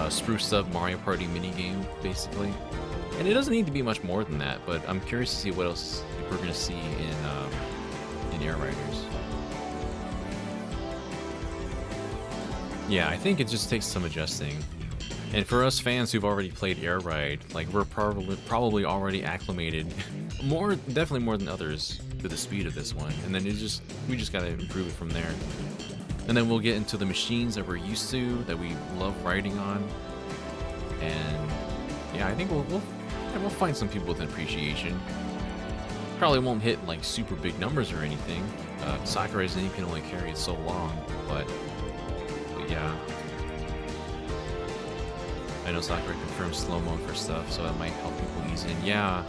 spruced up Mario Party minigame, basically. And it doesn't need to be much more than that, but I'm curious to see what else we're gonna see in Air Riders. Yeah, I think it just takes some adjusting. And for us fans who've already played Air Ride, like we're probably already acclimated, definitely more than others, to the speed of this one. And then we just gotta improve it from there. And then we'll get into the machines that we're used to, that we love riding on. And yeah, I think we'll find some people with an appreciation. Probably won't hit like super big numbers or anything. Sakurai's name can only carry it so long, but yeah. I know Sakurai confirmed slow mode for stuff, so that might help people ease in. Yeah,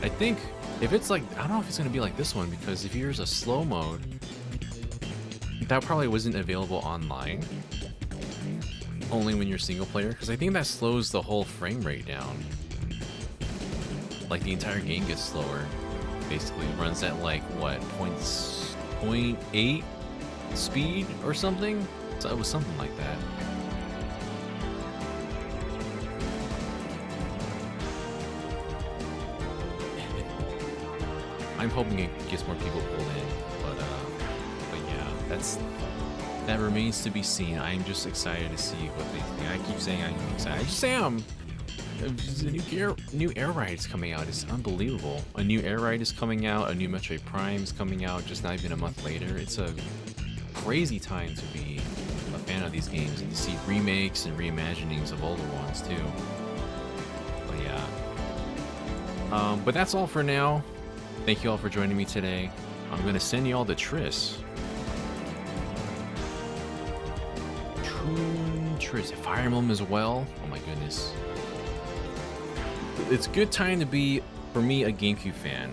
I think if it's like, I don't know if it's gonna be like this one, because if yours a slow mode, that probably wasn't available online. Only when you're single player, because I think that slows the whole frame rate down. Like the entire game gets slower. Basically, it runs at like what, 0.8 speed or something? So it was something like that. I'm hoping it gets more people pulled in, but yeah, that remains to be seen. I'm just excited to see what they think. I keep saying I'm excited. I just am. The new air ride is coming out. It's unbelievable. A new air ride is coming out. A new Metroid Prime is coming out. Just not even a month later. It's a crazy time to be a fan of these games and to see remakes and reimaginings of older ones too. But yeah. But that's all for now. Thank you all for joining me today. I'm gonna send you all to Triss. Triss, Fire Emblem as well. Oh my goodness. It's a good time to be, for me, a GameCube fan.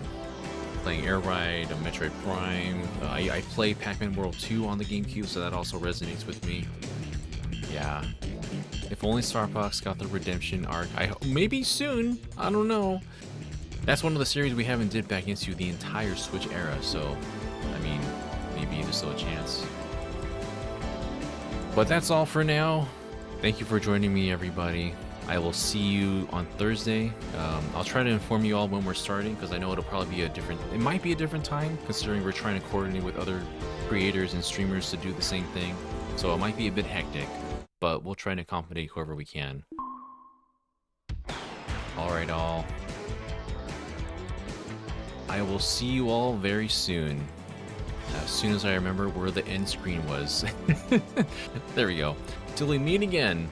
Playing Air Ride, a Metroid Prime. I play Pac-Man World 2 on the GameCube, so that also resonates with me. Yeah. If only Star Fox got the redemption arc. Maybe soon. I don't know. That's one of the series we haven't did back into the entire Switch era, so I mean, maybe there's still a chance. But that's all for now. Thank you for joining me, everybody. I will see you on Thursday. I'll try to inform you all when we're starting, because I know it'll probably be it might be a different time, considering we're trying to coordinate with other creators and streamers to do the same thing. So it might be a bit hectic, but we'll try to accommodate whoever we can. Alright all. I will see you all very soon. As soon as I remember where the end screen was. There we go. Till we meet again.